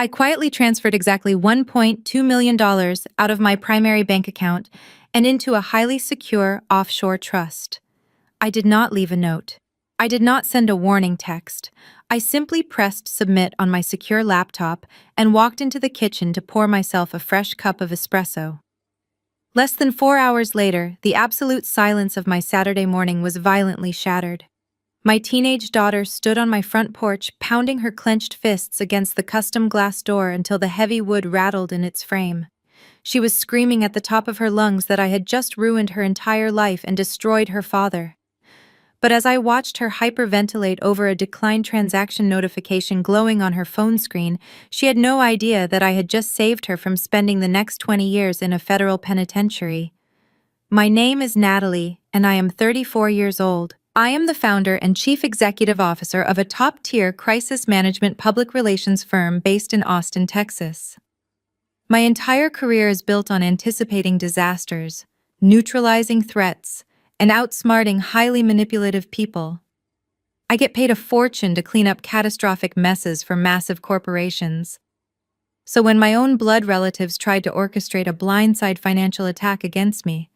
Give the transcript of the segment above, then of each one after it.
I quietly transferred exactly $1.2 million out of my primary bank account and into a highly secure offshore trust. I did not leave a note. I did not send a warning text. I simply pressed submit on my secure laptop and walked into the kitchen to pour myself a fresh cup of espresso. Less than 4 hours later, the absolute silence of my Saturday morning was violently shattered. My teenage daughter stood on my front porch, pounding her clenched fists against the custom glass door until the heavy wood rattled in its frame. She was screaming at the top of her lungs that I had just ruined her entire life and destroyed her father. But as I watched her hyperventilate over a declined transaction notification glowing on her phone screen, she had no idea that I had just saved her from spending the next 20 years in a federal penitentiary. My name is Natalie, and I am 34 years old. I am the founder and chief executive officer of a top-tier crisis management public relations firm based in Austin, Texas. My entire career is built on anticipating disasters, neutralizing threats, and outsmarting highly manipulative people. I get paid a fortune to clean up catastrophic messes for massive corporations. So when my own blood relatives tried to orchestrate a blindside financial attack against me,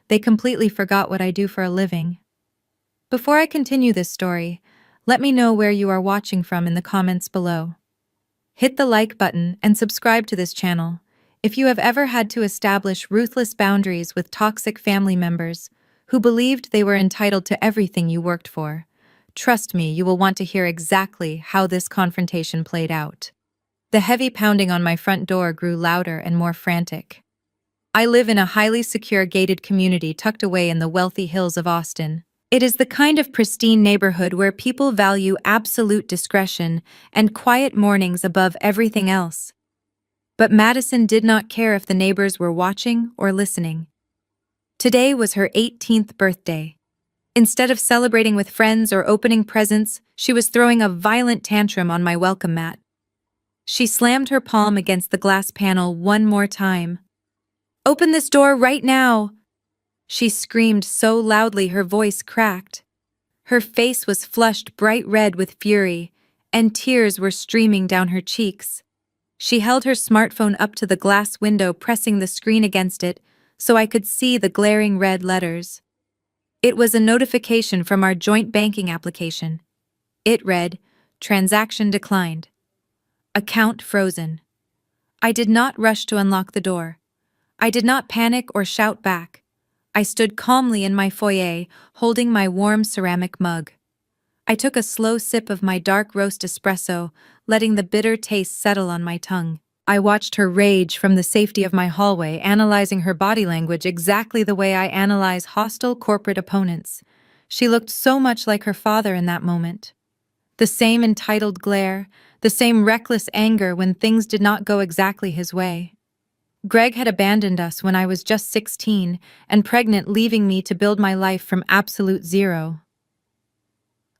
they completely forgot what I do for a living. Before I continue this story, let me know where you are watching from in the comments below. Hit the like button and subscribe to this channel. If you have ever had to establish ruthless boundaries with toxic family members who believed they were entitled to everything you worked for, trust me, you will want to hear exactly how this confrontation played out. The heavy pounding on my front door grew louder and more frantic. I live in a highly secure gated community tucked away in the wealthy hills of Austin. It is the kind of pristine neighborhood where people value absolute discretion and quiet mornings above everything else. But Madison did not care if the neighbors were watching or listening. Today was her 18th birthday. Instead of celebrating with friends or opening presents, she was throwing a violent tantrum on my welcome mat. She slammed her palm against the glass panel one more time. "Open this door right now!" She screamed so loudly her voice cracked. Her face was flushed bright red with fury, and tears were streaming down her cheeks. She held her smartphone up to the glass window, pressing the screen against it so I could see the glaring red letters. It was a notification from our joint banking application. It read, "Transaction declined. Account frozen." I did not rush to unlock the door. I did not panic or shout back. I stood calmly in my foyer, holding my warm ceramic mug. I took a slow sip of my dark roast espresso, letting the bitter taste settle on my tongue. I watched her rage from the safety of my hallway, analyzing her body language exactly the way I analyze hostile corporate opponents. She looked so much like her father in that moment. The same entitled glare, the same reckless anger when things did not go exactly his way. Greg had abandoned us when I was just 16 and pregnant, leaving me to build my life from absolute zero.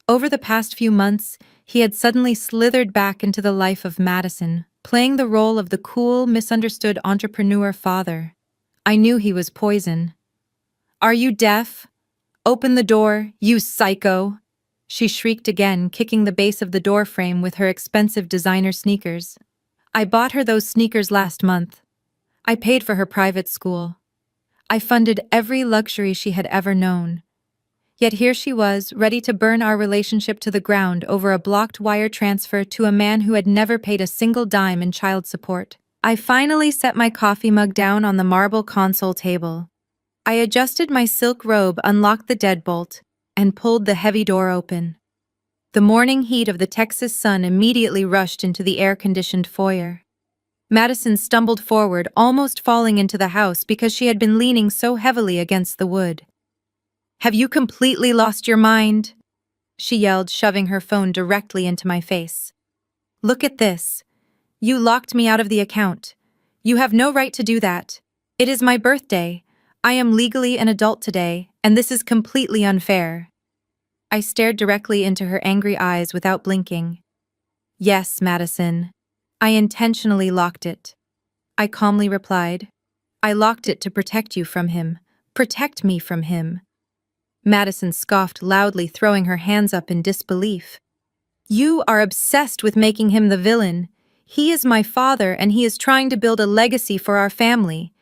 Over the past few months, he had suddenly slithered back into the life of Madison, playing the role of the cool, misunderstood entrepreneur father. I knew he was poison. "Are you deaf? Open the door, you psycho!" She shrieked again, kicking the base of the door frame with her expensive designer sneakers. I bought her those sneakers last month. I paid for her private school. I funded every luxury she had ever known. Yet here she was, ready to burn our relationship to the ground over a blocked wire transfer to a man who had never paid a single dime in child support. I finally set my coffee mug down on the marble console table. I adjusted my silk robe, unlocked the deadbolt, and pulled the heavy door open. The morning heat of the Texas sun immediately rushed into the air-conditioned foyer. Madison stumbled forward, almost falling into the house because she had been leaning so heavily against the wood. "Have you completely lost your mind?" she yelled, shoving her phone directly into my face. "Look at this. You locked me out of the account. You have no right to do that. It is my birthday. I am legally an adult today, and this is completely unfair." I stared directly into her angry eyes without blinking. "Yes, Madison. I intentionally locked it," I calmly replied. "I locked it to protect you from him. Protect me from him." Madison scoffed loudly, throwing her hands up in disbelief. "You are obsessed with making him the villain. He is my father and he is trying to build a legacy for our family.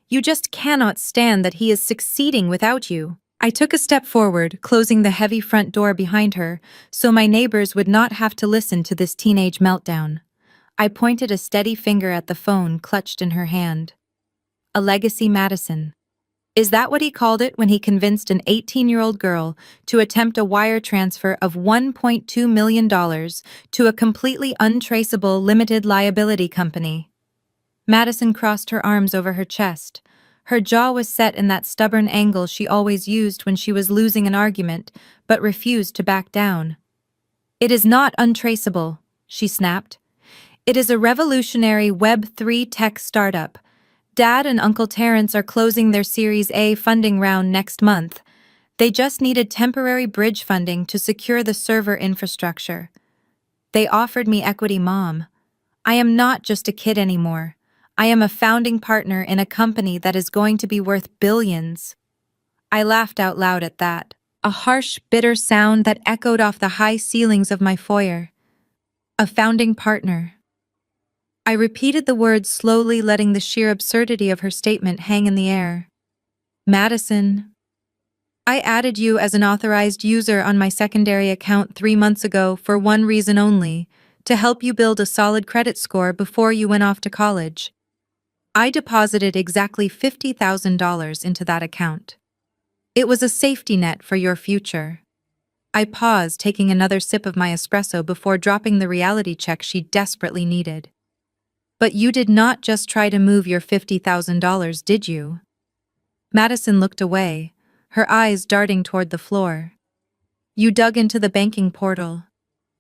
You just cannot stand that he is succeeding without you. I took a step forward, closing the heavy front door behind her, so my neighbors would not have to listen to this teenage meltdown. I pointed a steady finger at the phone clutched in her hand. A legacy, Madison. Is that what he called it when he convinced an 18-year-old girl to attempt a wire transfer of $1.2 million to a completely untraceable limited liability company? Madison crossed her arms over her chest. Her jaw was set in that stubborn angle she always used when she was losing an argument, but refused to back down. It is not untraceable, she snapped. It is a revolutionary Web3 tech startup. Dad and Uncle Terrence are closing their Series A funding round next month. They just needed temporary bridge funding to secure the server infrastructure. They offered me equity, Mom. I am not just a kid anymore. I am a founding partner in a company that is going to be worth billions. I laughed out loud at that, a harsh, bitter sound that echoed off the high ceilings of my foyer. A founding partner. I repeated the words slowly, letting the sheer absurdity of her statement hang in the air. Madison, I added you as an authorized user on my secondary account 3 months ago for one reason only, to help you build a solid credit score before you went off to college. I deposited exactly $50,000 into that account. It was a safety net for your future. I paused, taking another sip of my espresso before dropping the reality check she desperately needed. But you did not just try to move your $50,000, did you? Madison looked away, her eyes darting toward the floor. You dug into the banking portal.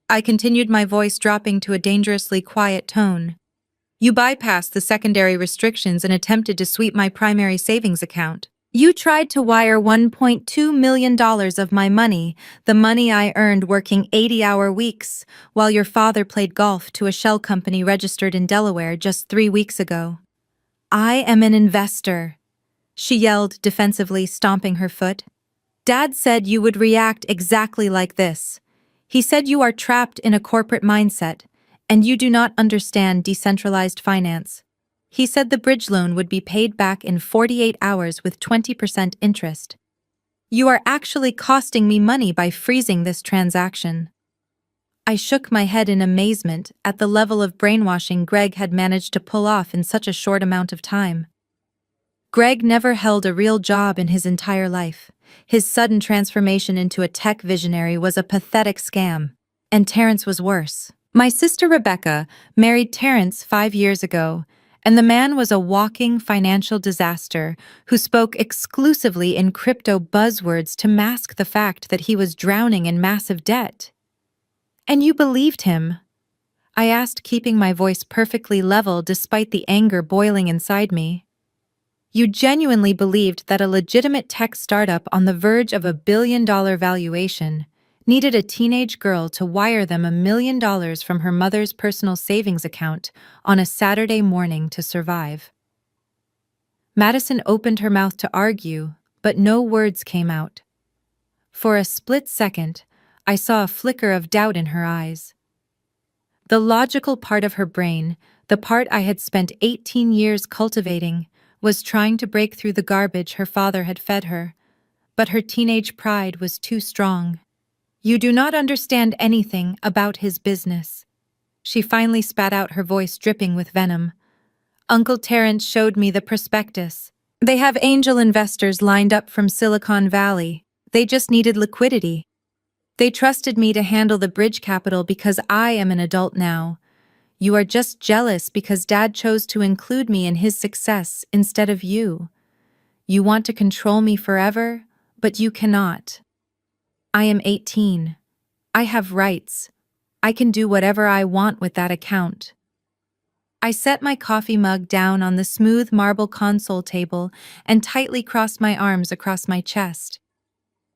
I continued, my voice dropping to a dangerously quiet tone. You bypassed the secondary restrictions and attempted to sweep my primary savings account. You tried to wire $1.2 million of my money, the money I earned working 80-hour weeks, while your father played golf to a shell company registered in Delaware just 3 weeks ago. I am an investor, she yelled defensively, stomping her foot. Dad said you would react exactly like this. He said you are trapped in a corporate mindset, and you do not understand decentralized finance. He said the bridge loan would be paid back in 48 hours with 20% interest. You are actually costing me money by freezing this transaction. I shook my head in amazement at the level of brainwashing Greg had managed to pull off in such a short amount of time. Greg never held a real job in his entire life. His sudden transformation into a tech visionary was a pathetic scam. And Terrence was worse. My sister Rebecca married Terrence 5 years ago, and the man was a walking financial disaster who spoke exclusively in crypto buzzwords to mask the fact that he was drowning in massive debt. And you believed him? I asked, keeping my voice perfectly level despite the anger boiling inside me. You genuinely believed that a legitimate tech startup on the verge of $1 billion valuation needed a teenage girl to wire them $1 million from her mother's personal savings account on a Saturday morning to survive. Madison opened her mouth to argue, but no words came out. For a split second, I saw a flicker of doubt in her eyes. The logical part of her brain, the part I had spent 18 years cultivating, was trying to break through the garbage her father had fed her, but her teenage pride was too strong. You do not understand anything about his business. She finally spat out, her voice dripping with venom. Uncle Terrence showed me the prospectus. They have angel investors lined up from Silicon Valley. They just needed liquidity. They trusted me to handle the bridge capital because I am an adult now. You are just jealous because Dad chose to include me in his success instead of you. You want to control me forever, but you cannot. I am 18. I have rights. I can do whatever I want with that account. I set my coffee mug down on the smooth marble console table and tightly crossed my arms across my chest.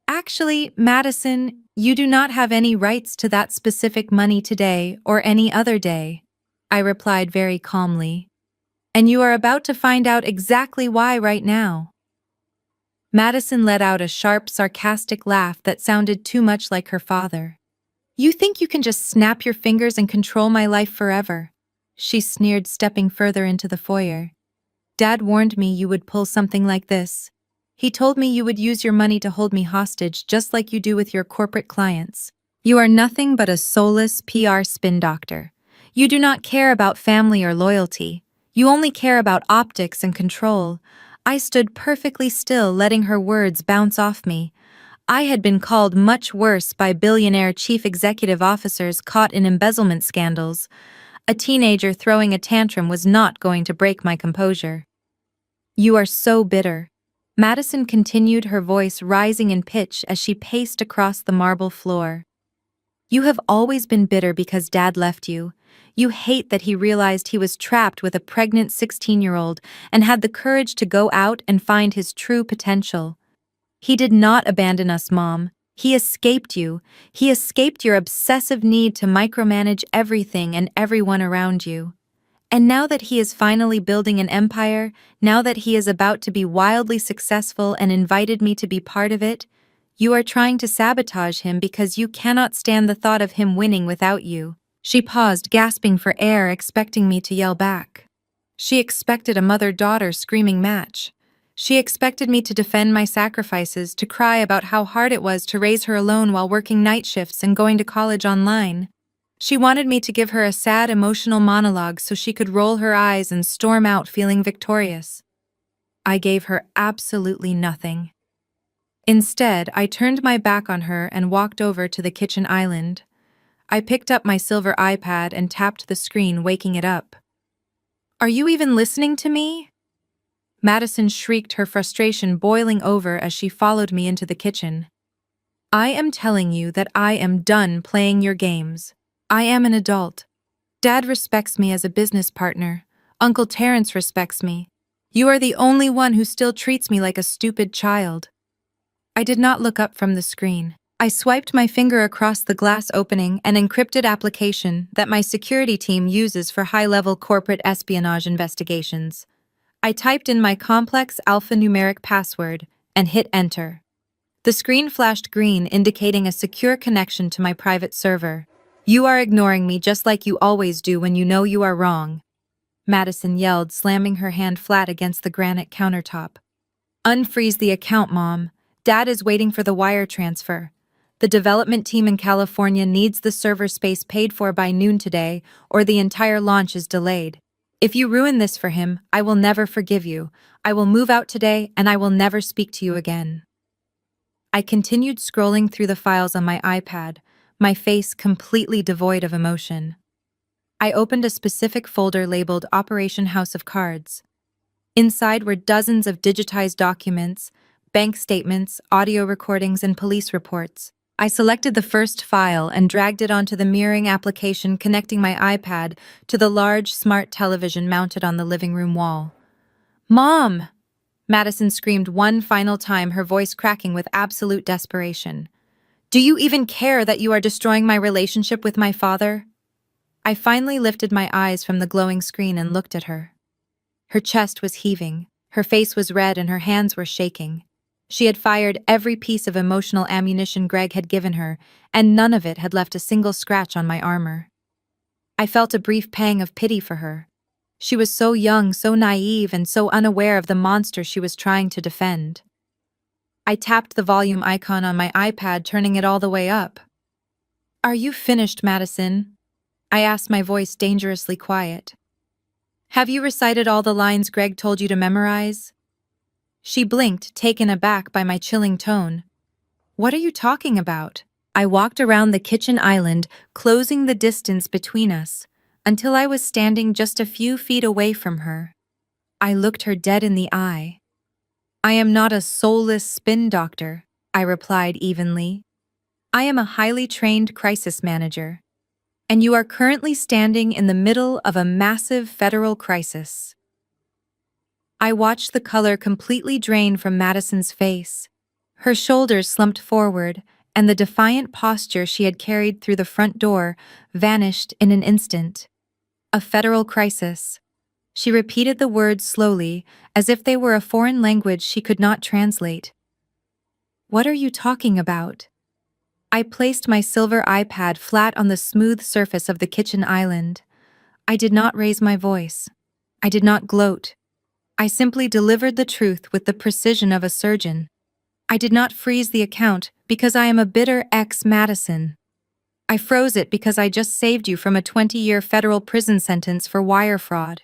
Actually, Madison, you do not have any rights to that specific money today or any other day, I replied very calmly. And you are about to find out exactly why right now. Madison let out a sharp, sarcastic laugh that sounded too much like her father. You think you can just snap your fingers and control my life forever? she sneered, stepping further into the foyer. Dad warned me you would pull something like this. He told me you would use your money to hold me hostage just like you do with your corporate clients. You are nothing but a soulless PR spin doctor. You do not care about family or loyalty. You only care about optics and control. I stood perfectly still, letting her words bounce off me. I had been called much worse by billionaire chief executive officers caught in embezzlement scandals. A teenager throwing a tantrum was not going to break my composure. You are so bitter. Madison continued, her voice rising in pitch as she paced across the marble floor. You have always been bitter because Dad left you. You hate that he realized he was trapped with a pregnant 16-year-old and had the courage to go out and find his true potential. He did not abandon us, Mom. He escaped you. He escaped your obsessive need to micromanage everything and everyone around you. And now that he is finally building an empire, now that he is about to be wildly successful and invited me to be part of it, you are trying to sabotage him because you cannot stand the thought of him winning without you. She paused, gasping for air, expecting me to yell back. She expected a mother-daughter screaming match. She expected me to defend my sacrifices, to cry about how hard it was to raise her alone while working night shifts and going to college online. She wanted me to give her a sad, emotional monologue so she could roll her eyes and storm out feeling victorious. I gave her absolutely nothing. Instead, I turned my back on her and walked over to the kitchen island. I picked up my silver iPad and tapped the screen, waking it up. Are you even listening to me? Madison shrieked, her frustration boiling over as she followed me into the kitchen. I am telling you that I am done playing your games. I am an adult. Dad respects me as a business partner. Uncle Terrence respects me. You are the only one who still treats me like a stupid child. I did not look up from the screen. I swiped my finger across the glass opening an encrypted application that my security team uses for high-level corporate espionage investigations. I typed in my complex alphanumeric password and hit enter. The screen flashed green, indicating a secure connection to my private server. You are ignoring me just like you always do when you know you are wrong, Madison yelled, slamming her hand flat against the granite countertop. Unfreeze the account, Mom. Dad is waiting for the wire transfer. The development team in California needs the server space paid for by noon today, or the entire launch is delayed. If you ruin this for him, I will never forgive you. I will move out today and I will never speak to you again. I continued scrolling through the files on my iPad, my face completely devoid of emotion. I opened a specific folder labeled Operation House of Cards. Inside were dozens of digitized documents, bank statements, audio recordings, and police reports. I selected the first file and dragged it onto the mirroring application connecting my iPad to the large smart television mounted on the living room wall. Mom! Madison screamed one final time, her voice cracking with absolute desperation. Do you even care that you are destroying my relationship with my father? I finally lifted my eyes from the glowing screen and looked at her. Her chest was heaving, her face was red, and her hands were shaking. She had fired every piece of emotional ammunition Greg had given her, and none of it had left a single scratch on my armor. I felt a brief pang of pity for her. She was so young, so naive, and so unaware of the monster she was trying to defend. I tapped the volume icon on my iPad, turning it all the way up. Are you finished, Madison? I asked, my voice dangerously quiet. Have you recited all the lines Greg told you to memorize? She blinked, taken aback by my chilling tone. What are you talking about? I walked around the kitchen island, closing the distance between us, until I was standing just a few feet away from her. I looked her dead in the eye. I am not a soulless spin doctor, I replied evenly. I am a highly trained crisis manager. And you are currently standing in the middle of a massive federal crisis. I watched the color completely drain from Madison's face. Her shoulders slumped forward, and the defiant posture she had carried through the front door vanished in an instant. A federal crisis. She repeated the words slowly, as if they were a foreign language she could not translate. What are you talking about? I placed my silver iPad flat on the smooth surface of the kitchen island. I did not raise my voice. I did not gloat. I simply delivered the truth with the precision of a surgeon. I did not freeze the account because I am a bitter ex-Madison. I froze it because I just saved you from a 20-year federal prison sentence for wire fraud.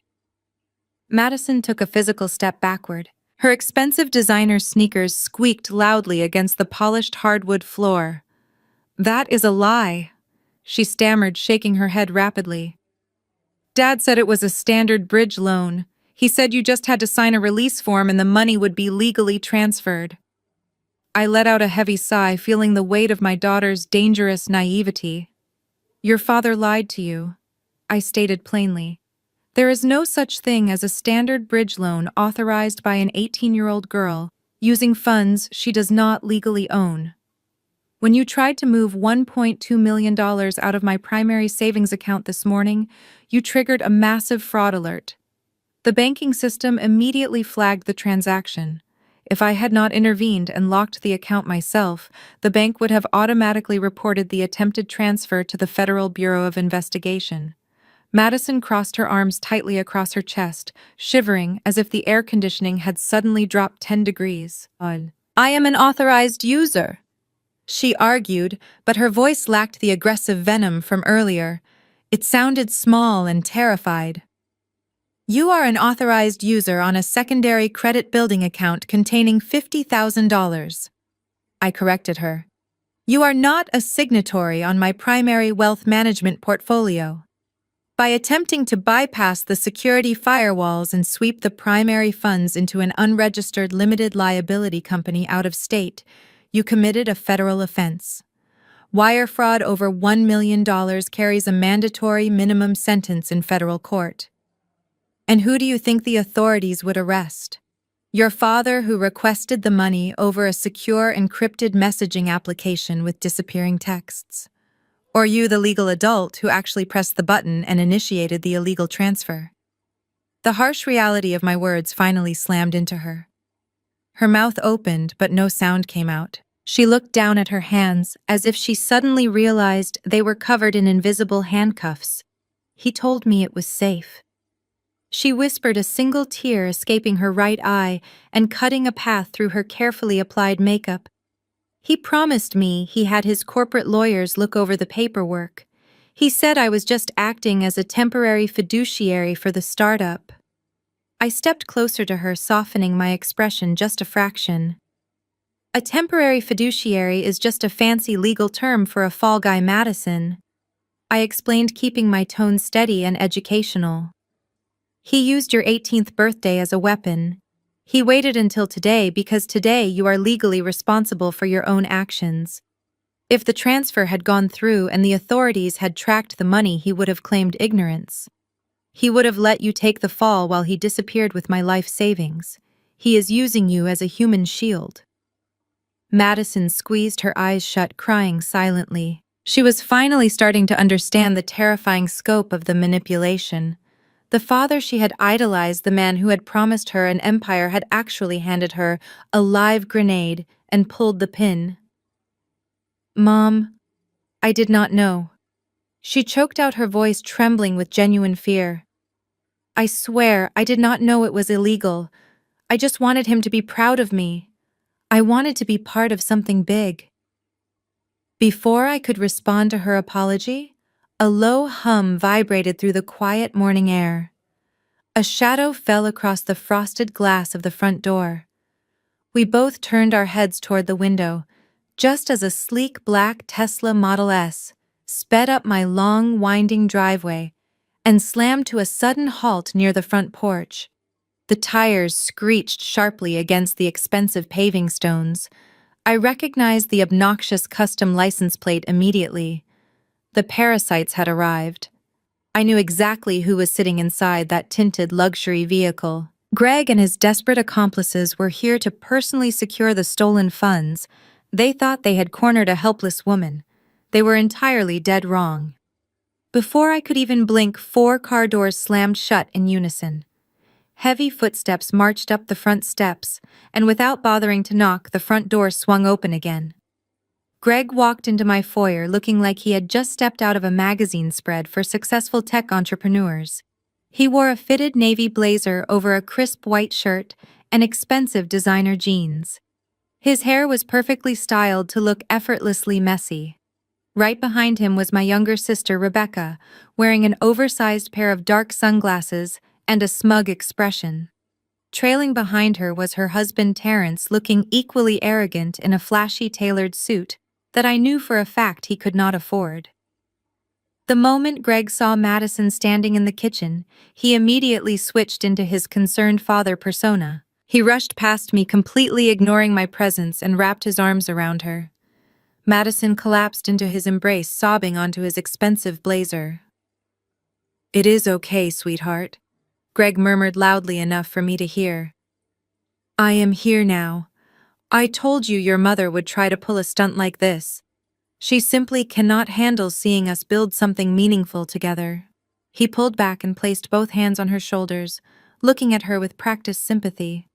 Madison took a physical step backward. Her expensive designer sneakers squeaked loudly against the polished hardwood floor. "That is a lie," she stammered, shaking her head rapidly. "Dad said it was a standard bridge loan. He said you just had to sign a release form and the money would be legally transferred." I let out a heavy sigh, feeling the weight of my daughter's dangerous naivety. "Your father lied to you," I stated plainly. "There is no such thing as a standard bridge loan authorized by an 18-year-old girl using funds she does not legally own. When you tried to move $1.2 million out of my primary savings account this morning, you triggered a massive fraud alert. The banking system immediately flagged the transaction. If I had not intervened and locked the account myself, the bank would have automatically reported the attempted transfer to the Federal Bureau of Investigation." Madison crossed her arms tightly across her chest, shivering as if the air conditioning had suddenly dropped 10 degrees. "I am an authorized user," she argued, but her voice lacked the aggressive venom from earlier. It sounded small and terrified. "You are an authorized user on a secondary credit building account containing $50,000. I corrected her. "You are not a signatory on my primary wealth management portfolio. By attempting to bypass the security firewalls and sweep the primary funds into an unregistered limited liability company out of state, you committed a federal offense. Wire fraud over $1 million carries a mandatory minimum sentence in federal court. And who do you think the authorities would arrest? Your father, who requested the money over a secure encrypted messaging application with disappearing texts? Or you, the legal adult, who actually pressed the button and initiated the illegal transfer?" The harsh reality of my words finally slammed into her. Her mouth opened, but no sound came out. She looked down at her hands as if she suddenly realized they were covered in invisible handcuffs. "He told me it was safe." She whispered, a single tear escaping her right eye and cutting a path through her carefully applied makeup. "He promised me he had his corporate lawyers look over the paperwork. He said I was just acting as a temporary fiduciary for the startup." I stepped closer to her, softening my expression just a fraction. "A temporary fiduciary is just a fancy legal term for a fall guy, Madison," I explained, keeping my tone steady and educational. "He used your 18th birthday as a weapon. He waited until today because today you are legally responsible for your own actions. If the transfer had gone through and the authorities had tracked the money, he would have claimed ignorance. He would have let you take the fall while he disappeared with my life savings. He is using you as a human shield." Madison squeezed her eyes shut, crying silently. She was finally starting to understand the terrifying scope of the manipulation. The father she had idolized, the man who had promised her an empire, had actually handed her a live grenade and pulled the pin. "Mom, I did not know." She choked out, her voice trembling with genuine fear. "I swear I did not know it was illegal. I just wanted him to be proud of me. I wanted to be part of something big." Before I could respond to her apology, a low hum vibrated through the quiet morning air. A shadow fell across the frosted glass of the front door. We both turned our heads toward the window, just as a sleek black Tesla Model S sped up my long, winding driveway and slammed to a sudden halt near the front porch. The tires screeched sharply against the expensive paving stones. I recognized the obnoxious custom license plate immediately. The parasites had arrived. I knew exactly who was sitting inside that tinted luxury vehicle. Greg and his desperate accomplices were here to personally secure the stolen funds. They thought they had cornered a helpless woman. They were entirely dead wrong. Before I could even blink, 4 car doors slammed shut in unison. Heavy footsteps marched up the front steps, and without bothering to knock, the front door swung open again. Greg walked into my foyer looking like he had just stepped out of a magazine spread for successful tech entrepreneurs. He wore a fitted navy blazer over a crisp white shirt and expensive designer jeans. His hair was perfectly styled to look effortlessly messy. Right behind him was my younger sister, Rebecca, wearing an oversized pair of dark sunglasses and a smug expression. Trailing behind her was her husband, Terrence, looking equally arrogant in a flashy tailored suit that I knew for a fact he could not afford. The moment Greg saw Madison standing in the kitchen, he immediately switched into his concerned father persona. He rushed past me, completely ignoring my presence, and wrapped his arms around her. Madison collapsed into his embrace, sobbing onto his expensive blazer. "It is okay, sweetheart," Greg murmured loudly enough for me to hear. "I am here now. I told you your mother would try to pull a stunt like this. She simply cannot handle seeing us build something meaningful together." He pulled back and placed both hands on her shoulders, looking at her with practiced sympathy.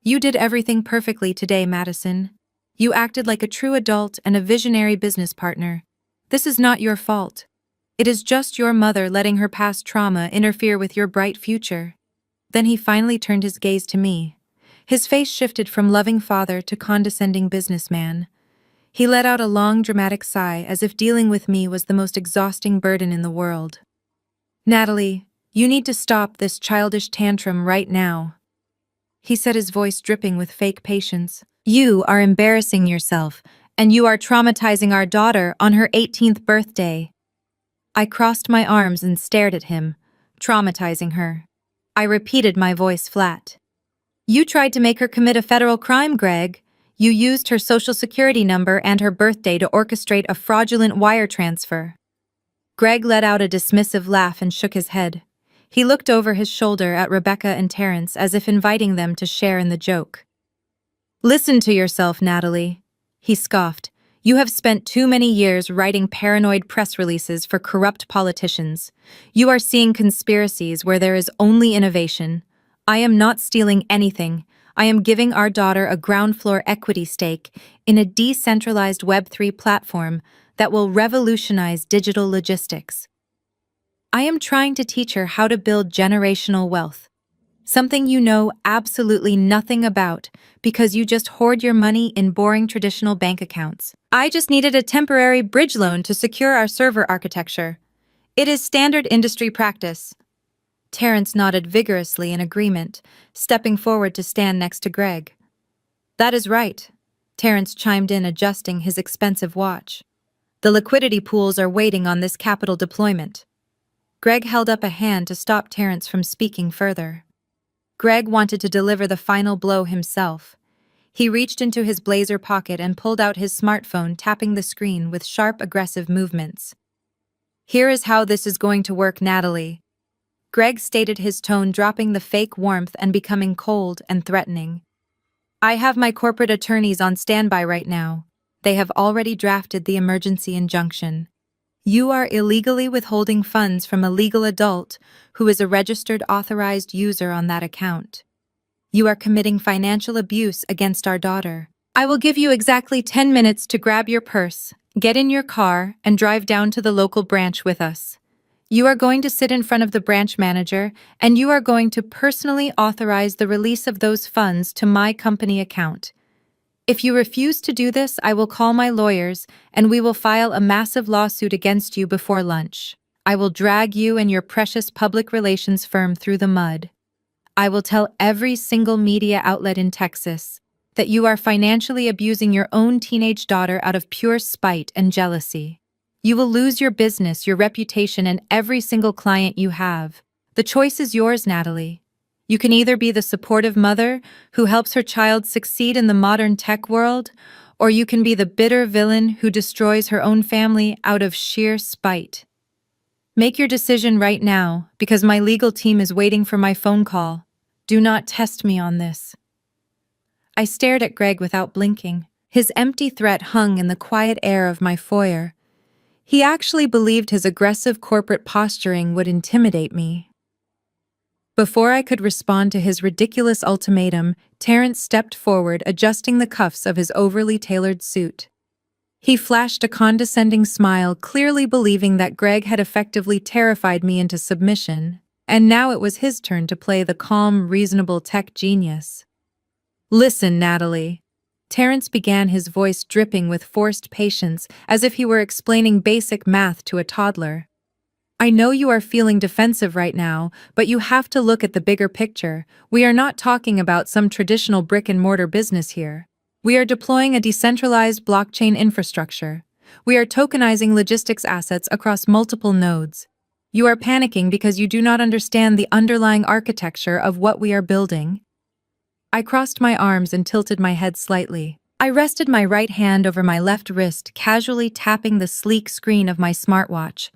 "You did everything perfectly today, Madison. You acted like a true adult and a visionary business partner. This is not your fault. It is just your mother letting her past trauma interfere with your bright future." Then he finally turned his gaze to me. His face shifted from loving father to condescending businessman. He let out a long, dramatic sigh, as if dealing with me was the most exhausting burden in the world. "Natalie, you need to stop this childish tantrum right now," he said, his voice dripping with fake patience. "You are embarrassing yourself, and you are traumatizing our daughter on her 18th birthday." I crossed my arms and stared at him. "Traumatizing her." I repeated, my voice flat. "You tried to make her commit a federal crime, Greg. You used her social security number and her birthday to orchestrate a fraudulent wire transfer." Greg let out a dismissive laugh and shook his head. He looked over his shoulder at Rebecca and Terrence as if inviting them to share in the joke. "Listen to yourself, Natalie," he scoffed. "You have spent too many years writing paranoid press releases for corrupt politicians. You are seeing conspiracies where there is only innovation. I am not stealing anything. I am giving our daughter a ground floor equity stake in a decentralized Web3 platform that will revolutionize digital logistics. I am trying to teach her how to build generational wealth, something you know absolutely nothing about because you just hoard your money in boring traditional bank accounts. I just needed a temporary bridge loan to secure our server architecture. It is standard industry practice." Terrence nodded vigorously in agreement, stepping forward to stand next to Greg. "That is right," Terrence chimed in, adjusting his expensive watch. "The liquidity pools are waiting on this capital deployment." Greg held up a hand to stop Terrence from speaking further. Greg wanted to deliver the final blow himself. He reached into his blazer pocket and pulled out his smartphone, tapping the screen with sharp, aggressive movements. "Here is how this is going to work, Natalie." Greg stated, his tone dropping the fake warmth and becoming cold and threatening. "I have my corporate attorneys on standby right now. They have already drafted the emergency injunction. You are illegally withholding funds from a legal adult who is a registered authorized user on that account. You are committing financial abuse against our daughter. I will give you exactly 10 minutes to grab your purse, get in your car, and drive down to the local branch with us. You are going to sit in front of the branch manager, and you are going to personally authorize the release of those funds to my company account. If you refuse to do this, I will call my lawyers, and we will file a massive lawsuit against you before lunch. I will drag you and your precious public relations firm through the mud. I will tell every single media outlet in Texas that you are financially abusing your own teenage daughter out of pure spite and jealousy. You will lose your business, your reputation, and every single client you have. The choice is yours, Natalie. You can either be the supportive mother who helps her child succeed in the modern tech world, or you can be the bitter villain who destroys her own family out of sheer spite. Make your decision right now, because my legal team is waiting for my phone call. Do not test me on this." I stared at Greg without blinking. His empty threat hung in the quiet air of my foyer. He actually believed his aggressive corporate posturing would intimidate me. Before I could respond to his ridiculous ultimatum, Terrence stepped forward, adjusting the cuffs of his overly tailored suit. He flashed a condescending smile, clearly believing that Greg had effectively terrified me into submission, and now it was his turn to play the calm, reasonable tech genius. Listen, Natalie. Terrence began, his voice dripping with forced patience, as if he were explaining basic math to a toddler. I know you are feeling defensive right now, but you have to look at the bigger picture. We are not talking about some traditional brick-and-mortar business here. We are deploying a decentralized blockchain infrastructure. We are tokenizing logistics assets across multiple nodes. You are panicking because you do not understand the underlying architecture of what we are building. I crossed my arms and tilted my head slightly. I rested my right hand over my left wrist, casually tapping the sleek screen of my smartwatch.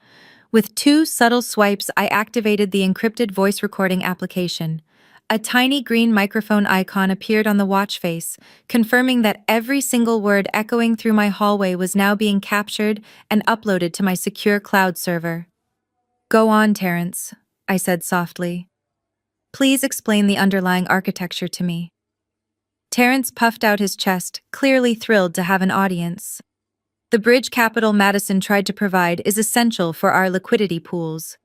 With 2 subtle swipes, I activated the encrypted voice recording application. A tiny green microphone icon appeared on the watch face, confirming that every single word echoing through my hallway was now being captured and uploaded to my secure cloud server. Go on, Terrence, I said softly. Please explain the underlying architecture to me. Terrence puffed out his chest, clearly thrilled to have an audience. The bridge capital Madison tried to provide is essential for our liquidity pools.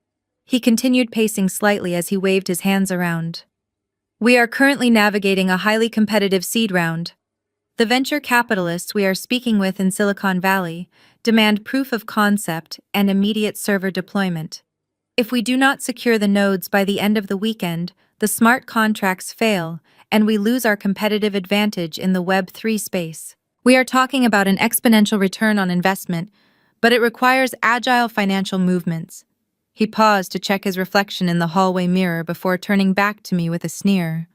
He continued, pacing slightly as he waved his hands around. We are currently navigating a highly competitive seed round. The venture capitalists we are speaking with in Silicon Valley demand proof of concept and immediate server deployment. If we do not secure the nodes by the end of the weekend, the smart contracts fail, and we lose our competitive advantage in the Web3 space. We are talking about an exponential return on investment, but it requires agile financial movements. He paused to check his reflection in the hallway mirror before turning back to me with a sneer.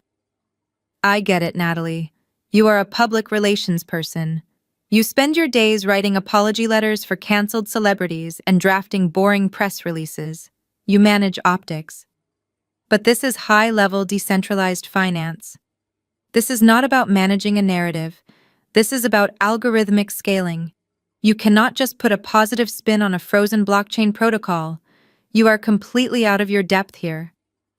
I get it, Natalie. You are a public relations person. You spend your days writing apology letters for canceled celebrities and drafting boring press releases. You manage optics. But this is high-level decentralized finance. This is not about managing a narrative. This is about algorithmic scaling. You cannot just put a positive spin on a frozen blockchain protocol. You are completely out of your depth here.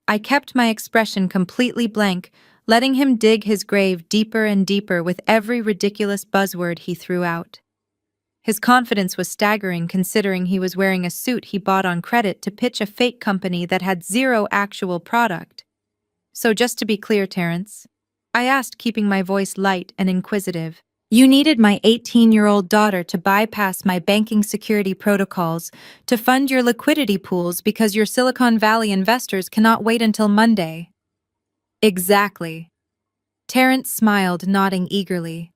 I kept my expression completely blank, letting him dig his grave deeper and deeper with every ridiculous buzzword he threw out. His confidence was staggering, considering he was wearing a suit he bought on credit to pitch a fake company that had 0 actual product. So just to be clear, Terrence, I asked, keeping my voice light and inquisitive, you needed my 18-year-old daughter to bypass my banking security protocols to fund your liquidity pools because your Silicon Valley investors cannot wait until Monday. Exactly. Terrence smiled, nodding eagerly.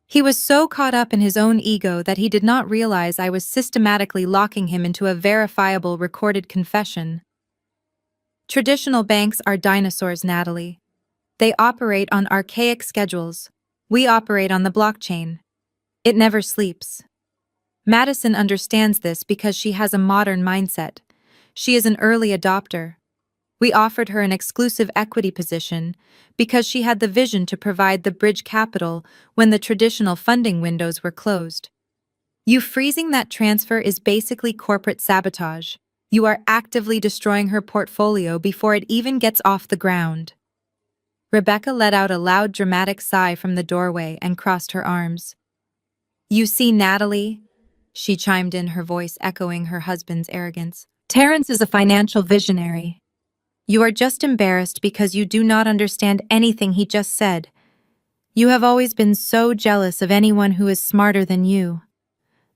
He was so caught up in his own ego that he did not realize I was systematically locking him into a verifiable recorded confession. Traditional banks are dinosaurs, Natalie. They operate on archaic schedules. We operate on the blockchain. It never sleeps. Madison understands this because she has a modern mindset. She is an early adopter. We offered her an exclusive equity position because she had the vision to provide the bridge capital when the traditional funding windows were closed. You freezing that transfer is basically corporate sabotage. You are actively destroying her portfolio before it even gets off the ground. Rebecca let out a loud, dramatic sigh from the doorway and crossed her arms. You see, Natalie, she chimed in, her voice echoing her husband's arrogance. Terrence is a financial visionary. You are just embarrassed because you do not understand anything he just said. You have always been so jealous of anyone who is smarter than you.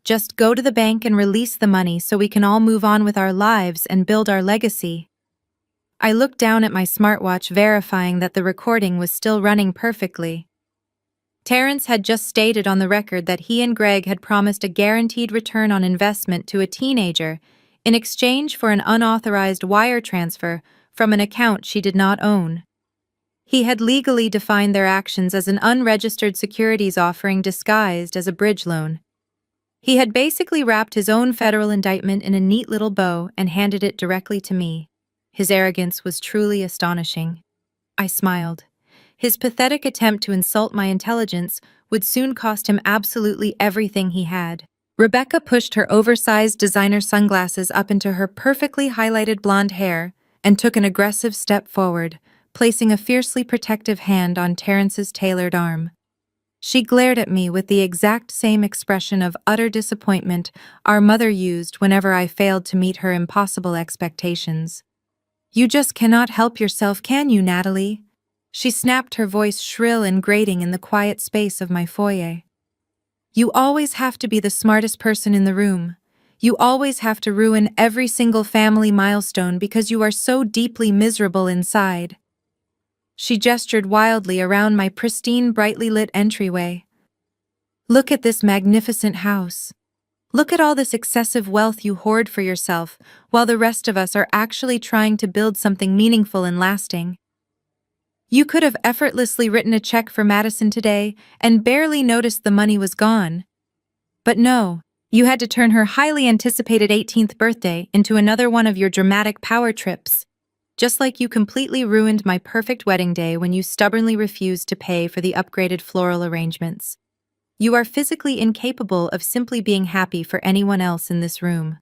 Just go to the bank and release the money so we can all move on with our lives and build our legacy. I looked down at my smartwatch, verifying that the recording was still running perfectly. Terrence had just stated on the record that he and Greg had promised a guaranteed return on investment to a teenager in exchange for an unauthorized wire transfer from an account she did not own. He had legally defined their actions as an unregistered securities offering disguised as a bridge loan. He had basically wrapped his own federal indictment in a neat little bow and handed it directly to me. His arrogance was truly astonishing. I smiled. His pathetic attempt to insult my intelligence would soon cost him absolutely everything he had. Rebecca pushed her oversized designer sunglasses up into her perfectly highlighted blonde hair and took an aggressive step forward, placing a fiercely protective hand on Terrence's tailored arm. She glared at me with the exact same expression of utter disappointment our mother used whenever I failed to meet her impossible expectations. You just cannot help yourself, can you, Natalie? She snapped, her voice shrill and grating in the quiet space of my foyer. You always have to be the smartest person in the room. You always have to ruin every single family milestone because you are so deeply miserable inside. She gestured wildly around my pristine, brightly lit entryway. Look at this magnificent house. Look at all this excessive wealth you hoard for yourself, while the rest of us are actually trying to build something meaningful and lasting. You could have effortlessly written a check for Madison today and barely noticed the money was gone. But no, you had to turn her highly anticipated 18th birthday into another one of your dramatic power trips. Just like you completely ruined my perfect wedding day when you stubbornly refused to pay for the upgraded floral arrangements. You are physically incapable of simply being happy for anyone else in this room.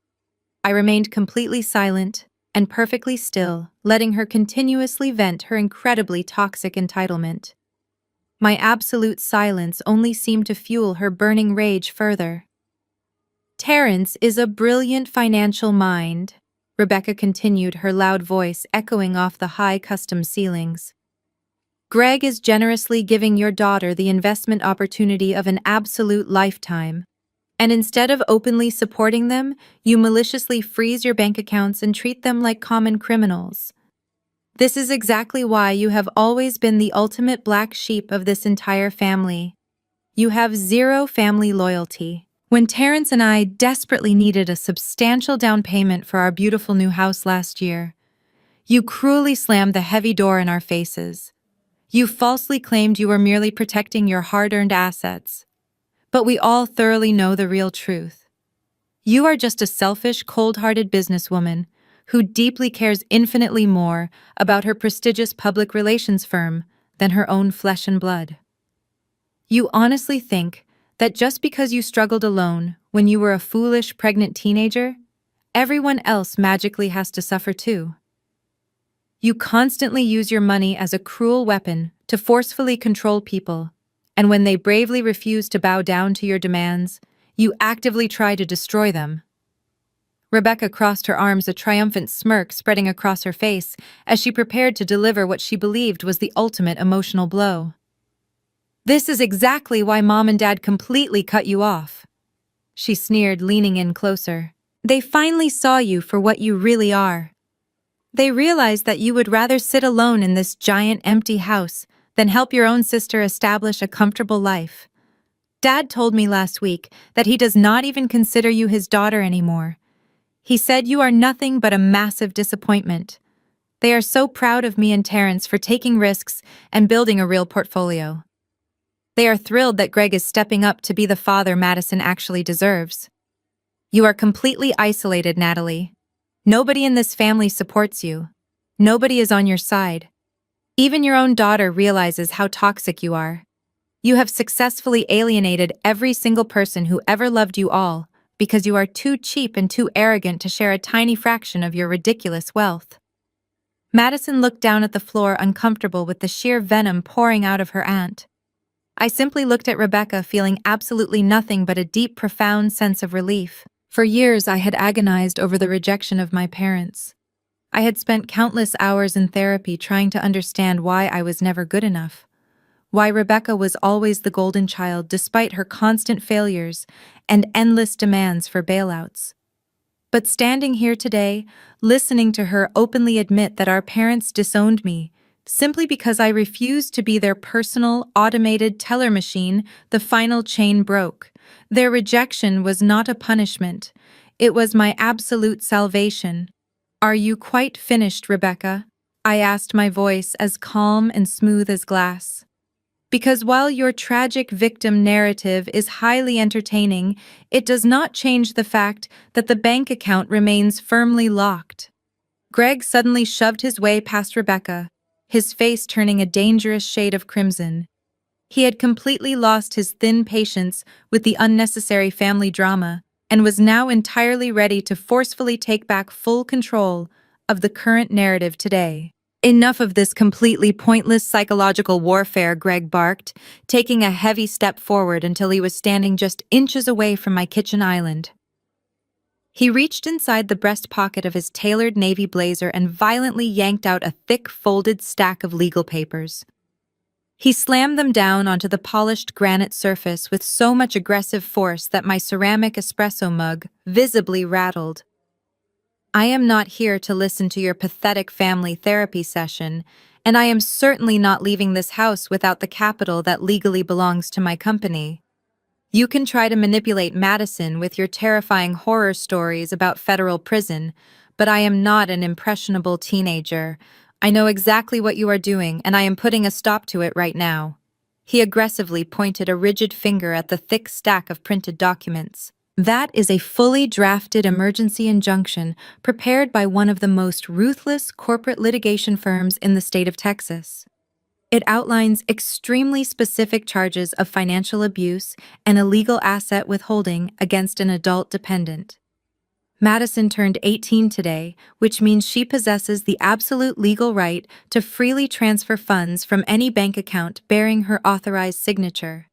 I remained completely silent and perfectly still, letting her continuously vent her incredibly toxic entitlement. My absolute silence only seemed to fuel her burning rage further. Terrence is a brilliant financial mind, Rebecca continued, her loud voice echoing off the high custom ceilings. Greg is generously giving your daughter the investment opportunity of an absolute lifetime. And instead of openly supporting them, you maliciously freeze your bank accounts and treat them like common criminals. This is exactly why you have always been the ultimate black sheep of this entire family. You have zero family loyalty. When Terrence and I desperately needed a substantial down payment for our beautiful new house last year, you cruelly slammed the heavy door in our faces. You falsely claimed you were merely protecting your hard-earned assets. But we all thoroughly know the real truth. You are just a selfish, cold-hearted businesswoman who deeply cares infinitely more about her prestigious public relations firm than her own flesh and blood. You honestly think that just because you struggled alone when you were a foolish, pregnant teenager, everyone else magically has to suffer too. You constantly use your money as a cruel weapon to forcefully control people, and when they bravely refuse to bow down to your demands, you actively try to destroy them. Rebecca crossed her arms, a triumphant smirk spreading across her face as she prepared to deliver what she believed was the ultimate emotional blow. This is exactly why Mom and Dad completely cut you off, she sneered, leaning in closer. They finally saw you for what you really are. They realized that you would rather sit alone in this giant empty house than help your own sister establish a comfortable life. Dad told me last week that he does not even consider you his daughter anymore. He said you are nothing but a massive disappointment. They are so proud of me and Terrence for taking risks and building a real portfolio. They are thrilled that Greg is stepping up to be the father Madison actually deserves. You are completely isolated, Natalie. Nobody in this family supports you. Nobody is on your side. Even your own daughter realizes how toxic you are. You have successfully alienated every single person who ever loved you all because you are too cheap and too arrogant to share a tiny fraction of your ridiculous wealth. Madison looked down at the floor, uncomfortable with the sheer venom pouring out of her aunt. I simply looked at Rebecca, feeling absolutely nothing but a deep, profound sense of relief. For years, I had agonized over the rejection of my parents. I had spent countless hours in therapy trying to understand why I was never good enough, why Rebecca was always the golden child despite her constant failures and endless demands for bailouts. But standing here today, listening to her openly admit that our parents disowned me simply because I refused to be their personal, automated teller machine, the final chain broke. Their rejection was not a punishment. It was my absolute salvation. Are you quite finished, Rebecca? I asked, my voice as calm and smooth as glass. Because while your tragic victim narrative is highly entertaining, it does not change the fact that the bank account remains firmly locked. Greg suddenly shoved his way past Rebecca, his face turning a dangerous shade of crimson. He had completely lost his thin patience with the unnecessary family drama and was now entirely ready to forcefully take back full control of the current narrative today. Enough of this completely pointless psychological warfare, Greg barked, taking a heavy step forward until he was standing just inches away from my kitchen island. He reached inside the breast pocket of his tailored navy blazer and violently yanked out a thick, folded stack of legal papers. He slammed them down onto the polished granite surface with so much aggressive force that my ceramic espresso mug visibly rattled. I am not here to listen to your pathetic family therapy session, and I am certainly not leaving this house without the capital that legally belongs to my company. You can try to manipulate Madison with your terrifying horror stories about federal prison, but I am not an impressionable teenager. I know exactly what you are doing, and I am putting a stop to it right now. He aggressively pointed a rigid finger at the thick stack of printed documents. That is a fully drafted emergency injunction prepared by one of the most ruthless corporate litigation firms in the state of Texas. It outlines extremely specific charges of financial abuse and illegal asset withholding against an adult dependent. Madison turned 18 today, which means she possesses the absolute legal right to freely transfer funds from any bank account bearing her authorized signature.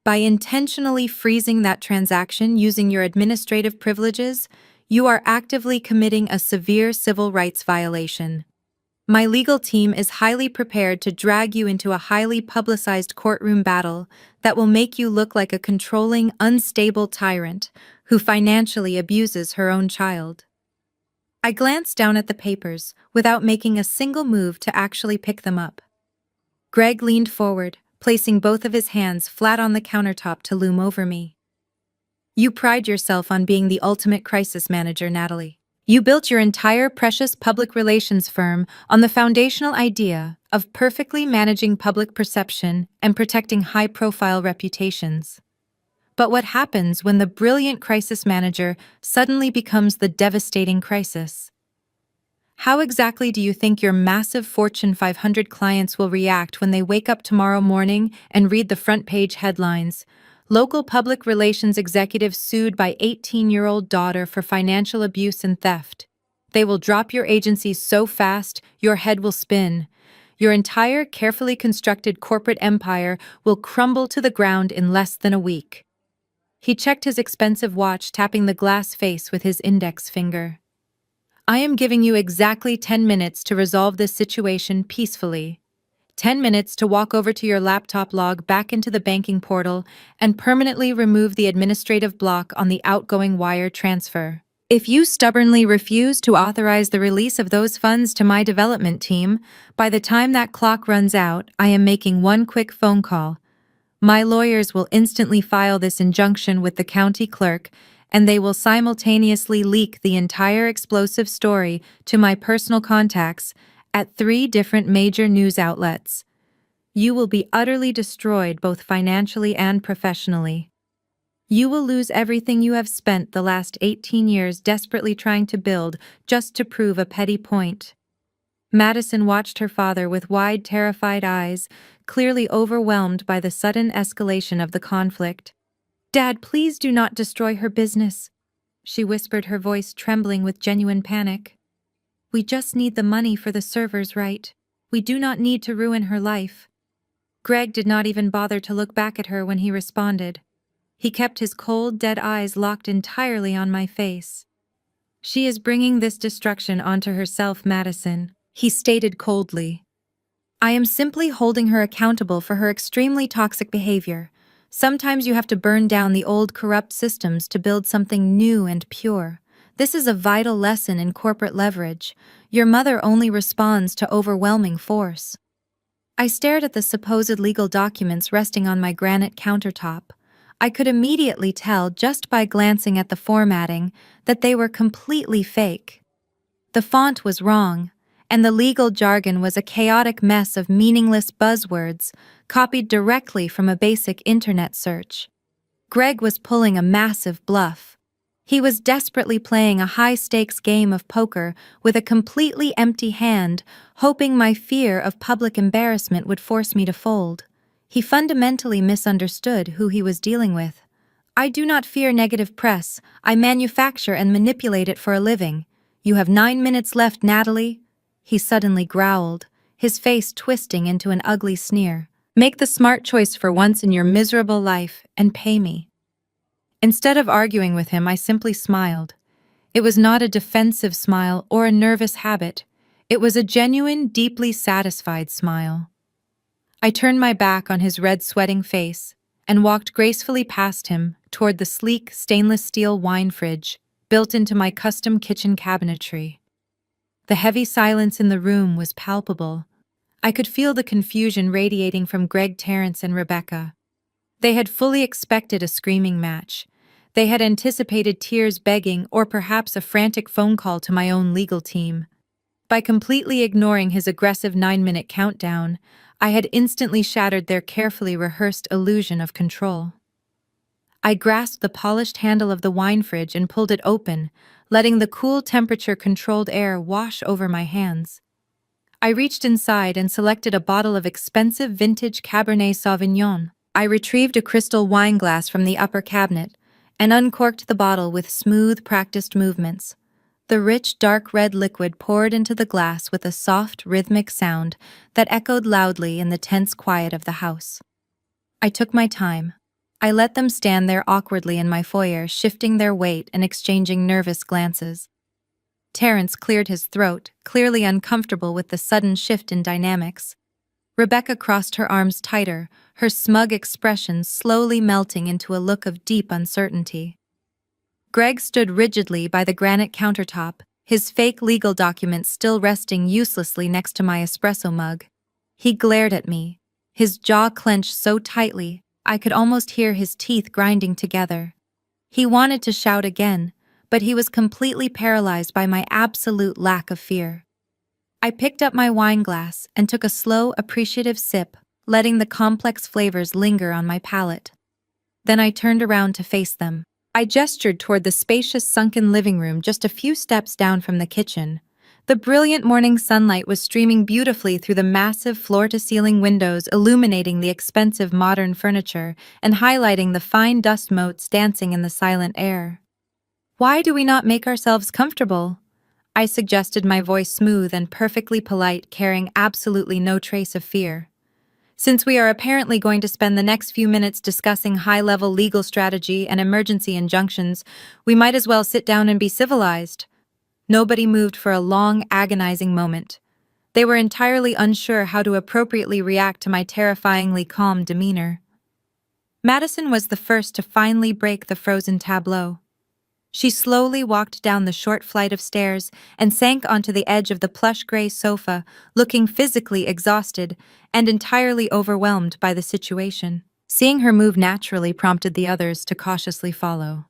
By intentionally freezing that transaction using your administrative privileges, you are actively committing a severe civil rights violation. My legal team is highly prepared to drag you into a highly publicized courtroom battle that will make you look like a controlling, unstable tyrant who financially abuses her own child. I glanced down at the papers without making a single move to actually pick them up. Greg leaned forward, placing both of his hands flat on the countertop to loom over me. You pride yourself on being the ultimate crisis manager, Natalie. You built your entire precious public relations firm on the foundational idea of perfectly managing public perception and protecting high-profile reputations. But what happens when the brilliant crisis manager suddenly becomes the devastating crisis? How exactly do you think your massive Fortune 500 clients will react when they wake up tomorrow morning and read the front-page headlines? Local public relations executive sued by 18-year-old daughter for financial abuse and theft. They will drop your agency so fast, your head will spin. Your entire carefully constructed corporate empire will crumble to the ground in less than a week. He checked his expensive watch, tapping the glass face with his index finger. I am giving you exactly 10 minutes to resolve this situation peacefully. 10 minutes to walk over to your laptop, log back into the banking portal, and permanently remove the administrative block on the outgoing wire transfer. If you stubbornly refuse to authorize the release of those funds to my development team, by the time that clock runs out, I am making one quick phone call. My lawyers will instantly file this injunction with the county clerk, and they will simultaneously leak the entire explosive story to my personal contacts at 3 different major news outlets. You will be utterly destroyed both financially and professionally. You will lose everything you have spent the last 18 years desperately trying to build just to prove a petty point. Madison watched her father with wide, terrified eyes, clearly overwhelmed by the sudden escalation of the conflict. "Dad, please do not destroy her business," she whispered, her voice trembling with genuine panic. "We just need the money for the servers, right? We do not need to ruin her life." Greg did not even bother to look back at her when he responded. He kept his cold, dead eyes locked entirely on my face. "She is bringing this destruction onto herself, Madison," he stated coldly. "I am simply holding her accountable for her extremely toxic behavior. Sometimes you have to burn down the old corrupt systems to build something new and pure. This is a vital lesson in corporate leverage. Your mother only responds to overwhelming force." I stared at the supposed legal documents resting on my granite countertop. I could immediately tell just by glancing at the formatting that they were completely fake. The font was wrong, and the legal jargon was a chaotic mess of meaningless buzzwords copied directly from a basic internet search. Greg was pulling a massive bluff. He was desperately playing a high-stakes game of poker with a completely empty hand, hoping my fear of public embarrassment would force me to fold. He fundamentally misunderstood who he was dealing with. "I do not fear negative press. I manufacture and manipulate it for a living. You have 9 minutes left, Natalie." he suddenly growled, his face twisting into an ugly sneer. Make the smart choice for once in your miserable life and pay me. Instead of arguing with him, I simply smiled. It was not a defensive smile or a nervous habit. It was a genuine, deeply satisfied smile. I turned my back on his red, sweating face and walked gracefully past him toward the sleek, stainless steel wine fridge built into my custom kitchen cabinetry. The heavy silence in the room was palpable. I could feel the confusion radiating from Greg, Terrence, and Rebecca. They had fully expected a screaming match. They had anticipated tears begging or perhaps a frantic phone call to my own legal team. By completely ignoring his aggressive 9-minute countdown, I had instantly shattered their carefully rehearsed illusion of control. I grasped the polished handle of the wine fridge and pulled it open, letting the cool temperature-controlled air wash over my hands. I reached inside and selected a bottle of expensive vintage Cabernet Sauvignon. I retrieved a crystal wine glass from the upper cabinet and uncorked the bottle with smooth, practiced movements. The rich, dark red liquid poured into the glass with a soft, rhythmic sound that echoed loudly in the tense quiet of the house. I took my time. I let them stand there awkwardly in my foyer, shifting their weight and exchanging nervous glances. Terrence cleared his throat, clearly uncomfortable with the sudden shift in dynamics. Rebecca crossed her arms tighter, her smug expression slowly melting into a look of deep uncertainty. Greg stood rigidly by the granite countertop, his fake legal documents still resting uselessly next to my espresso mug. He glared at me, his jaw clenched so tightly I could almost hear his teeth grinding together. He wanted to shout again, but he was completely paralyzed by my absolute lack of fear. I picked up my wine glass and took a slow, appreciative sip, letting the complex flavors linger on my palate. Then I turned around to face them. I gestured toward the spacious sunken living room just a few steps down from the kitchen. The brilliant morning sunlight was streaming beautifully through the massive floor-to-ceiling windows, illuminating the expensive modern furniture and highlighting the fine dust motes dancing in the silent air. "Why do we not make ourselves comfortable?" I suggested, my voice smooth and perfectly polite, carrying absolutely no trace of fear. "Since we are apparently going to spend the next few minutes discussing high-level legal strategy and emergency injunctions, we might as well sit down and be civilized." Nobody moved for a long, agonizing moment. They were entirely unsure how to appropriately react to my terrifyingly calm demeanor. Madison was the first to finally break the frozen tableau. She slowly walked down the short flight of stairs and sank onto the edge of the plush gray sofa, looking physically exhausted and entirely overwhelmed by the situation. Seeing her move naturally prompted the others to cautiously follow.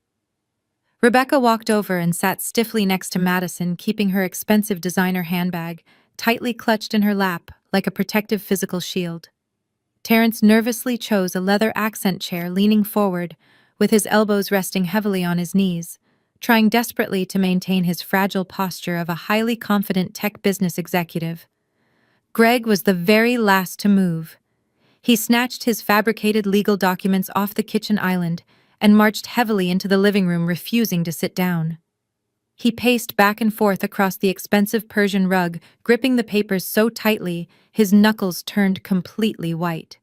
Rebecca walked over and sat stiffly next to Madison, keeping her expensive designer handbag tightly clutched in her lap like a protective physical shield. Terrence nervously chose a leather accent chair, leaning forward, with his elbows resting heavily on his knees, trying desperately to maintain his fragile posture of a highly confident tech business executive. Greg was the very last to move. He snatched his fabricated legal documents off the kitchen island and marched heavily into the living room, refusing to sit down. He paced back and forth across the expensive Persian rug, gripping the papers so tightly his knuckles turned completely white.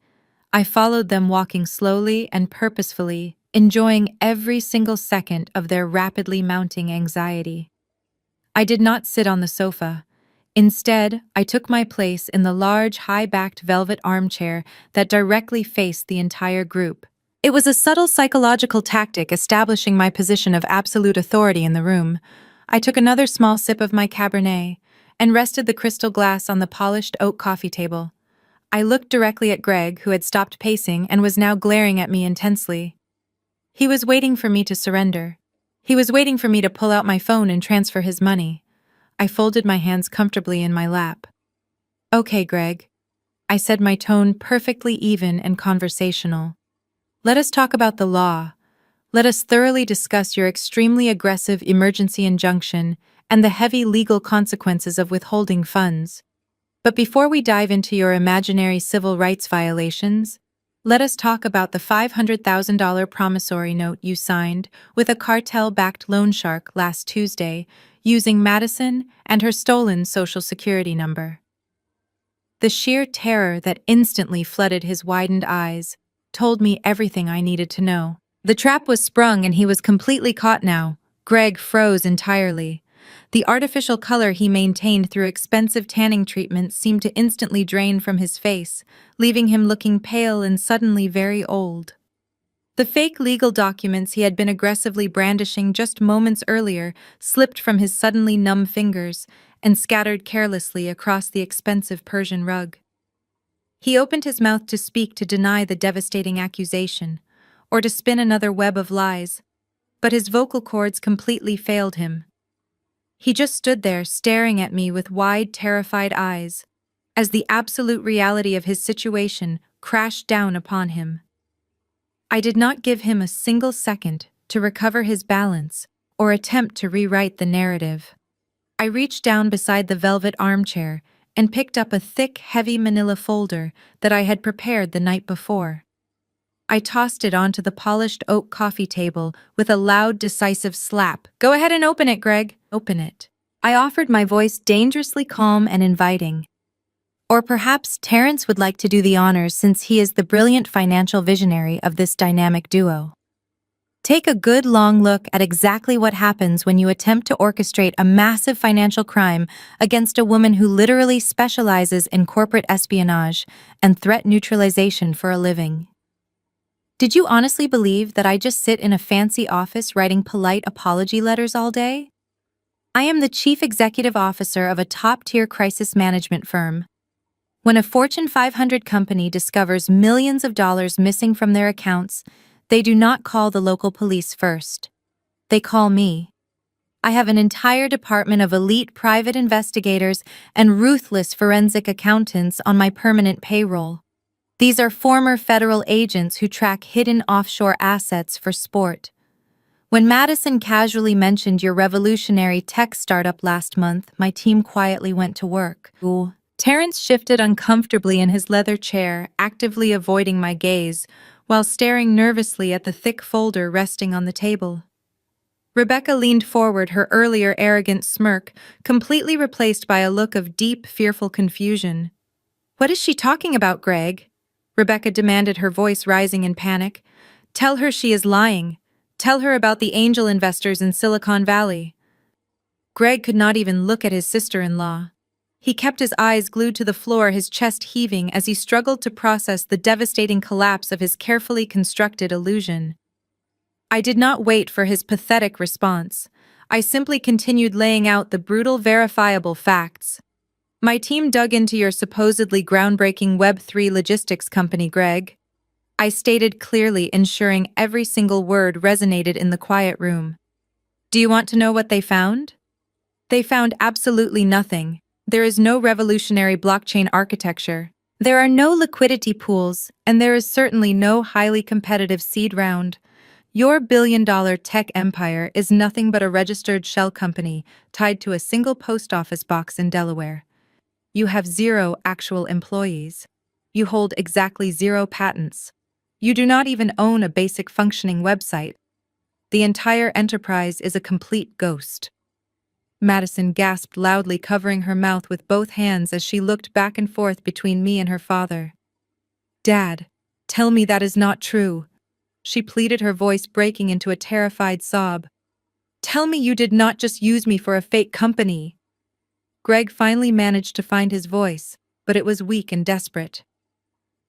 I followed them, walking slowly and purposefully, enjoying every single second of their rapidly mounting anxiety. I did not sit on the sofa. Instead, I took my place in the large, high-backed velvet armchair that directly faced the entire group. It was a subtle psychological tactic, establishing my position of absolute authority in the room. I took another small sip of my Cabernet and rested the crystal glass on the polished oak coffee table. I looked directly at Greg, who had stopped pacing and was now glaring at me intensely. He was waiting for me to surrender. He was waiting for me to pull out my phone and transfer his money. I folded my hands comfortably in my lap. "Okay, Greg," I said, my tone perfectly even and conversational. "Let us talk about the law. Let us thoroughly discuss your extremely aggressive emergency injunction and the heavy legal consequences of withholding funds. But before we dive into your imaginary civil rights violations, let us talk about the $500,000 promissory note you signed with a cartel-backed loan shark last Tuesday. using Madison and her stolen social security number. The sheer terror that instantly flooded his widened eyes told me everything I needed to know. The trap was sprung and he was completely caught now. Greg froze entirely. The artificial color he maintained through expensive tanning treatments seemed to instantly drain from his face, leaving him looking pale and suddenly very old. The fake legal documents he had been aggressively brandishing just moments earlier slipped from his suddenly numb fingers and scattered carelessly across the expensive Persian rug. He opened his mouth to speak to deny the devastating accusation, or to spin another web of lies, but his vocal cords completely failed him. He just stood there staring at me with wide, terrified eyes, as the absolute reality of his situation crashed down upon him. I did not give him a single second to recover his balance or attempt to rewrite the narrative. I reached down beside the velvet armchair and picked up a thick, heavy manila folder that I had prepared the night before. I tossed it onto the polished oak coffee table with a loud, decisive slap. "Go ahead and open it, Greg. Open it." I offered, my voice dangerously calm and inviting. Or perhaps Terrence would like to do the honors since he is the brilliant financial visionary of this dynamic duo. Take a good long look at exactly what happens when you attempt to orchestrate a massive financial crime against a woman who literally specializes in corporate espionage and threat neutralization for a living. Did you honestly believe that I just sit in a fancy office writing polite apology letters all day? I am the chief executive officer of a top-tier crisis management firm. When a Fortune 500 company discovers millions of dollars missing from their accounts, they do not call the local police first. They call me. I have an entire department of elite private investigators and ruthless forensic accountants on my permanent payroll. These are former federal agents who track hidden offshore assets for sport. When Madison casually mentioned your revolutionary tech startup last month, my team quietly went to work. Ooh. Terrence shifted uncomfortably in his leather chair, actively avoiding my gaze, while staring nervously at the thick folder resting on the table. Rebecca leaned forward, her earlier arrogant smirk completely replaced by a look of deep, fearful confusion. "What is she talking about, Greg?" Rebecca demanded, her voice rising in panic. "Tell her she is lying. Tell her about the angel investors in Silicon Valley." Greg could not even look at his sister-in-law. He kept his eyes glued to the floor, his chest heaving as he struggled to process the devastating collapse of his carefully constructed illusion. I did not wait for his pathetic response. I simply continued laying out the brutal, verifiable facts. "My team dug into your supposedly groundbreaking Web3 logistics company, Greg," I stated clearly, ensuring every single word resonated in the quiet room. "Do you want to know what they found?" They found absolutely nothing. There is no revolutionary blockchain architecture. There are no liquidity pools, and there is certainly no highly competitive seed round. Your billion-dollar tech empire is nothing but a registered shell company tied to a single post office box in Delaware. You have 0 actual employees. You hold exactly 0 patents. You do not even own a basic functioning website. The entire enterprise is a complete ghost. Madison gasped loudly, covering her mouth with both hands as she looked back and forth between me and her father. "Dad, tell me that is not true," she pleaded, her voice breaking into a terrified sob. "Tell me you did not just use me for a fake company." Greg finally managed to find his voice, but it was weak and desperate.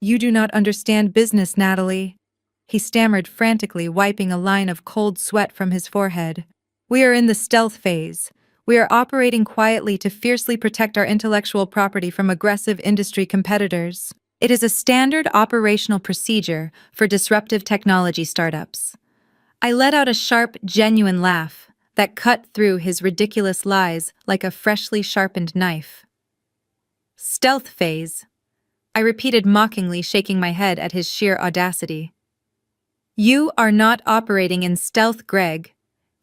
"You do not understand business, Natalie," he stammered frantically, wiping a line of cold sweat from his forehead. "We are in the stealth phase. We are operating quietly to fiercely protect our intellectual property from aggressive industry competitors. It is a standard operational procedure for disruptive technology startups." I let out a sharp, genuine laugh that cut through his ridiculous lies like a freshly sharpened knife. "Stealth phase," I repeated mockingly, shaking my head at his sheer audacity. "You are not operating in stealth, Greg.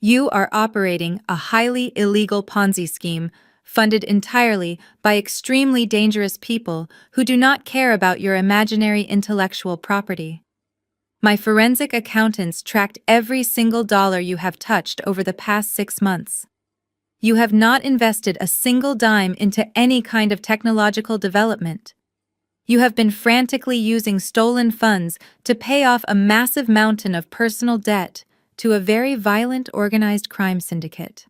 You are operating a highly illegal Ponzi scheme funded entirely by extremely dangerous people who do not care about your imaginary intellectual property. My forensic accountants tracked every single dollar you have touched over the past 6 months. You have not invested a single dime into any kind of technological development. You have been frantically using stolen funds to pay off a massive mountain of personal debt to a very violent organized crime syndicate.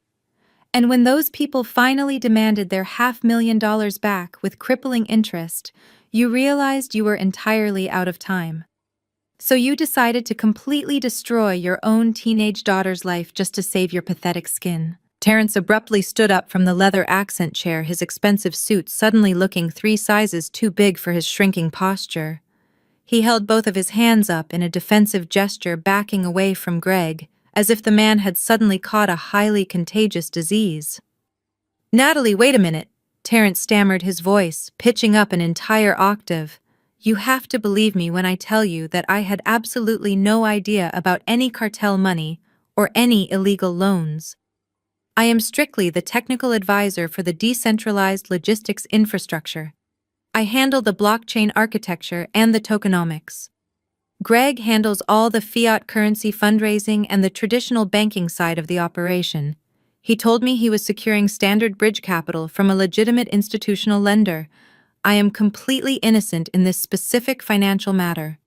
And when those people finally demanded their $500,000 back with crippling interest, you realized you were entirely out of time. So you decided to completely destroy your own teenage daughter's life just to save your pathetic skin. Terrence abruptly stood up from the leather accent chair, his expensive suit suddenly looking 3 sizes too big for his shrinking posture. He held both of his hands up in a defensive gesture, backing away from Greg, as if the man had suddenly caught a highly contagious disease. "Natalie, wait a minute," Terrence stammered, his voice pitching up an entire octave. "You have to believe me when I tell you that I had absolutely no idea about any cartel money or any illegal loans. I am strictly the technical advisor for the decentralized logistics infrastructure. I handle the blockchain architecture and the tokenomics. Greg handles all the fiat currency fundraising and the traditional banking side of the operation. He told me he was securing standard bridge capital from a legitimate institutional lender. I am completely innocent in this specific financial matter."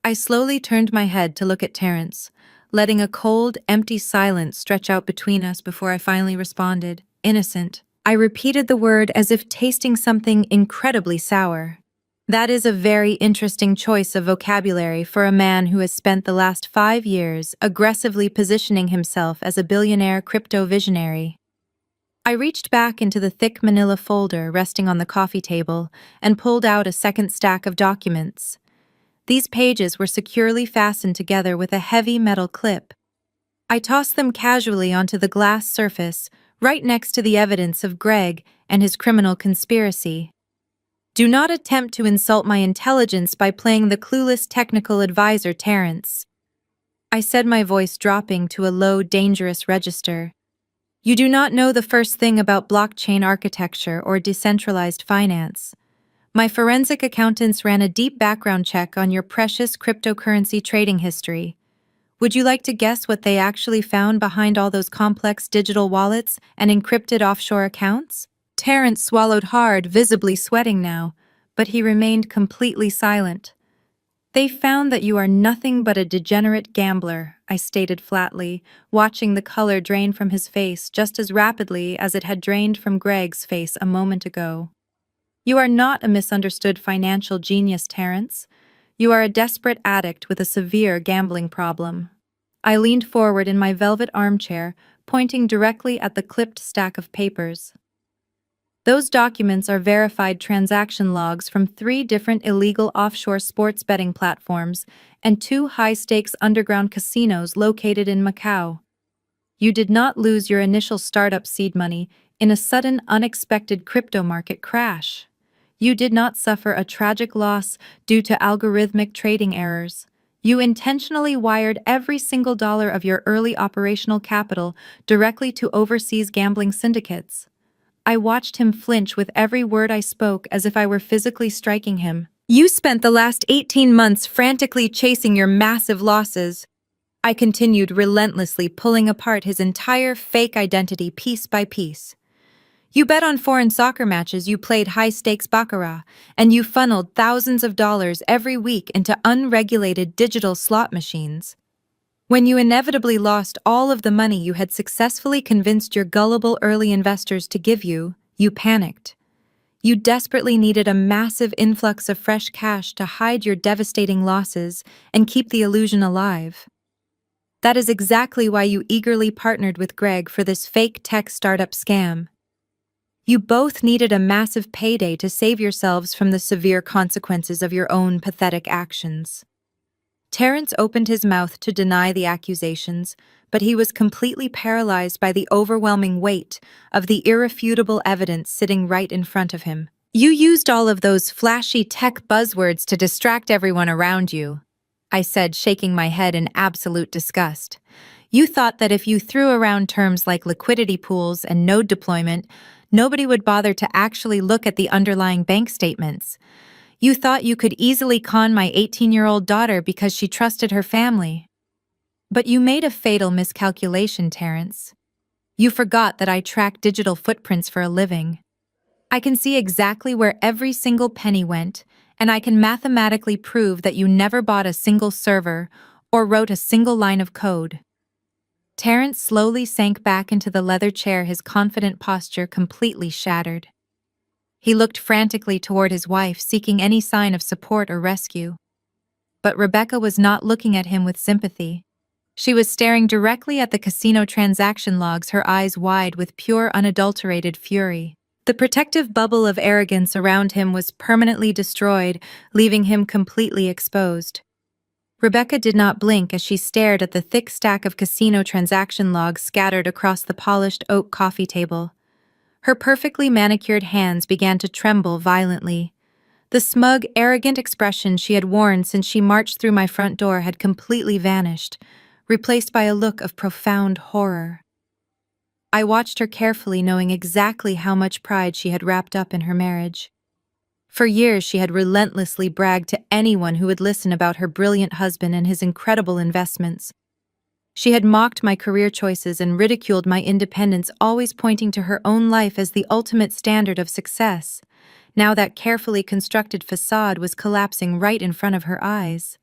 I slowly turned my head to look at Terrence, letting a cold, empty silence stretch out between us before I finally responded, "Innocent." I repeated the word as if tasting something incredibly sour. That is a very interesting choice of vocabulary for a man who has spent the last 5 years aggressively positioning himself as a billionaire crypto visionary. I reached back into the thick manila folder resting on the coffee table and pulled out a second stack of documents. These pages were securely fastened together with a heavy metal clip. I tossed them casually onto the glass surface, right next to the evidence of Greg and his criminal conspiracy. "Do not attempt to insult my intelligence by playing the clueless technical advisor, Terrence," I said, my voice dropping to a low, dangerous register. "You do not know the first thing about blockchain architecture or decentralized finance. My forensic accountants ran a deep background check on your precious cryptocurrency trading history. Would you like to guess what they actually found behind all those complex digital wallets and encrypted offshore accounts?" Terrence swallowed hard, visibly sweating now, but he remained completely silent. "They found that you are nothing but a degenerate gambler," I stated flatly, watching the color drain from his face just as rapidly as it had drained from Greg's face a moment ago. "You are not a misunderstood financial genius, Terrence. You are a desperate addict with a severe gambling problem." I leaned forward in my velvet armchair, pointing directly at the clipped stack of papers. "Those documents are verified transaction logs from 3 different illegal offshore sports betting platforms and 2 high-stakes underground casinos located in Macau. You did not lose your initial startup seed money in a sudden, unexpected crypto market crash. You did not suffer a tragic loss due to algorithmic trading errors. You intentionally wired every single dollar of your early operational capital directly to overseas gambling syndicates." I watched him flinch with every word I spoke as if I were physically striking him. "You spent the last 18 months frantically chasing your massive losses." I continued, relentlessly pulling apart his entire fake identity piece by piece. "You bet on foreign soccer matches, you played high-stakes baccarat, and you funneled thousands of dollars every week into unregulated digital slot machines. When you inevitably lost all of the money you had successfully convinced your gullible early investors to give you, you panicked. You desperately needed a massive influx of fresh cash to hide your devastating losses and keep the illusion alive. That is exactly why you eagerly partnered with Greg for this fake tech startup scam. You both needed a massive payday to save yourselves from the severe consequences of your own pathetic actions." Terrence opened his mouth to deny the accusations, but he was completely paralyzed by the overwhelming weight of the irrefutable evidence sitting right in front of him. "You used all of those flashy tech buzzwords to distract everyone around you," I said, shaking my head in absolute disgust. "You thought that if you threw around terms like liquidity pools and node deployment, nobody would bother to actually look at the underlying bank statements. You thought you could easily con my 18-year-old daughter because she trusted her family. But you made a fatal miscalculation, Terrence. You forgot that I track digital footprints for a living. I can see exactly where every single penny went, and I can mathematically prove that you never bought a single server or wrote a single line of code. Terrence slowly sank back into the leather chair, his confident posture completely shattered. He looked frantically toward his wife, seeking any sign of support or rescue. But Rebecca was not looking at him with sympathy. She was staring directly at the casino transaction logs, her eyes wide with pure, unadulterated fury. The protective bubble of arrogance around him was permanently destroyed, leaving him completely exposed. Rebecca did not blink as she stared at the thick stack of casino transaction logs scattered across the polished oak coffee table. Her perfectly manicured hands began to tremble violently. The smug, arrogant expression she had worn since she marched through my front door had completely vanished, replaced by a look of profound horror. I watched her carefully, knowing exactly how much pride she had wrapped up in her marriage. For years, she had relentlessly bragged to anyone who would listen about her brilliant husband and his incredible investments. She had mocked my career choices and ridiculed my independence, always pointing to her own life as the ultimate standard of success. Now that carefully constructed facade was collapsing right in front of her eyes.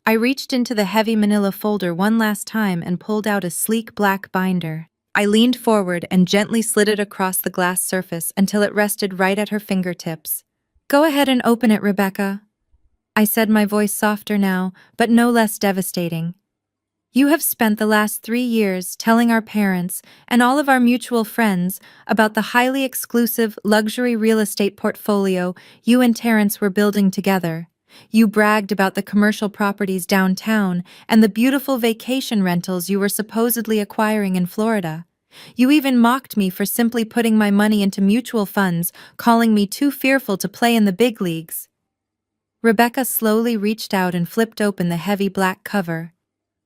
I reached into the heavy manila folder one last time and pulled out a sleek black binder. I leaned forward and gently slid it across the glass surface until it rested right at her fingertips. "Go ahead and open it, Rebecca," I said, my voice softer now, but no less devastating. "You have spent the last 3 years telling our parents and all of our mutual friends about the highly exclusive luxury real estate portfolio you and Terrence were building together. You bragged about the commercial properties downtown and the beautiful vacation rentals you were supposedly acquiring in Florida. You even mocked me for simply putting my money into mutual funds, calling me too fearful to play in the big leagues." Rebecca slowly reached out and flipped open the heavy black cover.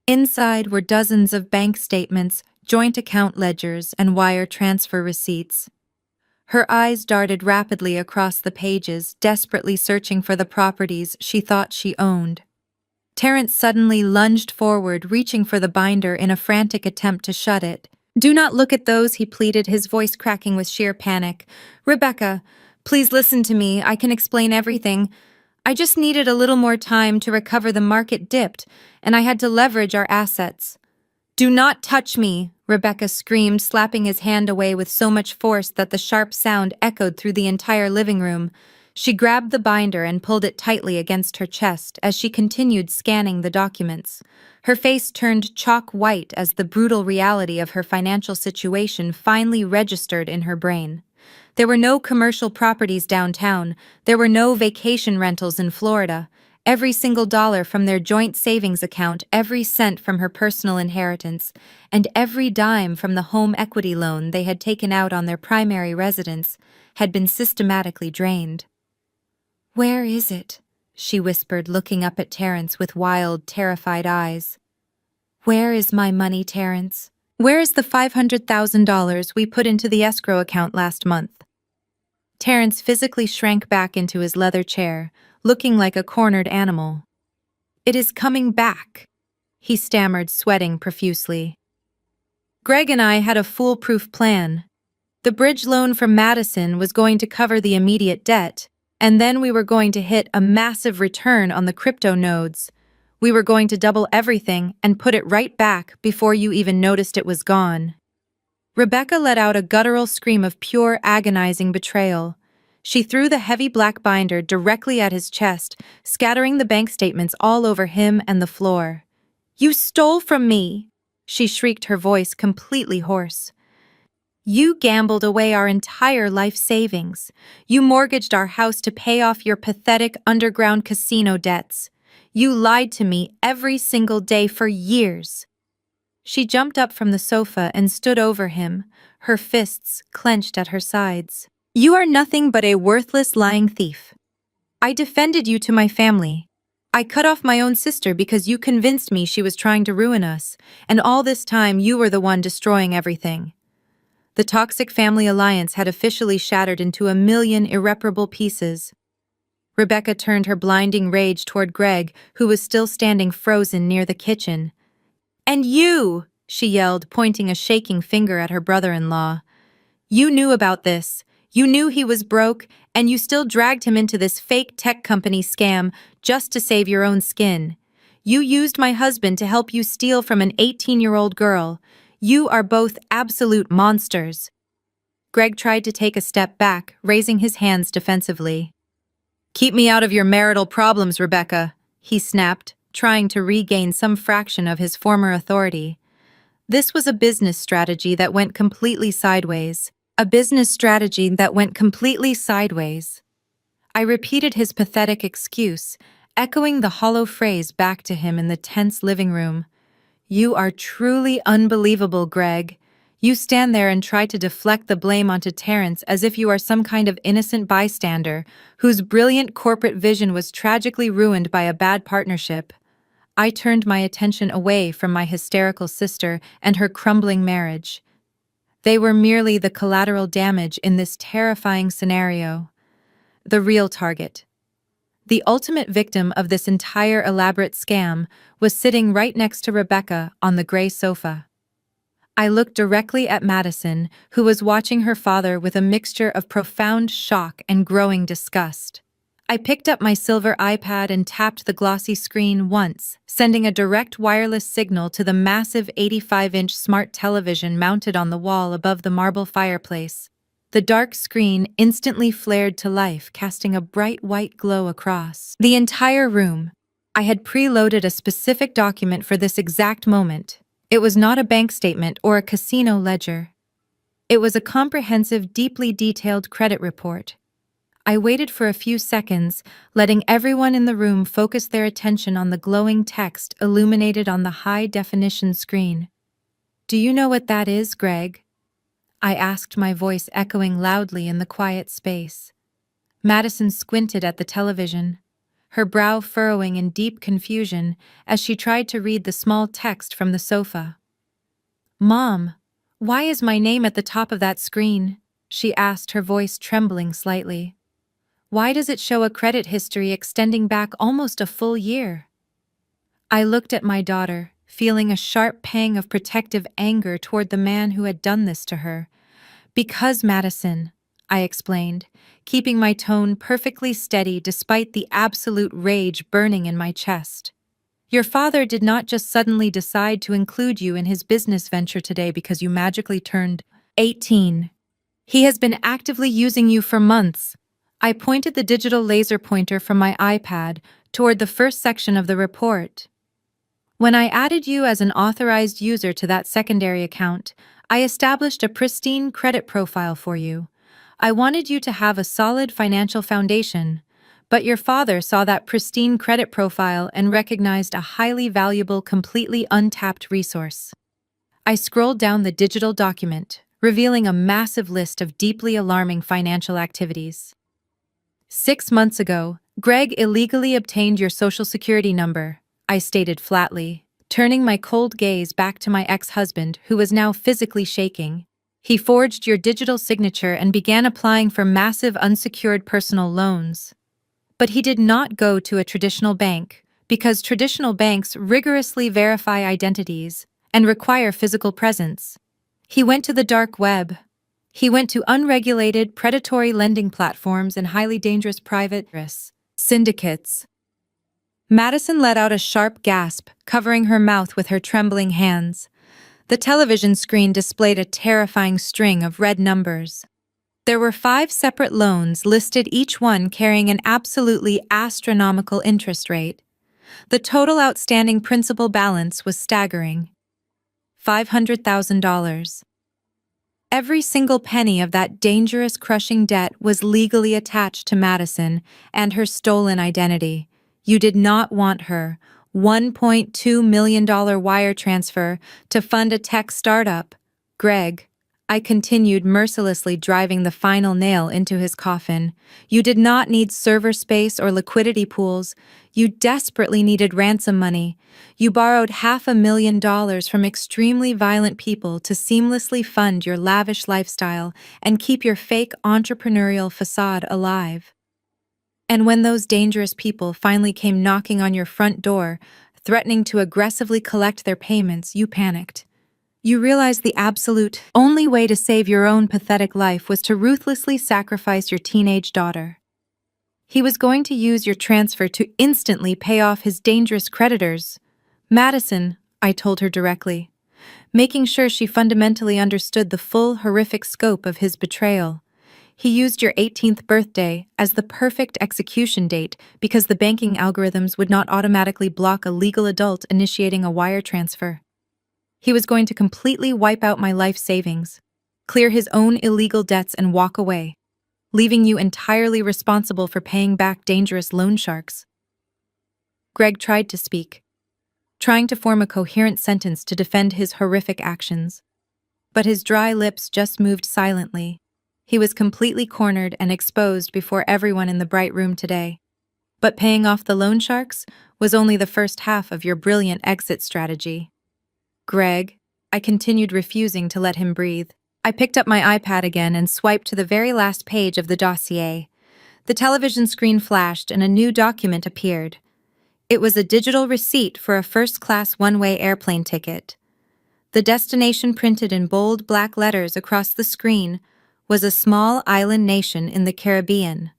Inside were dozens of bank statements, joint account ledgers, and wire transfer receipts. Her eyes darted rapidly across the pages, desperately searching for the properties she thought she owned. Terrence suddenly lunged forward, reaching for the binder in a frantic attempt to shut it. "Do not look at those," he pleaded, his voice cracking with sheer panic. "Rebecca, please listen to me. I can explain everything. I just needed a little more time to recover. The market dipped, and I had to leverage our assets." "Do not touch me," Rebecca screamed, slapping his hand away with so much force that the sharp sound echoed through the entire living room. She grabbed the binder and pulled it tightly against her chest as she continued scanning the documents. Her face turned chalk white as the brutal reality of her financial situation finally registered in her brain. There were no commercial properties downtown. There were no vacation rentals in Florida. Every single dollar from their joint savings account, every cent from her personal inheritance, and every dime from the home equity loan they had taken out on their primary residence had been systematically drained. "Where is it?" she whispered, looking up at Terrence with wild, terrified eyes. "Where is my money, Terrence? Where is the $500,000 we put into the escrow account last month?" Terrence physically shrank back into his leather chair, looking like a cornered animal. "It is coming back," he stammered, sweating profusely. "Greg and I had a foolproof plan. The bridge loan from Madison was going to cover the immediate debt, and then we were going to hit a massive return on the crypto nodes. We were going to double everything and put it right back before you even noticed it was gone." Rebecca let out a guttural scream of pure, agonizing betrayal. She threw the heavy black binder directly at his chest, scattering the bank statements all over him and the floor. "You stole from me!" she shrieked, her voice completely hoarse. "You gambled away our entire life savings. You mortgaged our house to pay off your pathetic underground casino debts. You lied to me every single day for years." She jumped up from the sofa and stood over him, her fists clenched at her sides. "You are nothing but a worthless, lying thief. I defended you to my family. I cut off my own sister because you convinced me she was trying to ruin us, and all this time you were the one destroying everything." The toxic family alliance had officially shattered into a million irreparable pieces. Rebecca turned her blinding rage toward Greg, who was still standing frozen near the kitchen. "And you!" she yelled, pointing a shaking finger at her brother-in-law. You knew about this. You knew he was broke, and you still dragged him into this fake tech company scam just to save your own skin. You used my husband to help you steal from an 18-year-old girl. You are both absolute monsters. Greg tried to take a step back, raising his hands defensively. Keep me out of your marital problems, Rebecca, he snapped, trying to regain some fraction of his former authority. This was a business strategy that went completely sideways. A business strategy that went completely sideways. I repeated his pathetic excuse, echoing the hollow phrase back to him in the tense living room. You are truly unbelievable, Greg. You stand there and try to deflect the blame onto Terrence as if you are some kind of innocent bystander whose brilliant corporate vision was tragically ruined by a bad partnership. I turned my attention away from my hysterical sister and her crumbling marriage. They were merely the collateral damage in this terrifying scenario. The real target. The ultimate victim of this entire elaborate scam was sitting right next to Rebecca on the gray sofa. I looked directly at Madison, who was watching her father with a mixture of profound shock and growing disgust. I picked up my silver iPad and tapped the glossy screen once, sending a direct wireless signal to the massive 85-inch smart television mounted on the wall above the marble fireplace. The dark screen instantly flared to life, casting a bright white glow across the entire room. I had preloaded a specific document for this exact moment. It was not a bank statement or a casino ledger. It was a comprehensive, deeply detailed credit report. I waited for a few seconds, letting everyone in the room focus their attention on the glowing text illuminated on the high-definition screen. Do you know what that is, Greg? I asked, my voice echoing loudly in the quiet space. Madison squinted at the television, her brow furrowing in deep confusion as she tried to read the small text from the sofa. Mom, why is my name at the top of that screen? She asked, her voice trembling slightly. Why does it show a credit history extending back almost a full year? I looked at my daughter, feeling a sharp pang of protective anger toward the man who had done this to her. Because, Madison, I explained, keeping my tone perfectly steady despite the absolute rage burning in my chest. Your father did not just suddenly decide to include you in his business venture today because you magically turned 18. He has been actively using you for months. I pointed the digital laser pointer from my iPad toward the first section of the report. When I added you as an authorized user to that secondary account, I established a pristine credit profile for you. I wanted you to have a solid financial foundation, but your father saw that pristine credit profile and recognized a highly valuable, completely untapped resource. I scrolled down the digital document, revealing a massive list of deeply alarming financial activities. 6 months ago, Greg illegally obtained your social security number, I stated flatly, turning my cold gaze back to my ex-husband, who was now physically shaking. He forged your digital signature and began applying for massive unsecured personal loans. But he did not go to a traditional bank, because traditional banks rigorously verify identities and require physical presence. He went to the dark web. He went to unregulated, predatory lending platforms and highly dangerous private syndicates. Madison let out a sharp gasp, covering her mouth with her trembling hands. The television screen displayed a terrifying string of red numbers. There were 5 separate loans listed, each one carrying an absolutely astronomical interest rate. The total outstanding principal balance was staggering. $500,000. Every single penny of that dangerous, crushing debt was legally attached to Madison and her stolen identity. You did not want her $1.2 million wire transfer to fund a tech startup. Greg, I continued, mercilessly driving the final nail into his coffin. You did not need server space or liquidity pools. You desperately needed ransom money. You borrowed $500,000 from extremely violent people to seamlessly fund your lavish lifestyle and keep your fake entrepreneurial facade alive. And when those dangerous people finally came knocking on your front door, threatening to aggressively collect their payments, you panicked. You realized the absolute only way to save your own pathetic life was to ruthlessly sacrifice your teenage daughter. He was going to use your transfer to instantly pay off his dangerous creditors. Madison, I told her directly, making sure she fundamentally understood the full horrific scope of his betrayal. He used your 18th birthday as the perfect execution date because the banking algorithms would not automatically block a legal adult initiating a wire transfer. He was going to completely wipe out my life savings, clear his own illegal debts and walk away, leaving you entirely responsible for paying back dangerous loan sharks. Greg tried to speak, trying to form a coherent sentence to defend his horrific actions. But his dry lips just moved silently. He was completely cornered and exposed before everyone in the bright room today. But paying off the loan sharks was only the first half of your brilliant exit strategy. Greg, I continued, refusing to let him breathe. I picked up my iPad again and swiped to the very last page of the dossier. The television screen flashed and a new document appeared. It was a digital receipt for a first-class one-way airplane ticket. The destination, printed in bold black letters across the screen, was a small island nation in the Caribbean.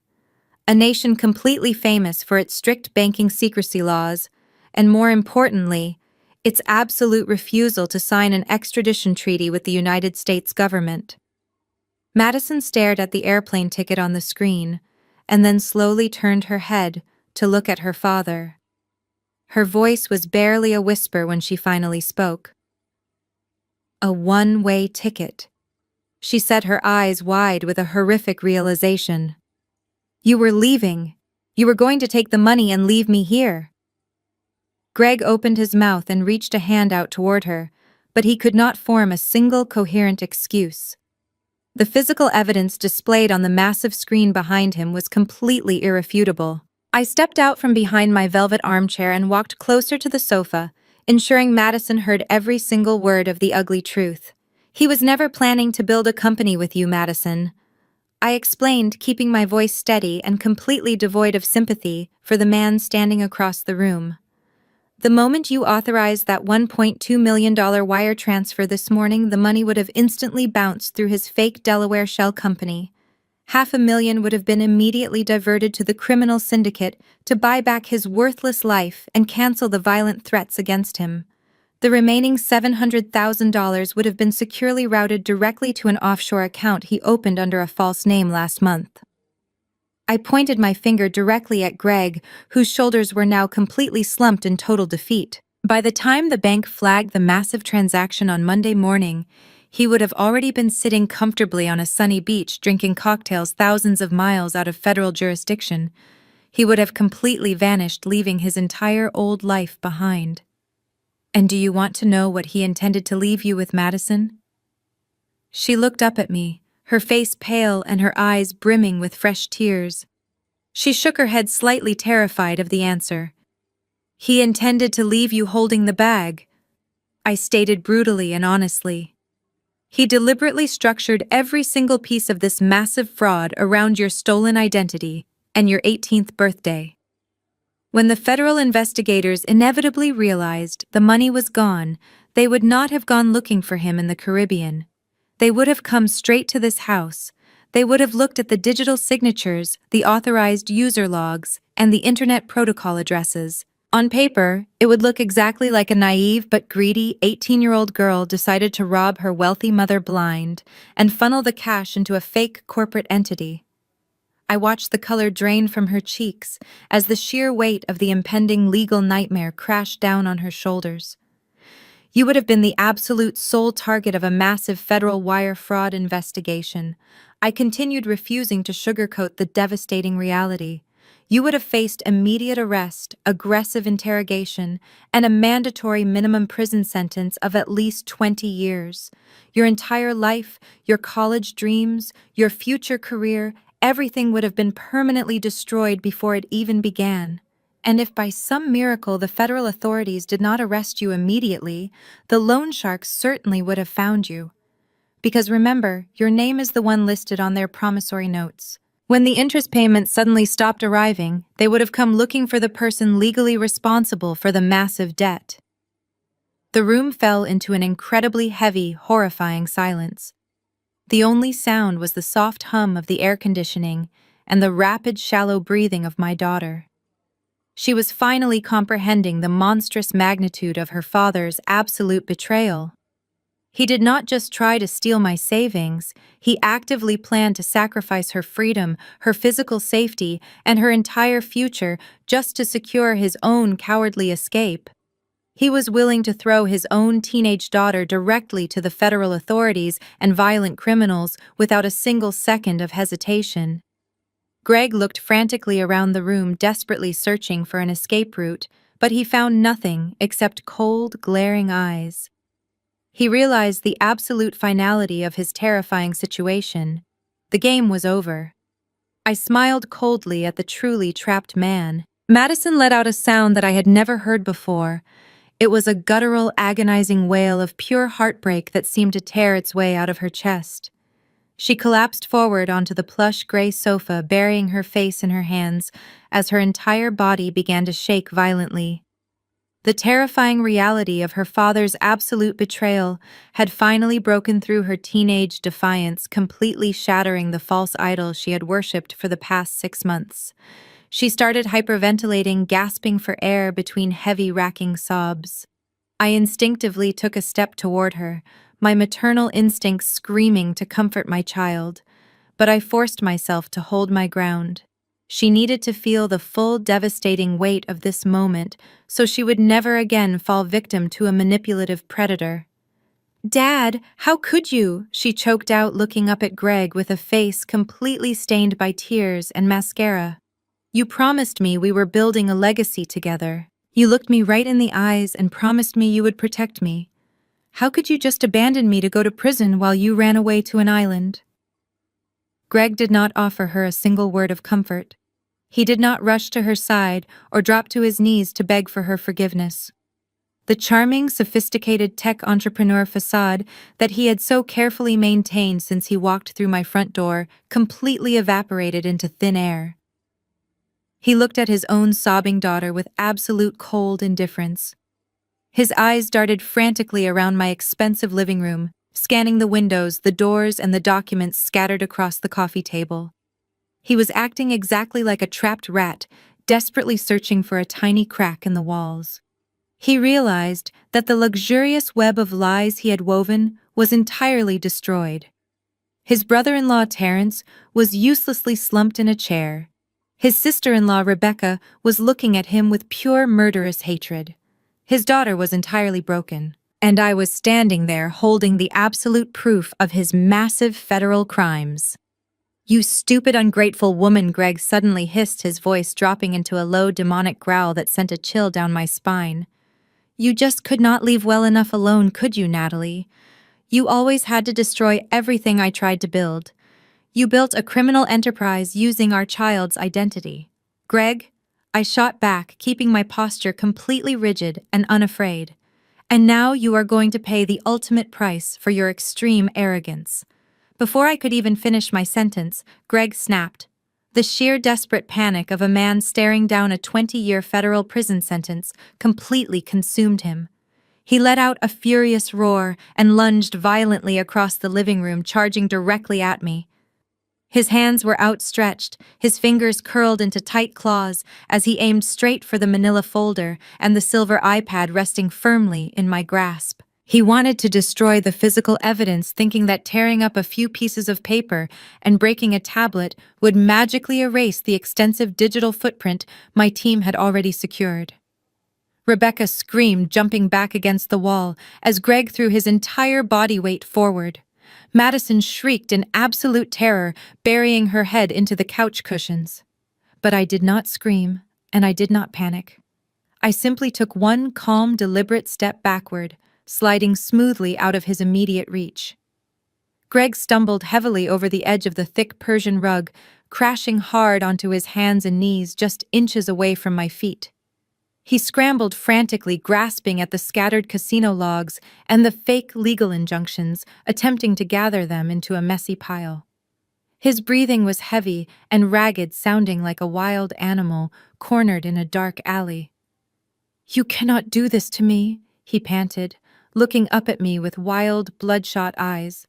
A nation completely famous for its strict banking secrecy laws, and more importantly, its absolute refusal to sign an extradition treaty with the United States government. Madison stared at the airplane ticket on the screen, and then slowly turned her head to look at her father. Her voice was barely a whisper when she finally spoke. A one-way ticket. She set her eyes wide with a horrific realization. You were leaving. You were going to take the money and leave me here. Greg opened his mouth and reached a hand out toward her, but he could not form a single coherent excuse. The physical evidence displayed on the massive screen behind him was completely irrefutable. I stepped out from behind my velvet armchair and walked closer to the sofa, ensuring Madison heard every single word of the ugly truth. He was never planning to build a company with you, Madison. I explained, keeping my voice steady and completely devoid of sympathy for the man standing across the room. The moment you authorized that $1.2 million wire transfer this morning, the money would have instantly bounced through his fake Delaware shell company. $500,000 would have been immediately diverted to the criminal syndicate to buy back his worthless life and cancel the violent threats against him. The remaining $700,000 would have been securely routed directly to an offshore account he opened under a false name last month. I pointed my finger directly at Greg, whose shoulders were now completely slumped in total defeat. By the time the bank flagged the massive transaction on Monday morning, he would have already been sitting comfortably on a sunny beach drinking cocktails thousands of miles out of federal jurisdiction. He would have completely vanished, leaving his entire old life behind. And do you want to know what he intended to leave you with, Madison? She looked up at me, her face pale and her eyes brimming with fresh tears. She shook her head, slightly terrified of the answer. He intended to leave you holding the bag, I stated brutally and honestly. He deliberately structured every single piece of this massive fraud around your stolen identity and your 18th birthday. When the federal investigators inevitably realized the money was gone, they would not have gone looking for him in the Caribbean. They would have come straight to this house. They would have looked at the digital signatures, the authorized user logs, and the internet protocol addresses. On paper, it would look exactly like a naive but greedy 18-year-old girl decided to rob her wealthy mother blind and funnel the cash into a fake corporate entity. I watched the color drain from her cheeks as the sheer weight of the impending legal nightmare crashed down on her shoulders. You would have been the absolute sole target of a massive federal wire fraud investigation. I continued, refusing to sugarcoat the devastating reality. You would have faced immediate arrest, aggressive interrogation, and a mandatory minimum prison sentence of at least 20 years. Your entire life, your college dreams, your future career, everything would have been permanently destroyed before it even began. And if by some miracle the federal authorities did not arrest you immediately, the loan sharks certainly would have found you. Because remember, your name is the one listed on their promissory notes. When the interest payments suddenly stopped arriving, they would have come looking for the person legally responsible for the massive debt. The room fell into an incredibly heavy, horrifying silence. The only sound was the soft hum of the air conditioning and the rapid, shallow breathing of my daughter. She was finally comprehending the monstrous magnitude of her father's absolute betrayal. He did not just try to steal my savings, he actively planned to sacrifice her freedom, her physical safety, and her entire future just to secure his own cowardly escape. He was willing to throw his own teenage daughter directly to the federal authorities and violent criminals without a single second of hesitation. Greg looked frantically around the room, desperately searching for an escape route, but he found nothing except cold, glaring eyes. He realized the absolute finality of his terrifying situation. The game was over. I smiled coldly at the truly trapped man. Madison let out a sound that I had never heard before. It was a guttural, agonizing wail of pure heartbreak that seemed to tear its way out of her chest. She collapsed forward onto the plush gray sofa, burying her face in her hands as her entire body began to shake violently. The terrifying reality of her father's absolute betrayal had finally broken through her teenage defiance, completely shattering the false idol she had worshipped for the past 6 months. She started hyperventilating, gasping for air between heavy, racking sobs. I instinctively took a step toward her, my maternal instincts screaming to comfort my child, but I forced myself to hold my ground. She needed to feel the full, devastating weight of this moment so she would never again fall victim to a manipulative predator. "Dad, how could you?" she choked out, looking up at Greg with a face completely stained by tears and mascara. "You promised me we were building a legacy together. You looked me right in the eyes and promised me you would protect me. How could you just abandon me to go to prison while you ran away to an island?" Greg did not offer her a single word of comfort. He did not rush to her side or drop to his knees to beg for her forgiveness. The charming, sophisticated tech entrepreneur facade that he had so carefully maintained since he walked through my front door completely evaporated into thin air. He looked at his own sobbing daughter with absolute cold indifference. His eyes darted frantically around my expensive living room, scanning the windows, the doors, and the documents scattered across the coffee table. He was acting exactly like a trapped rat, desperately searching for a tiny crack in the walls. He realized that the luxurious web of lies he had woven was entirely destroyed. His brother-in-law Terrence was uselessly slumped in a chair. His sister-in-law Rebecca was looking at him with pure murderous hatred. His daughter was entirely broken, and I was standing there holding the absolute proof of his massive federal crimes. "You stupid, ungrateful woman," Greg suddenly hissed, his voice dropping into a low, demonic growl that sent a chill down my spine. "You just could not leave well enough alone, could you, Natalie? You always had to destroy everything I tried to build. You built a criminal enterprise using our child's identity." "Greg," I shot back, keeping my posture completely rigid and unafraid. "And now you are going to pay the ultimate price for your extreme arrogance." Before I could even finish my sentence, Greg snapped. The sheer desperate panic of a man staring down a 20-year federal prison sentence completely consumed him. He let out a furious roar and lunged violently across the living room, charging directly at me. His hands were outstretched, his fingers curled into tight claws as he aimed straight for the manila folder and the silver iPad resting firmly in my grasp. He wanted to destroy the physical evidence, thinking that tearing up a few pieces of paper and breaking a tablet would magically erase the extensive digital footprint my team had already secured. Rebecca screamed, jumping back against the wall as Greg threw his entire body weight forward. Madison shrieked in absolute terror, burying her head into the couch cushions. But I did not scream, and I did not panic. I simply took one calm, deliberate step backward, sliding smoothly out of his immediate reach. Greg stumbled heavily over the edge of the thick Persian rug, crashing hard onto his hands and knees just inches away from my feet. He scrambled frantically, grasping at the scattered casino logs and the fake legal injunctions, attempting to gather them into a messy pile. His breathing was heavy and ragged, sounding like a wild animal cornered in a dark alley. "You cannot do this to me," he panted. looking up at me with wild, bloodshot eyes.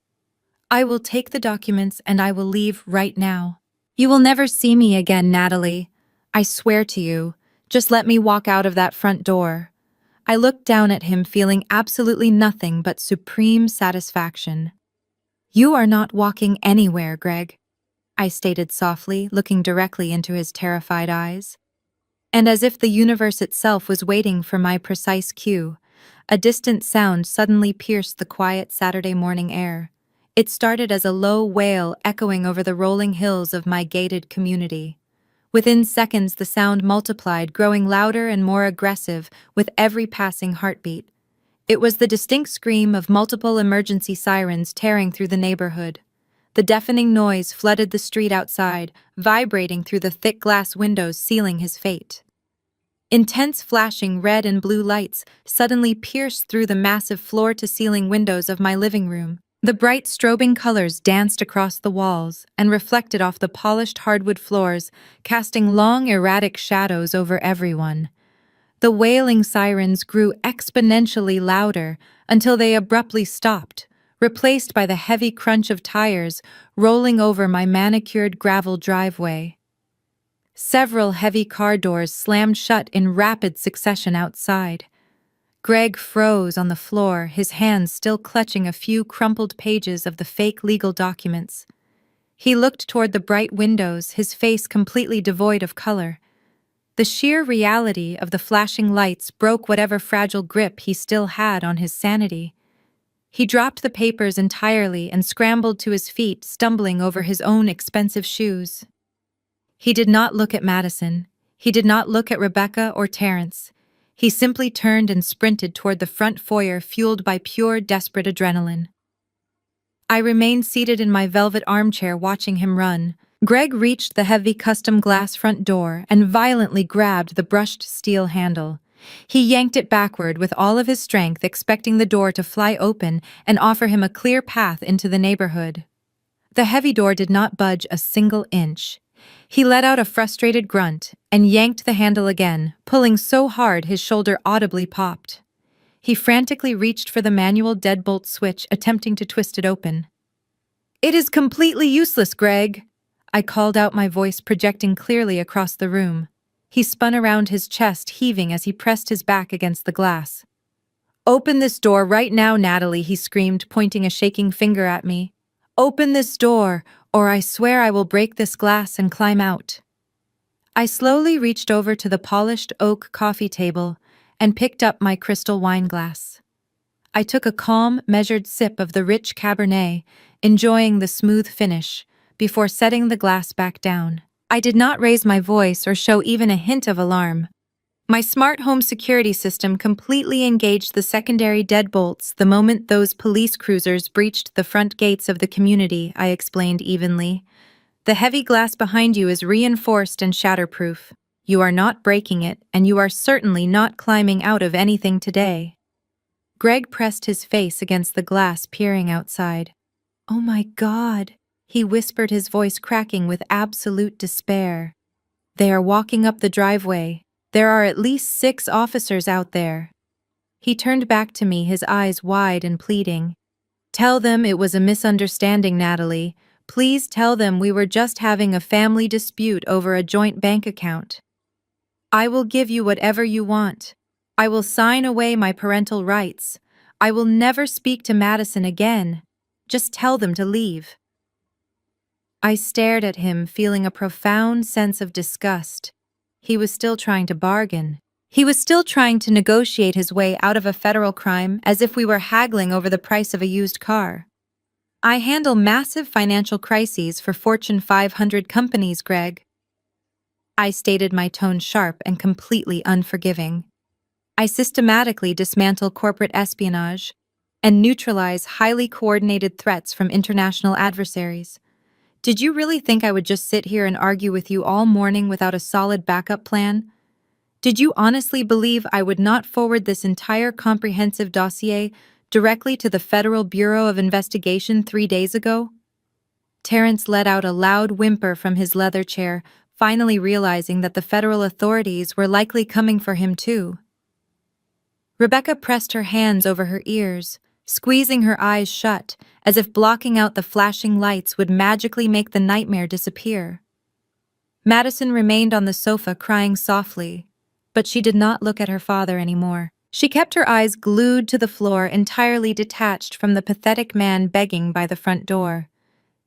I will take the documents and I will leave right now. You will never see me again, Natalie. I swear to you. Just let me walk out of that front door. I looked down at him, feeling absolutely nothing but supreme satisfaction. You are not walking anywhere, Greg, I stated softly, looking directly into his terrified eyes. And as if the universe itself was waiting for my precise cue, a distant sound suddenly pierced the quiet Saturday morning air. It started as a low wail echoing over the rolling hills of my gated community. Within seconds, the sound multiplied, growing louder and more aggressive with every passing heartbeat. It was the distinct scream of multiple emergency sirens tearing through the neighborhood. The deafening noise flooded the street outside, vibrating through the thick glass windows, sealing his fate. Intense flashing red and blue lights suddenly pierced through the massive floor-to-ceiling windows of my living room. The bright strobing colors danced across the walls and reflected off the polished hardwood floors, casting long, erratic shadows over everyone. The wailing sirens grew exponentially louder until they abruptly stopped, replaced by the heavy crunch of tires rolling over my manicured gravel driveway. Several heavy car doors slammed shut in rapid succession outside. Greg froze on the floor, his hands still clutching a few crumpled pages of the fake legal documents. He looked toward the bright windows, his face completely devoid of color. The sheer reality of the flashing lights broke whatever fragile grip he still had on his sanity. He dropped the papers entirely and scrambled to his feet, stumbling over his own expensive shoes. He did not look at Madison. He did not look at Rebecca or Terrence. He simply turned and sprinted toward the front foyer, fueled by pure, desperate adrenaline. I remained seated in my velvet armchair watching him run. Greg reached the heavy custom glass front door and violently grabbed the brushed steel handle. He yanked it backward with all of his strength, expecting the door to fly open and offer him a clear path into the neighborhood. The heavy door did not budge a single inch. He let out a frustrated grunt and yanked the handle again, pulling so hard his shoulder audibly popped. He frantically reached for the manual deadbolt switch, attempting to twist it open. "It is completely useless, Greg," I called out, my voice projecting clearly across the room. He spun around, his chest heaving as he pressed his back against the glass. "Open this door right now, Natalie," he screamed, pointing a shaking finger at me. "Open this door, or I swear I will break this glass and climb out." I slowly reached over to the polished oak coffee table and picked up my crystal wine glass. I took a calm, measured sip of the rich Cabernet, enjoying the smooth finish, before setting the glass back down. I did not raise my voice or show even a hint of alarm. My smart home security system completely engaged the secondary deadbolts the moment those police cruisers breached the front gates of the community, I explained evenly. The heavy glass behind you is reinforced and shatterproof. You are not breaking it, and you are certainly not climbing out of anything today. Greg pressed his face against the glass, peering outside. "Oh my God," he whispered, his voice cracking with absolute despair. "They are walking up the driveway. There are at least 6 officers out there." He turned back to me, his eyes wide and pleading. "Tell them it was a misunderstanding, Natalie. Please tell them we were just having a family dispute over a joint bank account. I will give you whatever you want. I will sign away my parental rights. I will never speak to Madison again. Just tell them to leave." I stared at him, feeling a profound sense of disgust. He was still trying to bargain. He was still trying to negotiate his way out of a federal crime, as if we were haggling over the price of a used car. "I handle massive financial crises for Fortune 500 companies, Greg," I stated, my tone sharp and completely unforgiving. "I systematically dismantle corporate espionage and neutralize highly coordinated threats from international adversaries. Did you really think I would just sit here and argue with you all morning without a solid backup plan? Did you honestly believe I would not forward this entire comprehensive dossier directly to the Federal Bureau of Investigation 3 days ago?" Terrence let out a loud whimper from his leather chair, finally realizing that the federal authorities were likely coming for him too. Rebecca pressed her hands over her ears, squeezing her eyes shut, as if blocking out the flashing lights would magically make the nightmare disappear. Madison remained on the sofa crying softly, but she did not look at her father anymore. She kept her eyes glued to the floor, entirely detached from the pathetic man begging by the front door.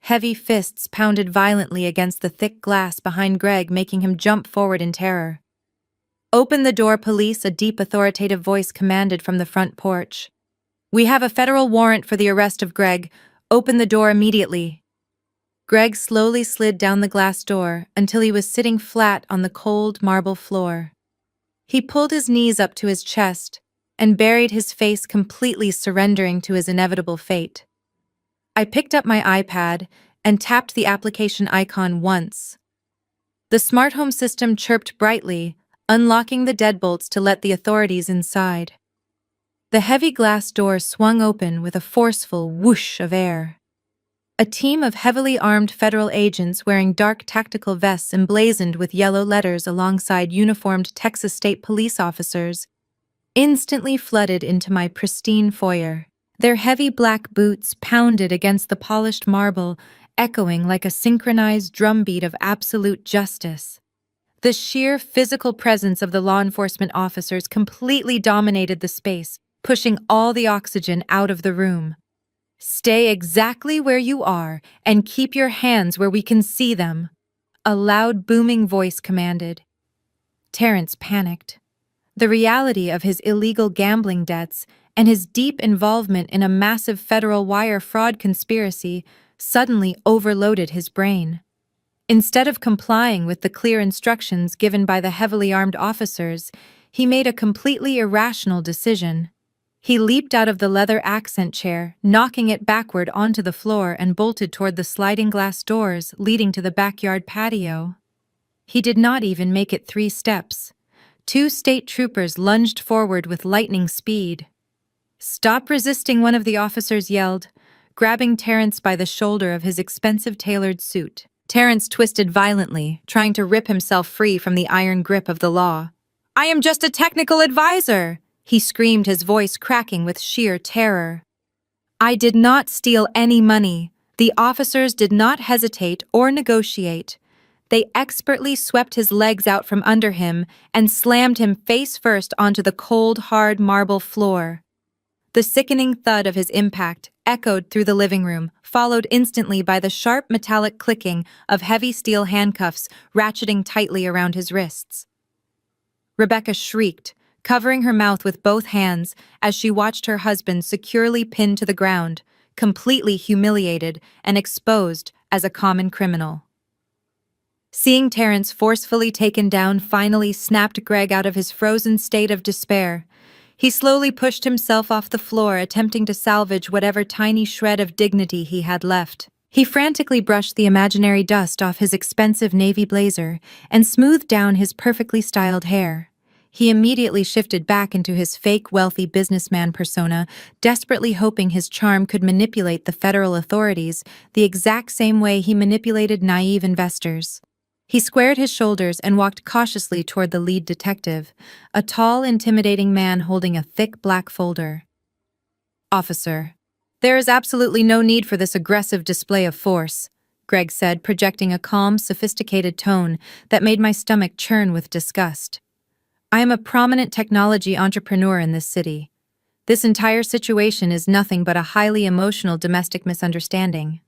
Heavy fists pounded violently against the thick glass behind Greg, making him jump forward in terror. "Open the door, police," a deep authoritative voice commanded from the front porch. "We have a federal warrant for the arrest of Greg. Open the door immediately." Greg slowly slid down the glass door until he was sitting flat on the cold marble floor. He pulled his knees up to his chest and buried his face, completely surrendering to his inevitable fate. I picked up my iPad and tapped the application icon once. The smart home system chirped brightly, unlocking the deadbolts to let the authorities inside. The heavy glass door swung open with a forceful whoosh of air. A team of heavily armed federal agents wearing dark tactical vests emblazoned with yellow letters alongside uniformed Texas State Police officers instantly flooded into my pristine foyer. Their heavy black boots pounded against the polished marble, echoing like a synchronized drumbeat of absolute justice. The sheer physical presence of the law enforcement officers completely dominated the space, pushing all the oxygen out of the room. "Stay exactly where you are and keep your hands where we can see them," a loud, booming voice commanded. Terrence panicked. The reality of his illegal gambling debts and his deep involvement in a massive federal wire fraud conspiracy suddenly overloaded his brain. Instead of complying with the clear instructions given by the heavily armed officers, he made a completely irrational decision. He leaped out of the leather accent chair, knocking it backward onto the floor, and bolted toward the sliding glass doors leading to the backyard patio. He did not even make it 3 steps. 2 state troopers lunged forward with lightning speed. "Stop resisting," one of the officers yelled, grabbing Terrence by the shoulder of his expensive tailored suit. Terrence twisted violently, trying to rip himself free from the iron grip of the law. "I am just a technical advisor," he screamed, his voice cracking with sheer terror. "I did not steal any money." The officers did not hesitate or negotiate. They expertly swept his legs out from under him and slammed him face first onto the cold, hard marble floor. The sickening thud of his impact echoed through the living room, followed instantly by the sharp metallic clicking of heavy steel handcuffs ratcheting tightly around his wrists. Rebecca shrieked, covering her mouth with both hands as she watched her husband securely pinned to the ground, completely humiliated and exposed as a common criminal. Seeing Terrence forcefully taken down finally snapped Greg out of his frozen state of despair. He slowly pushed himself off the floor, attempting to salvage whatever tiny shred of dignity he had left. He frantically brushed the imaginary dust off his expensive navy blazer and smoothed down his perfectly styled hair. He immediately shifted back into his fake wealthy businessman persona, desperately hoping his charm could manipulate the federal authorities the exact same way he manipulated naive investors. He squared his shoulders and walked cautiously toward the lead detective, a tall, intimidating man holding a thick black folder. "Officer, there is absolutely no need for this aggressive display of force," Greg said, projecting a calm, sophisticated tone that made my stomach churn with disgust. "I am a prominent technology entrepreneur in this city. This entire situation is nothing but a highly emotional domestic misunderstanding.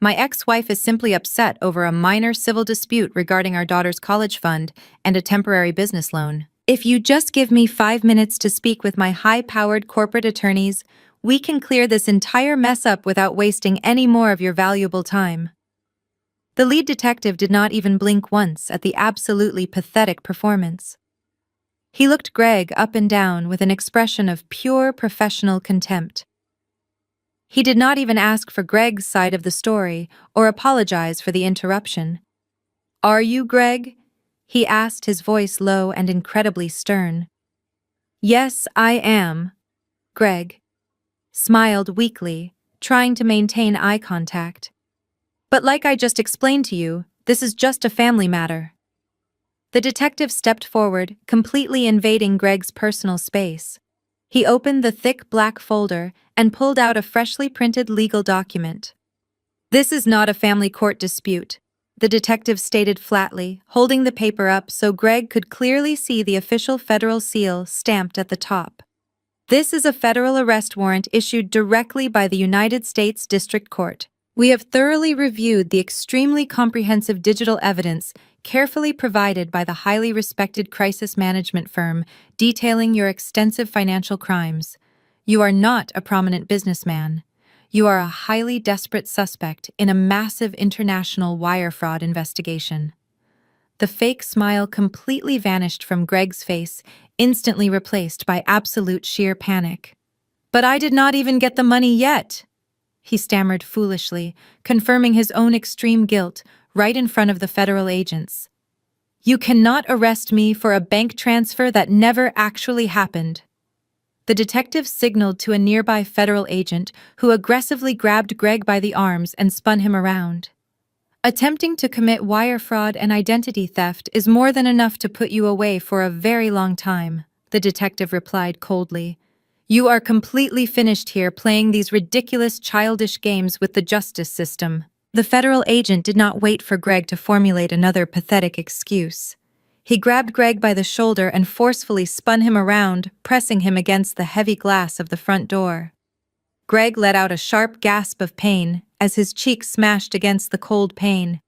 My ex-wife is simply upset over a minor civil dispute regarding our daughter's college fund and a temporary business loan. If you just give me 5 minutes to speak with my high-powered corporate attorneys, we can clear this entire mess up without wasting any more of your valuable time." The lead detective did not even blink once at the absolutely pathetic performance. He looked Greg up and down with an expression of pure professional contempt. He did not even ask for Greg's side of the story or apologize for the interruption. "Are you Greg?" he asked, his voice low and incredibly stern. "Yes, I am." Greg smiled weakly, trying to maintain eye contact. "But like I just explained to you, this is just a family matter." The detective stepped forward, completely invading Greg's personal space. He opened the thick black folder and pulled out a freshly printed legal document. "This is not a family court dispute," the detective stated flatly, holding the paper up so Greg could clearly see the official federal seal stamped at the top. "This is a federal arrest warrant issued directly by the United States District Court. We have thoroughly reviewed the extremely comprehensive digital evidence carefully provided by the highly respected crisis management firm detailing your extensive financial crimes. You are not a prominent businessman. You are a highly desperate suspect in a massive international wire fraud investigation." The fake smile completely vanished from Greg's face, instantly replaced by absolute sheer panic. "But I did not even get the money yet," he stammered foolishly, confirming his own extreme guilt right in front of the federal agents. "You cannot arrest me for a bank transfer that never actually happened." The detective signaled to a nearby federal agent who aggressively grabbed Greg by the arms and spun him around. "Attempting to commit wire fraud and identity theft is more than enough to put you away for a very long time," the detective replied coldly. "You are completely finished here playing these ridiculous childish games with the justice system." The federal agent did not wait for Greg to formulate another pathetic excuse. He grabbed Greg by the shoulder and forcefully spun him around, pressing him against the heavy glass of the front door. Greg let out a sharp gasp of pain as his cheek smashed against the cold pane.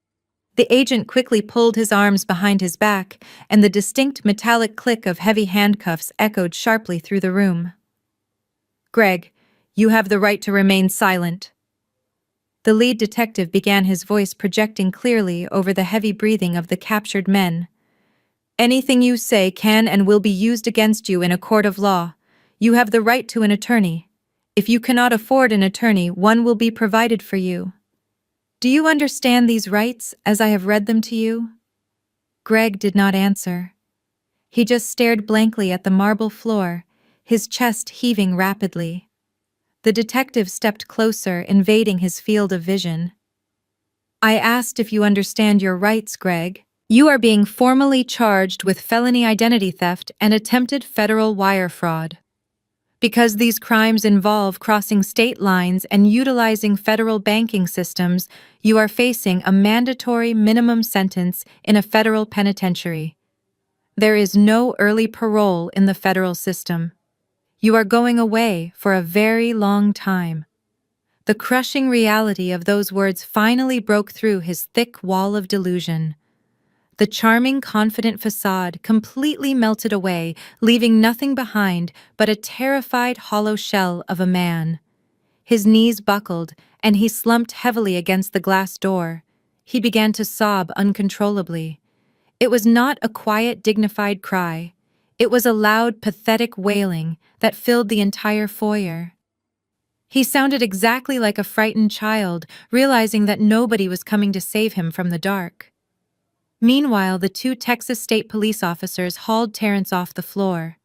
The agent quickly pulled his arms behind his back, and the distinct metallic click of heavy handcuffs echoed sharply through the room. "Greg, you have the right to remain silent." The lead detective began, his voice projecting clearly over the heavy breathing of the captured men. "Anything you say can and will be used against you in a court of law. You have the right to an attorney. If you cannot afford an attorney, one will be provided for you. Do you understand these rights as I have read them to you?" Greg did not answer. He just stared blankly at the marble floor, his chest heaving rapidly. The detective stepped closer, invading his field of vision. "I asked if you understand your rights, Greg. You are being formally charged with felony identity theft and attempted federal wire fraud. Because these crimes involve crossing state lines and utilizing federal banking systems, you are facing a mandatory minimum sentence in a federal penitentiary. There is no early parole in the federal system. You are going away for a very long time." The crushing reality of those words finally broke through his thick wall of delusion. The charming, confident facade completely melted away, leaving nothing behind but a terrified, hollow shell of a man. His knees buckled, and he slumped heavily against the glass door. He began to sob uncontrollably. It was not a quiet, dignified cry. It was a loud, pathetic wailing that filled the entire foyer. He sounded exactly like a frightened child, realizing that nobody was coming to save him from the dark. Meanwhile, the two Texas State Police officers hauled Terrence off the floor.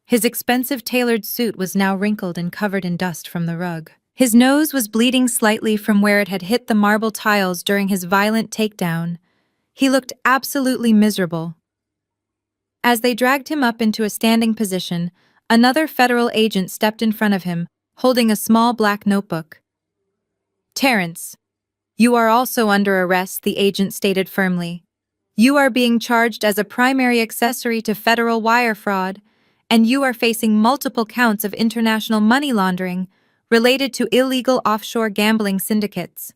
His expensive tailored suit was now wrinkled and covered in dust from the rug. His nose was bleeding slightly from where it had hit the marble tiles during his violent takedown. He looked absolutely miserable. As they dragged him up into a standing position, another federal agent stepped in front of him, holding a small black notebook. "Terrence, you are also under arrest," the agent stated firmly. "You are being charged as a primary accessory to federal wire fraud, and you are facing multiple counts of international money laundering related to illegal offshore gambling syndicates."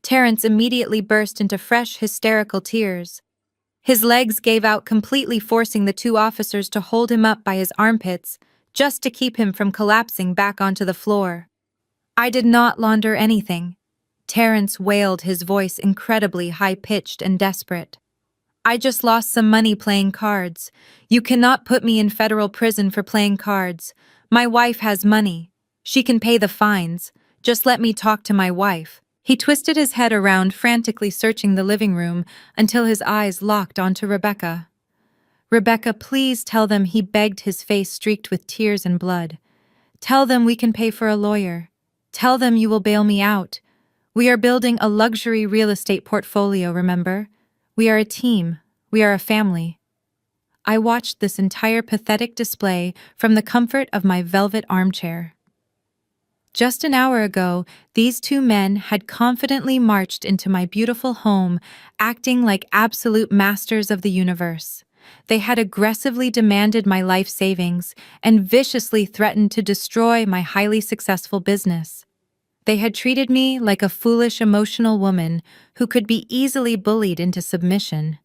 Terrence immediately burst into fresh, hysterical tears. His legs gave out completely, forcing the two officers to hold him up by his armpits, just to keep him from collapsing back onto the floor. "I did not launder anything," Terrence wailed, his voice incredibly high-pitched and desperate. "I just lost some money playing cards. You cannot put me in federal prison for playing cards. My wife has money. She can pay the fines. Just let me talk to my wife." He twisted his head around, frantically searching the living room until his eyes locked onto Rebecca. "Rebecca, please tell them," he begged, his face streaked with tears and blood. "Tell them we can pay for a lawyer. Tell them you will bail me out. We are building a luxury real estate portfolio, remember? We are a team. We are a family." I watched this entire pathetic display from the comfort of my velvet armchair. Just an hour ago, these two men had confidently marched into my beautiful home, acting like absolute masters of the universe. They had aggressively demanded my life savings and viciously threatened to destroy my highly successful business. They had treated me like a foolish, emotional woman who could be easily bullied into submission.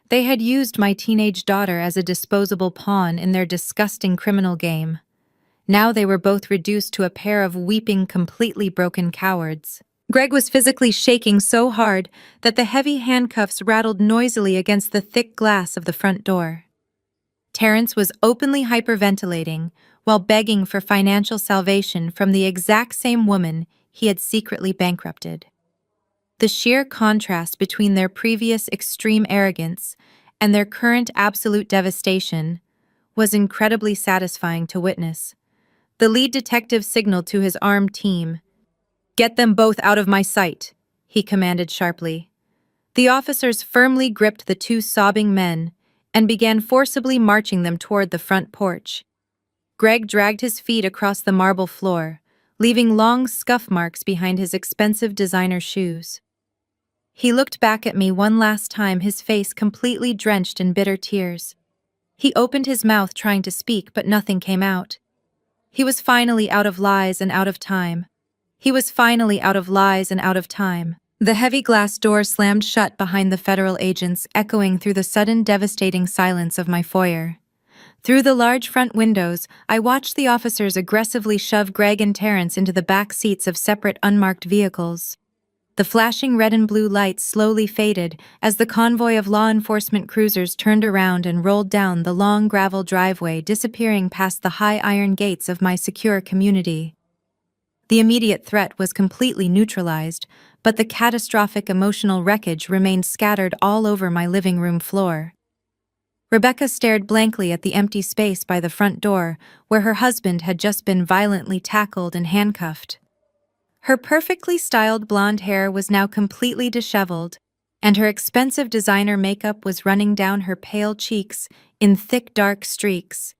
They had used my teenage daughter as a disposable pawn in their disgusting criminal game. Now they were both reduced to a pair of weeping, completely broken cowards. Greg was physically shaking so hard that the heavy handcuffs rattled noisily against the thick glass of the front door. Terrence was openly hyperventilating while begging for financial salvation from the exact same woman he had secretly bankrupted. The sheer contrast between their previous extreme arrogance and their current absolute devastation was incredibly satisfying to witness. The lead detective signaled to his armed team. "Get them both out of my sight," he commanded sharply. The officers firmly gripped the two sobbing men and began forcibly marching them toward the front porch. Greg dragged his feet across the marble floor, leaving long scuff marks behind his expensive designer shoes. He looked back at me one last time, his face completely drenched in bitter tears. He opened his mouth trying to speak, but nothing came out. He was finally out of lies and out of time. He was finally out of lies and out of time. The heavy glass door slammed shut behind the federal agents, echoing through the sudden devastating silence of my foyer. Through the large front windows, I watched the officers aggressively shove Greg and Terrence into the back seats of separate unmarked vehicles. The flashing red and blue lights slowly faded as the convoy of law enforcement cruisers turned around and rolled down the long gravel driveway, disappearing past the high iron gates of my secure community. The immediate threat was completely neutralized, but the catastrophic emotional wreckage remained scattered all over my living room floor. Rebecca stared blankly at the empty space by the front door, where her husband had just been violently tackled and handcuffed. Her perfectly styled blonde hair was now completely disheveled, and her expensive designer makeup was running down her pale cheeks in thick dark streaks.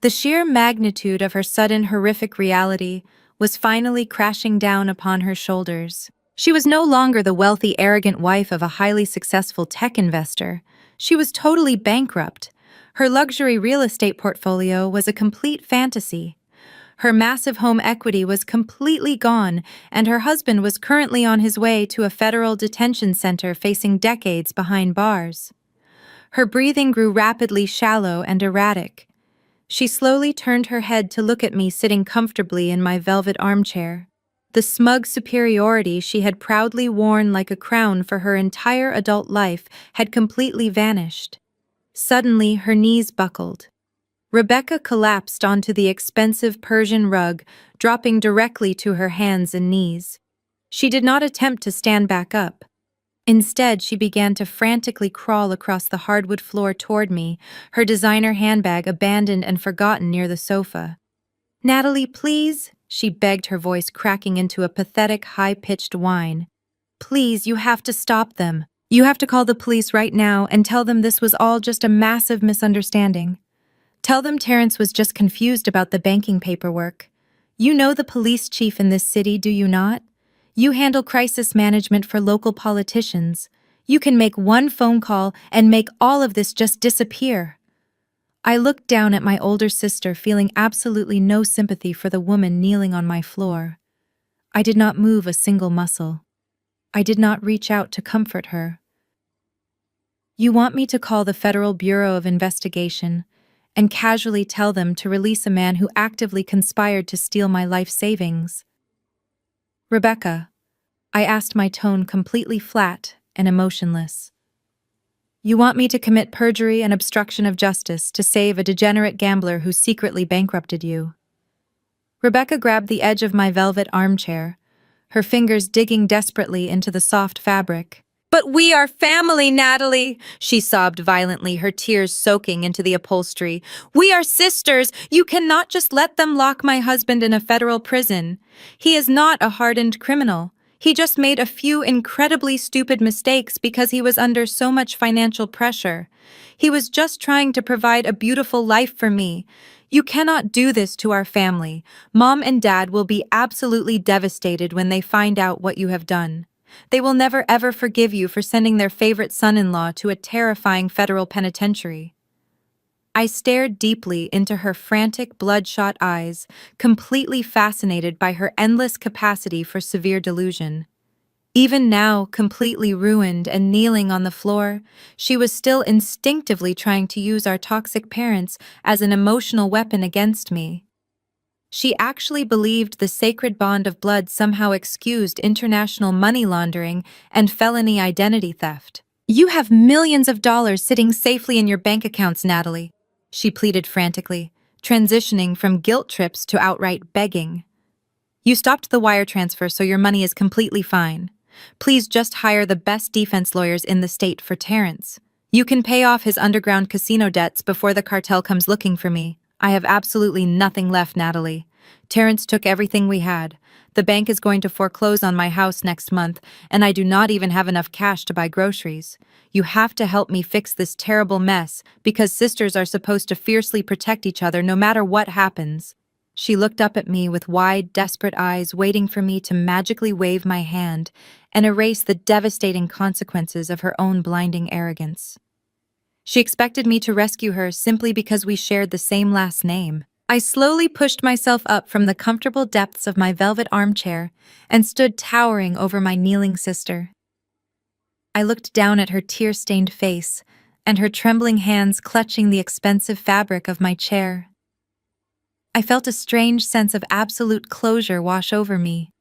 The sheer magnitude of her sudden horrific reality was finally crashing down upon her shoulders. She was no longer the wealthy, arrogant wife of a highly successful tech investor. She was totally bankrupt. Her luxury real estate portfolio was a complete fantasy. Her massive home equity was completely gone, and her husband was currently on his way to a federal detention center facing decades behind bars. Her breathing grew rapidly shallow and erratic. She slowly turned her head to look at me sitting comfortably in my velvet armchair. The smug superiority she had proudly worn like a crown for her entire adult life had completely vanished. Suddenly, her knees buckled. Rebecca collapsed onto the expensive Persian rug, dropping directly to her hands and knees. She did not attempt to stand back up. Instead, she began to frantically crawl across the hardwood floor toward me, her designer handbag abandoned and forgotten near the sofa. "Natalie, please," she begged, her voice cracking into a pathetic, high-pitched whine. "Please, you have to stop them. You have to call the police right now and tell them this was all just a massive misunderstanding. Tell them Terrence was just confused about the banking paperwork. You know the police chief in this city, do you not? You handle crisis management for local politicians. You can make one phone call and make all of this just disappear." I looked down at my older sister, feeling absolutely no sympathy for the woman kneeling on my floor. I did not move a single muscle. I did not reach out to comfort her. "You want me to call the Federal Bureau of Investigation and casually tell them to release a man who actively conspired to steal my life savings?" "Rebecca," I asked, my tone completely flat and emotionless. "You want me to commit perjury and obstruction of justice to save a degenerate gambler who secretly bankrupted you?" Rebecca grabbed the edge of my velvet armchair, her fingers digging desperately into the soft fabric. "But we are family, Natalie!" she sobbed violently, her tears soaking into the upholstery. "We are sisters! You cannot just let them lock my husband in a federal prison. He is not a hardened criminal. He just made a few incredibly stupid mistakes because he was under so much financial pressure. He was just trying to provide a beautiful life for me. You cannot do this to our family. Mom and Dad will be absolutely devastated when they find out what you have done. They will never ever forgive you for sending their favorite son-in-law to a terrifying federal penitentiary. I stared deeply into her frantic, bloodshot eyes, completely fascinated by her endless capacity for severe delusion. Even now, completely ruined and kneeling on the floor, she was still instinctively trying to use our toxic parents as an emotional weapon against me. She actually believed the sacred bond of blood somehow excused international money laundering and felony identity theft. You have millions of dollars sitting safely in your bank accounts, Natalie, she pleaded frantically, transitioning from guilt trips to outright begging. You stopped the wire transfer, so your money is completely fine. Please just hire the best defense lawyers in the state for Terrence. You can pay off his underground casino debts before the cartel comes looking for me. I have absolutely nothing left, Natalie. Terrence took everything we had. The bank is going to foreclose on my house next month, and I do not even have enough cash to buy groceries. You have to help me fix this terrible mess, because sisters are supposed to fiercely protect each other no matter what happens. She looked up at me with wide, desperate eyes, waiting for me to magically wave my hand and erase the devastating consequences of her own blinding arrogance. She expected me to rescue her simply because we shared the same last name. I slowly pushed myself up from the comfortable depths of my velvet armchair and stood towering over my kneeling sister. I looked down at her tear-stained face and her trembling hands clutching the expensive fabric of my chair. I felt a strange sense of absolute closure wash over me.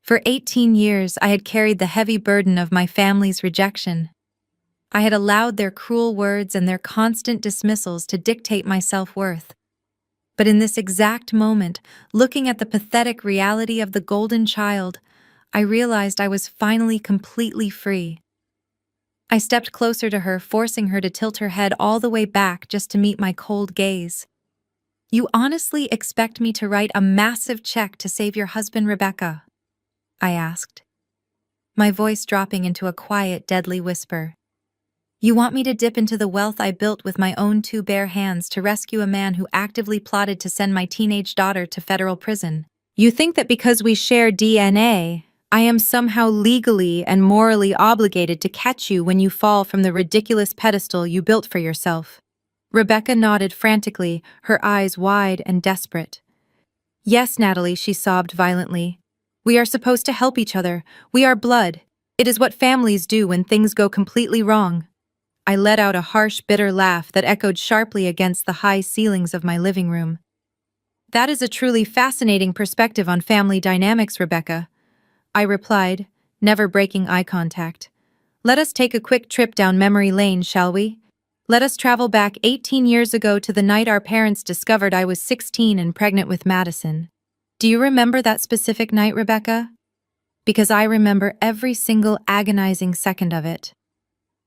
For 18 years, I had carried the heavy burden of my family's rejection. I had allowed their cruel words and their constant dismissals to dictate my self-worth. But in this exact moment, looking at the pathetic reality of the golden child, I realized I was finally completely free. I stepped closer to her, forcing her to tilt her head all the way back just to meet my cold gaze. You honestly expect me to write a massive check to save your husband, Rebecca? I asked, my voice dropping into a quiet, deadly whisper. You want me to dip into the wealth I built with my own two bare hands to rescue a man who actively plotted to send my teenage daughter to federal prison? You think that because we share DNA, I am somehow legally and morally obligated to catch you when you fall from the ridiculous pedestal you built for yourself? Rebecca nodded frantically, her eyes wide and desperate. Yes, Natalie, she sobbed violently. We are supposed to help each other. We are blood. It is what families do when things go completely wrong. I let out a harsh, bitter laugh that echoed sharply against the high ceilings of my living room. That is a truly fascinating perspective on family dynamics, Rebecca, I replied, never breaking eye contact. Let us take a quick trip down memory lane, shall we? Let us travel back 18 years ago to the night our parents discovered I was 16 and pregnant with Madison. Do you remember that specific night, Rebecca? Because I remember every single agonizing second of it.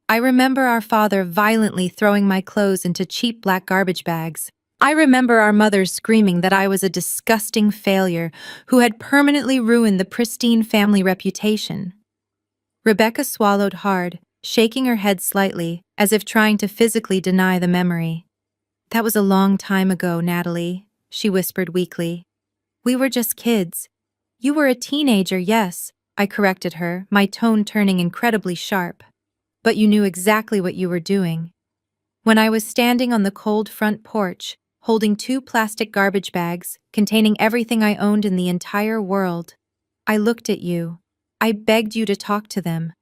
I remember our father violently throwing my clothes into cheap black garbage bags. I remember our mother screaming that I was a disgusting failure who had permanently ruined the pristine family reputation. Rebecca swallowed hard, shaking her head slightly, as if trying to physically deny the memory. That was a long time ago, Natalie, she whispered weakly. We were just kids. You were a teenager, yes, I corrected her, my tone turning incredibly sharp. But you knew exactly what you were doing. When I was standing on the cold front porch, holding two plastic garbage bags containing everything I owned in the entire world, I looked at you. I begged you to talk to them.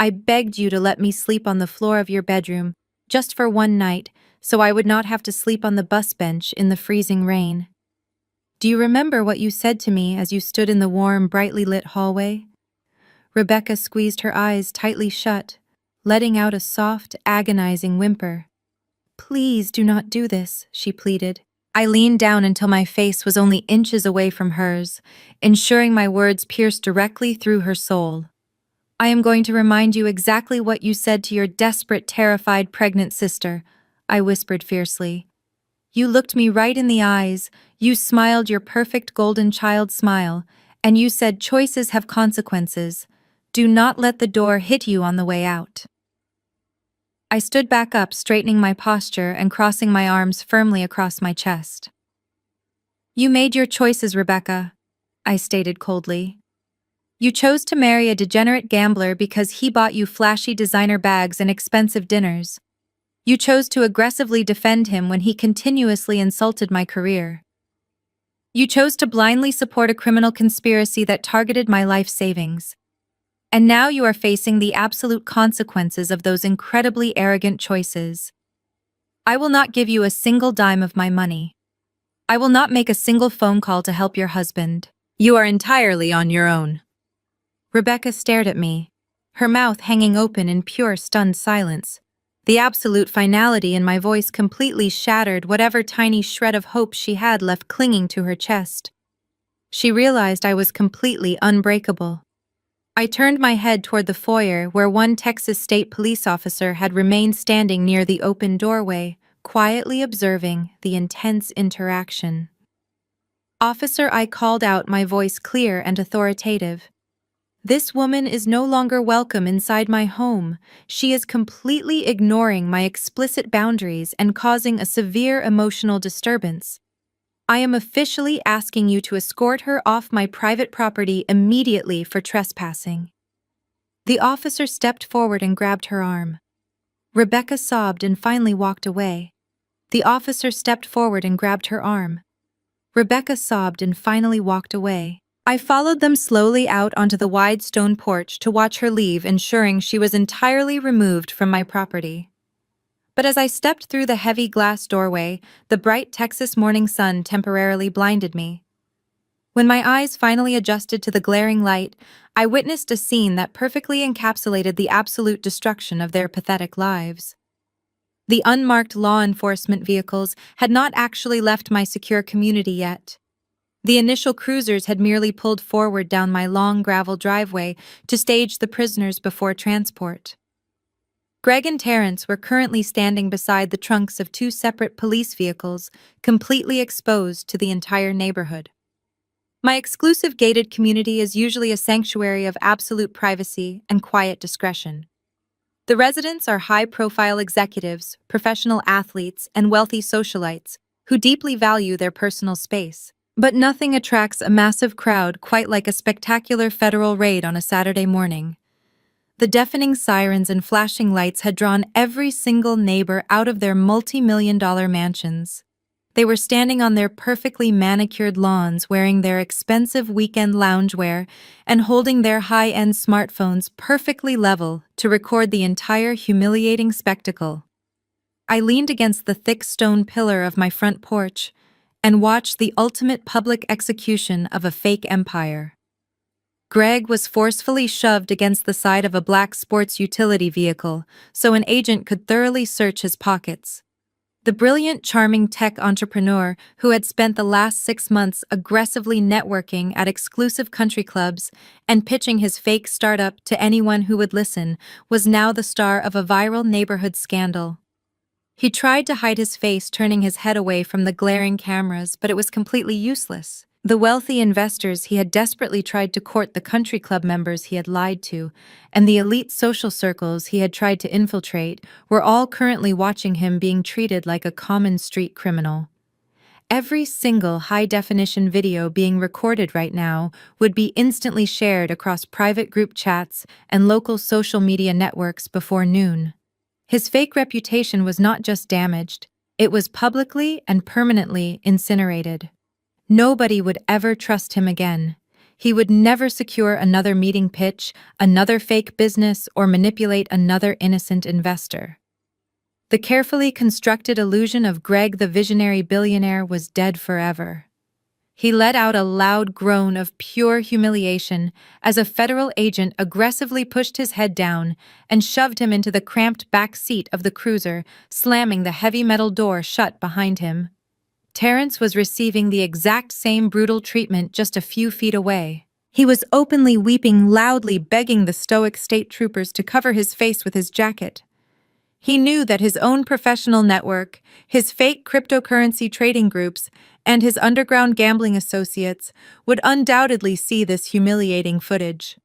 I begged you to let me sleep on the floor of your bedroom, just for one night, so I would not have to sleep on the bus bench in the freezing rain. Do you remember what you said to me as you stood in the warm, brightly lit hallway? Rebecca squeezed her eyes tightly shut, letting out a soft, agonizing whimper. Please do not do this, she pleaded. I leaned down until my face was only inches away from hers, ensuring my words pierced directly through her soul. I am going to remind you exactly what you said to your desperate, terrified, pregnant sister, I whispered fiercely. You looked me right in the eyes, you smiled your perfect golden child smile, And you said choices have consequences. Do not let the door hit you on the way out. I stood back up, straightening my posture and crossing my arms firmly across my chest. You made your choices, Rebecca, I stated coldly. You chose to marry a degenerate gambler because he bought you flashy designer bags and expensive dinners. You chose to aggressively defend him when he continuously insulted my career. You chose to blindly support a criminal conspiracy that targeted my life savings. And now you are facing the absolute consequences of those incredibly arrogant choices. I will not give you a single dime of my money. I will not make a single phone call to help your husband. You are entirely on your own. Rebecca stared at me, her mouth hanging open in pure stunned silence. The absolute finality in my voice completely shattered whatever tiny shred of hope she had left clinging to her chest. She realized I was completely unbreakable. I turned my head toward the foyer where one Texas state police officer had remained standing near the open doorway, quietly observing the intense interaction. Officer, I called out, my voice clear and authoritative. This woman is no longer welcome inside my home. She is completely ignoring my explicit boundaries and causing a severe emotional disturbance. I am officially asking you to escort her off my private property immediately for trespassing. The officer stepped forward and grabbed her arm. Rebecca sobbed and finally walked away. The officer stepped forward and grabbed her arm. Rebecca sobbed and finally walked away. I followed them slowly out onto the wide stone porch to watch her leave, ensuring she was entirely removed from my property. But as I stepped through the heavy glass doorway, the bright Texas morning sun temporarily blinded me. When my eyes finally adjusted to the glaring light, I witnessed a scene that perfectly encapsulated the absolute destruction of their pathetic lives. The unmarked law enforcement vehicles had not actually left my secure community yet. The initial cruisers had merely pulled forward down my long gravel driveway to stage the prisoners before transport. Greg and Terrence were currently standing beside the trunks of two separate police vehicles, completely exposed to the entire neighborhood. My exclusive gated community is usually a sanctuary of absolute privacy and quiet discretion. The residents are high-profile executives, professional athletes, and wealthy socialites who deeply value their personal space. But nothing attracts a massive crowd quite like a spectacular federal raid on a Saturday morning. The deafening sirens and flashing lights had drawn every single neighbor out of their multi-million-dollar mansions. They were standing on their perfectly manicured lawns wearing their expensive weekend loungewear and holding their high-end smartphones perfectly level to record the entire humiliating spectacle. I leaned against the thick stone pillar of my front porch and watched the ultimate public execution of a fake empire. Greg was forcefully shoved against the side of a black sports utility vehicle so an agent could thoroughly search his pockets. The brilliant, charming tech entrepreneur who had spent the last 6 months aggressively networking at exclusive country clubs and pitching his fake startup to anyone who would listen was now the star of a viral neighborhood scandal. He tried to hide his face, turning his head away from the glaring cameras, but it was completely useless. The wealthy investors he had desperately tried to court, the country club members he had lied to, and the elite social circles he had tried to infiltrate were all currently watching him being treated like a common street criminal. Every single high-definition video being recorded right now would be instantly shared across private group chats and local social media networks before noon. His fake reputation was not just damaged, it was publicly and permanently incinerated. Nobody would ever trust him again. He would never secure another meeting pitch, another fake business, or manipulate another innocent investor. The carefully constructed illusion of Greg the visionary billionaire was dead forever. He let out a loud groan of pure humiliation as a federal agent aggressively pushed his head down and shoved him into the cramped back seat of the cruiser, slamming the heavy metal door shut behind him. Terrence was receiving the exact same brutal treatment just a few feet away. He was openly weeping loudly, begging the stoic state troopers to cover his face with his jacket. He knew that his own professional network, his fake cryptocurrency trading groups, and his underground gambling associates would undoubtedly see this humiliating footage.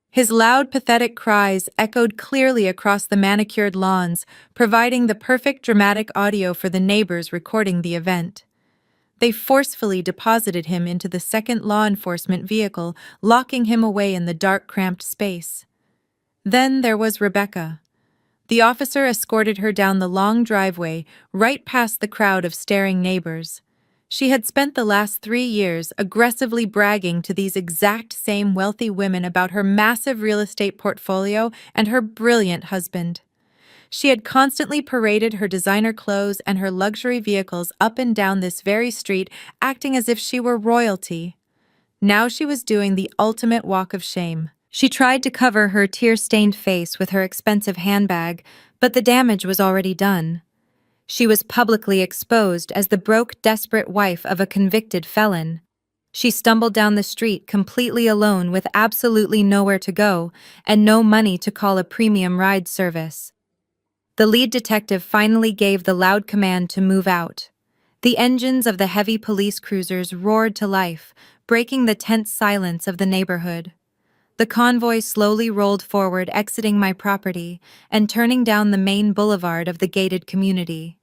His loud, pathetic cries echoed clearly across the manicured lawns, providing the perfect dramatic audio for the neighbors recording the event. They forcefully deposited him into the second law enforcement vehicle, locking him away in the dark, cramped space. Then there was Rebecca. The officer escorted her down the long driveway, right past the crowd of staring neighbors. She had spent the last 3 years aggressively bragging to these exact same wealthy women about her massive real estate portfolio and her brilliant husband. She had constantly paraded her designer clothes and her luxury vehicles up and down this very street, acting as if she were royalty. Now she was doing the ultimate walk of shame. She tried to cover her tear-stained face with her expensive handbag, but the damage was already done. She was publicly exposed as the broke, desperate wife of a convicted felon. She stumbled down the street completely alone with absolutely nowhere to go and no money to call a premium ride service. The lead detective finally gave the loud command to move out. The engines of the heavy police cruisers roared to life, breaking the tense silence of the neighborhood. The convoy slowly rolled forward, exiting my property and turning down the main boulevard of the gated community.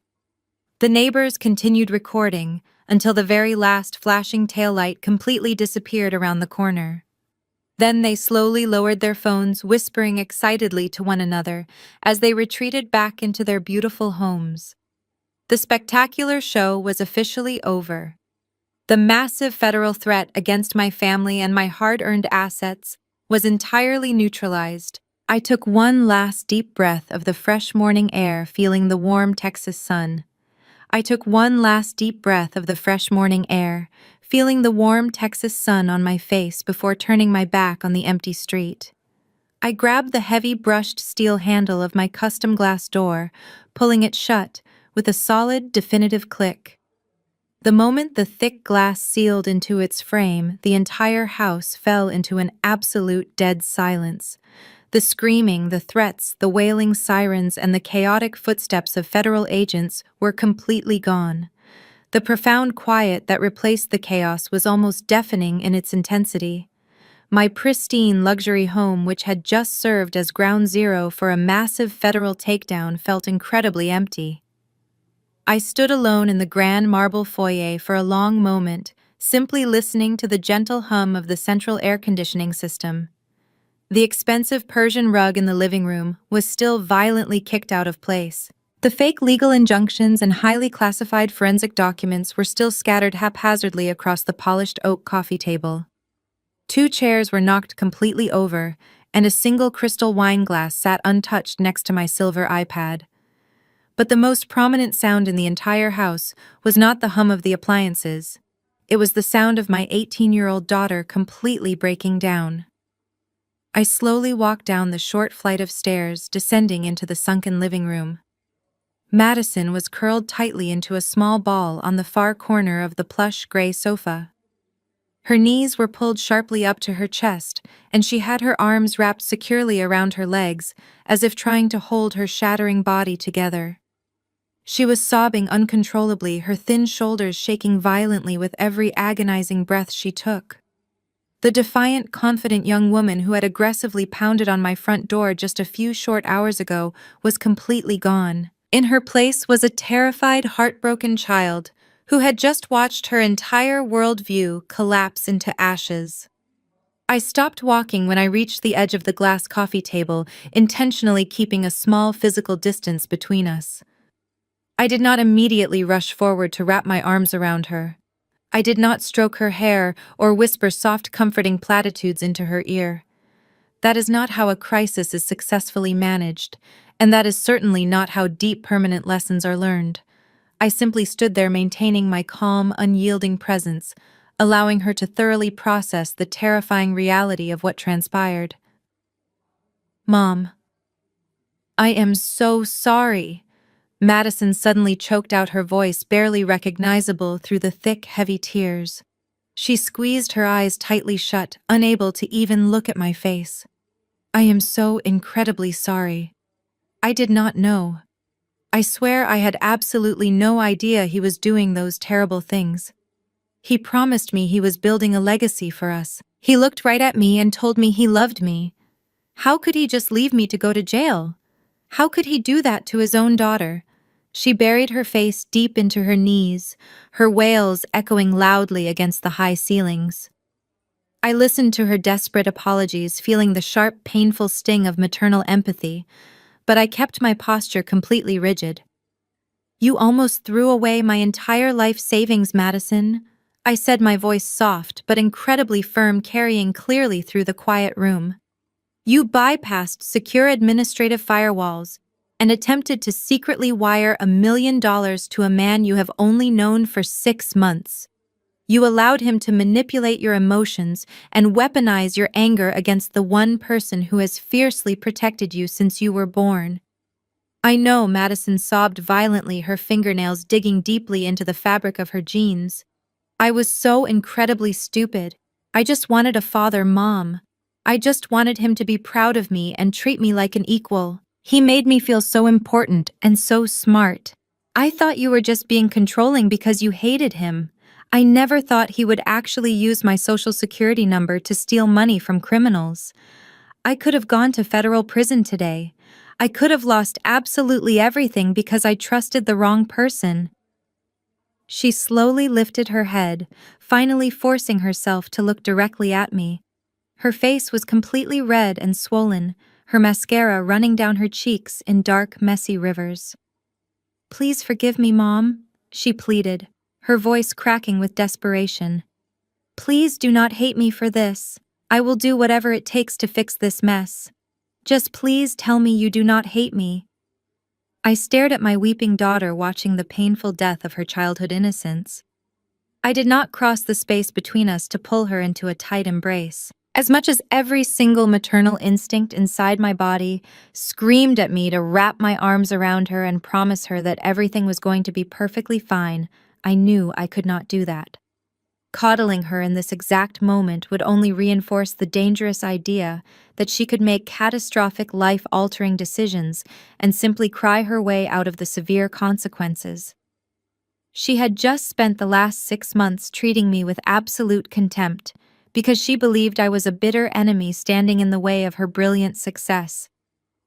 The neighbors continued recording until the very last flashing taillight completely disappeared around the corner. Then they slowly lowered their phones, whispering excitedly to one another as they retreated back into their beautiful homes. The spectacular show was officially over. The massive federal threat against my family and my hard-earned assets was entirely neutralized. I took one last deep breath of the fresh morning air, feeling the warm Texas sun. I took one last deep breath of the fresh morning air, feeling the warm Texas sun on my face before turning my back on the empty street. I grabbed the heavy brushed steel handle of my custom glass door, pulling it shut with a solid, definitive click. The moment the thick glass sealed into its frame, the entire house fell into an absolute dead silence. The screaming, the threats, the wailing sirens, and the chaotic footsteps of federal agents were completely gone. The profound quiet that replaced the chaos was almost deafening in its intensity. My pristine luxury home, which had just served as ground zero for a massive federal takedown, felt incredibly empty. I stood alone in the grand marble foyer for a long moment, simply listening to the gentle hum of the central air conditioning system. The expensive Persian rug in the living room was still violently kicked out of place. The fake legal injunctions and highly classified forensic documents were still scattered haphazardly across the polished oak coffee table. 2 chairs were knocked completely over, and a single crystal wine glass sat untouched next to my silver iPad. But the most prominent sound in the entire house was not the hum of the appliances. It was the sound of my 18-year-old daughter completely breaking down. I slowly walked down the short flight of stairs, descending into the sunken living room. Madison was curled tightly into a small ball on the far corner of the plush gray sofa. Her knees were pulled sharply up to her chest, and she had her arms wrapped securely around her legs, as if trying to hold her shattering body together. She was sobbing uncontrollably, her thin shoulders shaking violently with every agonizing breath she took. The defiant, confident young woman who had aggressively pounded on my front door just a few short hours ago was completely gone. In her place was a terrified, heartbroken child who had just watched her entire worldview collapse into ashes. I stopped walking when I reached the edge of the glass coffee table, intentionally keeping a small physical distance between us. I did not immediately rush forward to wrap my arms around her. I did not stroke her hair or whisper soft, comforting platitudes into her ear. That is not how a crisis is successfully managed, and that is certainly not how deep, permanent lessons are learned. I simply stood there maintaining my calm, unyielding presence, allowing her to thoroughly process the terrifying reality of what transpired. "Mom, I am so sorry." Madison suddenly choked out, her voice barely recognizable through the thick, heavy tears. She squeezed her eyes tightly shut, unable to even look at my face. "I am so incredibly sorry. I did not know." I swear I had absolutely no idea he was doing those terrible things. He promised me he was building a legacy for us. He looked right at me and told me he loved me. How could he just leave me to go to jail? How could he do that to his own daughter? She buried her face deep into her knees, her wails echoing loudly against the high ceilings. I listened to her desperate apologies, feeling the sharp, painful sting of maternal empathy, but I kept my posture completely rigid. "You almost threw away my entire life savings, Madison," I said, my voice soft but incredibly firm, carrying clearly through the quiet room. "You bypassed secure administrative firewalls and attempted to secretly wire $1 million to a man you have only known for 6 months. You allowed him to manipulate your emotions and weaponize your anger against the one person who has fiercely protected you since you were born." "I know," Madison sobbed violently, her fingernails digging deeply into the fabric of her jeans. "I was so incredibly stupid. I just wanted a father, Mom. I just wanted him to be proud of me and treat me like an equal. He made me feel so important and so smart. I thought you were just being controlling because you hated him. I never thought he would actually use my social security number to steal money from criminals. I could have gone to federal prison today. I could have lost absolutely everything because I trusted the wrong person." She slowly lifted her head, finally forcing herself to look directly at me. Her face was completely red and swollen, her mascara running down her cheeks in dark, messy rivers. "Please forgive me, Mom," she pleaded, her voice cracking with desperation. "Please do not hate me for this. I will do whatever it takes to fix this mess. Just please tell me you do not hate me." I stared at my weeping daughter, watching the painful death of her childhood innocence. I did not cross the space between us to pull her into a tight embrace. As much as every single maternal instinct inside my body screamed at me to wrap my arms around her and promise her that everything was going to be perfectly fine, I knew I could not do that. Coddling her in this exact moment would only reinforce the dangerous idea that she could make catastrophic, life-altering decisions and simply cry her way out of the severe consequences. She had just spent the last 6 months treating me with absolute contempt because she believed I was a bitter enemy standing in the way of her brilliant success.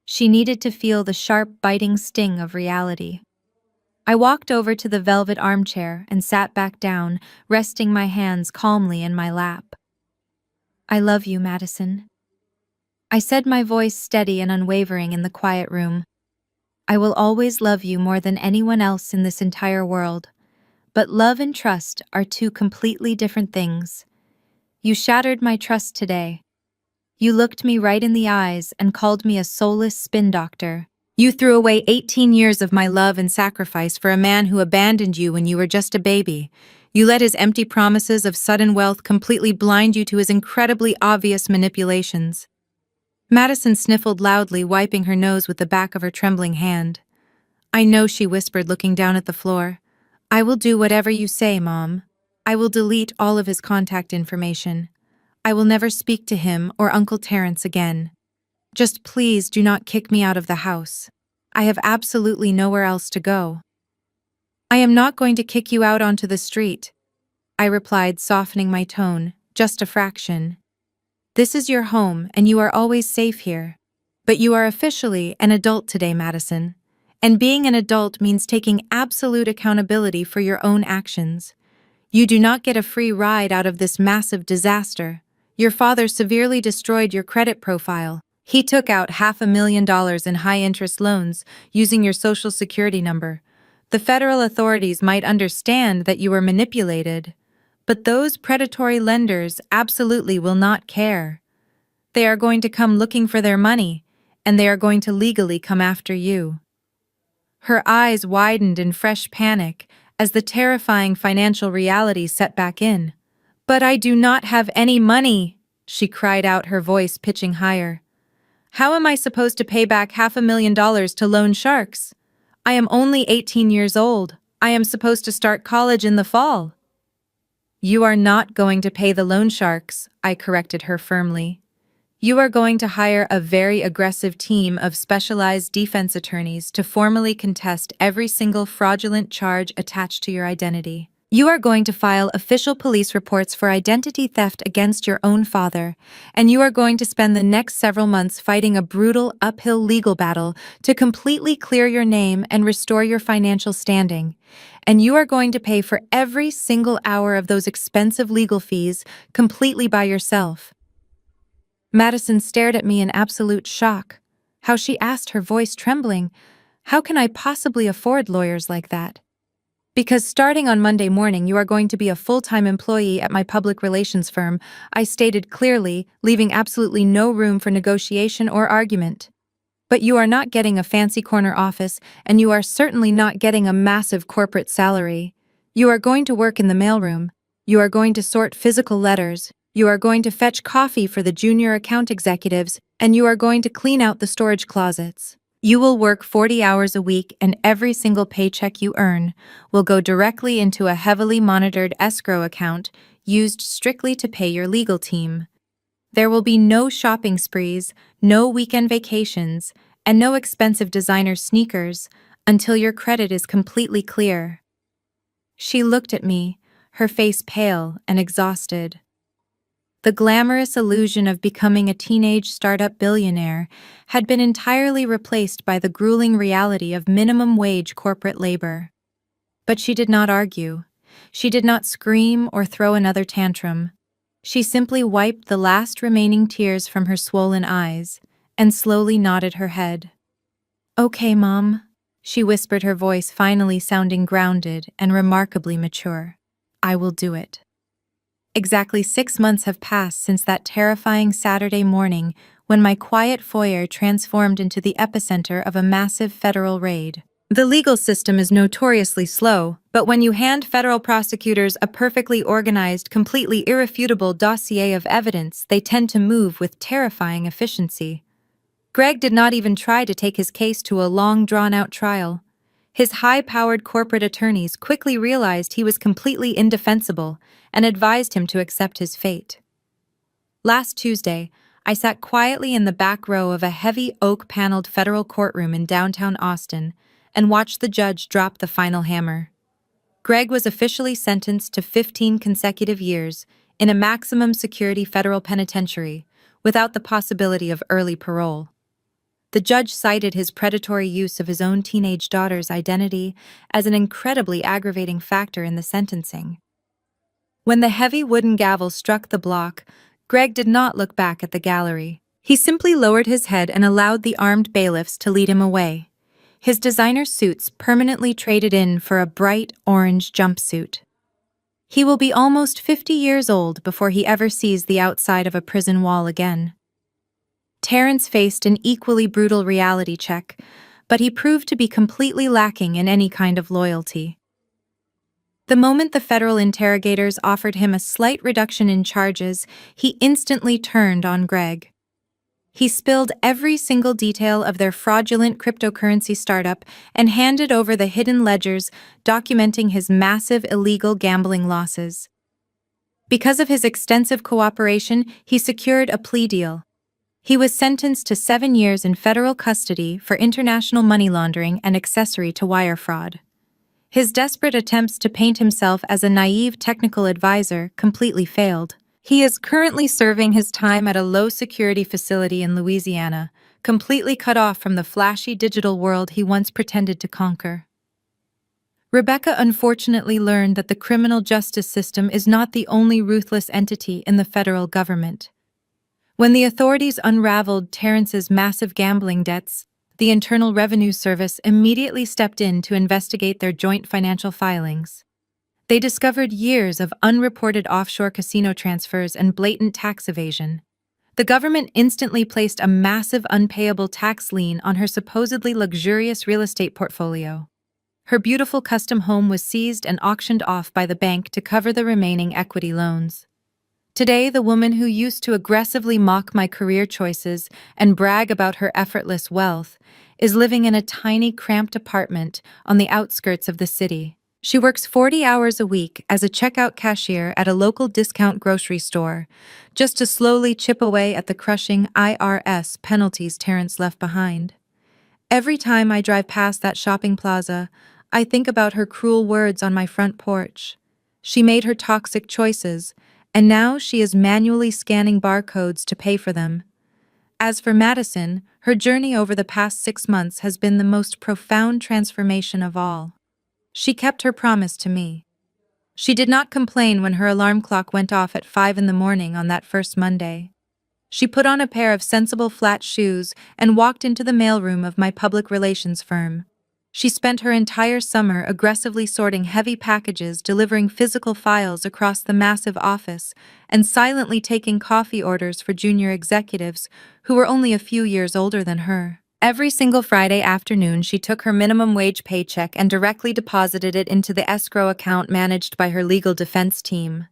She needed to feel the sharp, biting sting of reality. I walked over to the velvet armchair and sat back down, resting my hands calmly in my lap. "I love you, Madison," I said, my voice steady and unwavering in the quiet room. "I will always love you more than anyone else in this entire world. But love and trust are two completely different things. You shattered my trust today. You looked me right in the eyes and called me a soulless spin doctor. You threw away 18 years of my love and sacrifice for a man who abandoned you when you were just a baby. You let his empty promises of sudden wealth completely blind you to his incredibly obvious manipulations." Madison sniffled loudly, wiping her nose with the back of her trembling hand. "I know," she whispered, looking down at the floor. "I will do whatever you say, Mom. I will delete all of his contact information. I will never speak to him or Uncle Terrence again. Just please do not kick me out of the house. I have absolutely nowhere else to go." "I am not going to kick you out onto the street," I replied, softening my tone, just a fraction. "This is your home and you are always safe here. But you are officially an adult today, Madison. And being an adult means taking absolute accountability for your own actions. You do not get a free ride out of this massive disaster. Your father severely destroyed your credit profile. He took out $500,000 in high-interest loans using your social security number. The federal authorities might understand that you were manipulated, but those predatory lenders absolutely will not care. They are going to come looking for their money, and they are going to legally come after you." Her eyes widened in fresh panic as the terrifying financial reality set back in. "But I do not have any money," she cried out, her voice pitching higher. "How am I supposed to pay back $500,000 to loan sharks? I am only 18 years old. I am supposed to start college in the fall." "You are not going to pay the loan sharks," I corrected her firmly. You are going to hire a very aggressive team of specialized defense attorneys to formally contest every single fraudulent charge attached to your identity. You are going to file official police reports for identity theft against your own father, and you are going to spend the next several months fighting a brutal uphill legal battle to completely clear your name and restore your financial standing. And you are going to pay for every single hour of those expensive legal fees completely by yourself. Madison stared at me in absolute shock. How she asked, her voice trembling, "How can I possibly afford lawyers like that?" "Because starting on Monday morning you are going to be a full-time employee at my public relations firm," I stated clearly, leaving absolutely no room for negotiation or argument. "But you are not getting a fancy corner office, and you are certainly not getting a massive corporate salary. You are going to work in the mailroom. You are going to sort physical letters. You are going to fetch coffee for the junior account executives, and you are going to clean out the storage closets. You will work 40 hours a week, and every single paycheck you earn will go directly into a heavily monitored escrow account used strictly to pay your legal team. There will be no shopping sprees, no weekend vacations, and no expensive designer sneakers until your credit is completely clear." She looked at me, her face pale and exhausted. The glamorous illusion of becoming a teenage startup billionaire had been entirely replaced by the grueling reality of minimum wage corporate labor. But she did not argue. She did not scream or throw another tantrum. She simply wiped the last remaining tears from her swollen eyes and slowly nodded her head. "Okay, Mom," she whispered, her voice finally sounding grounded and remarkably mature. "I will do it." Exactly 6 months have passed since that terrifying Saturday morning when my quiet foyer transformed into the epicenter of a massive federal raid. The legal system is notoriously slow, but when you hand federal prosecutors a perfectly organized, completely irrefutable dossier of evidence, they tend to move with terrifying efficiency. Greg did not even try to take his case to a long, drawn-out trial. His high-powered corporate attorneys quickly realized he was completely indefensible and advised him to accept his fate. Last Tuesday, I sat quietly in the back row of a heavy oak-paneled federal courtroom in downtown Austin and watched the judge drop the final hammer. Greg was officially sentenced to 15 consecutive years in a maximum security federal penitentiary without the possibility of early parole. The judge cited his predatory use of his own teenage daughter's identity as an incredibly aggravating factor in the sentencing. When the heavy wooden gavel struck the block, Greg did not look back at the gallery. He simply lowered his head and allowed the armed bailiffs to lead him away, his designer suits permanently traded in for a bright orange jumpsuit. He will be almost 50 years old before he ever sees the outside of a prison wall again. Terrence faced an equally brutal reality check, but he proved to be completely lacking in any kind of loyalty. The moment the federal interrogators offered him a slight reduction in charges, he instantly turned on Greg. He spilled every single detail of their fraudulent cryptocurrency startup and handed over the hidden ledgers documenting his massive illegal gambling losses. Because of his extensive cooperation, he secured a plea deal. He was sentenced to 7 years in federal custody for international money laundering and accessory to wire fraud. His desperate attempts to paint himself as a naive technical advisor completely failed. He is currently serving his time at a low-security facility in Louisiana, completely cut off from the flashy digital world he once pretended to conquer. Rebecca unfortunately learned that the criminal justice system is not the only ruthless entity in the federal government. When the authorities unraveled Terrence's massive gambling debts, the Internal Revenue Service immediately stepped in to investigate their joint financial filings. They discovered years of unreported offshore casino transfers and blatant tax evasion. The government instantly placed a massive unpayable tax lien on her supposedly luxurious real estate portfolio. Her beautiful custom home was seized and auctioned off by the bank to cover the remaining equity loans. Today, the woman who used to aggressively mock my career choices and brag about her effortless wealth is living in a tiny, cramped apartment on the outskirts of the city. She works 40 hours a week as a checkout cashier at a local discount grocery store, just to slowly chip away at the crushing IRS penalties Terrence left behind. Every time I drive past that shopping plaza, I think about her cruel words on my front porch. She made her toxic choices, and now she is manually scanning barcodes to pay for them. As for Madison, her journey over the past 6 months has been the most profound transformation of all. She kept her promise to me. She did not complain when her alarm clock went off at 5 in the morning on that first Monday. She put on a pair of sensible flat shoes and walked into the mailroom of my public relations firm. She spent her entire summer aggressively sorting heavy packages, delivering physical files across the massive office, and silently taking coffee orders for junior executives who were only a few years older than her. Every single Friday afternoon, she took her minimum wage paycheck and directly deposited it into the escrow account managed by her legal defense team.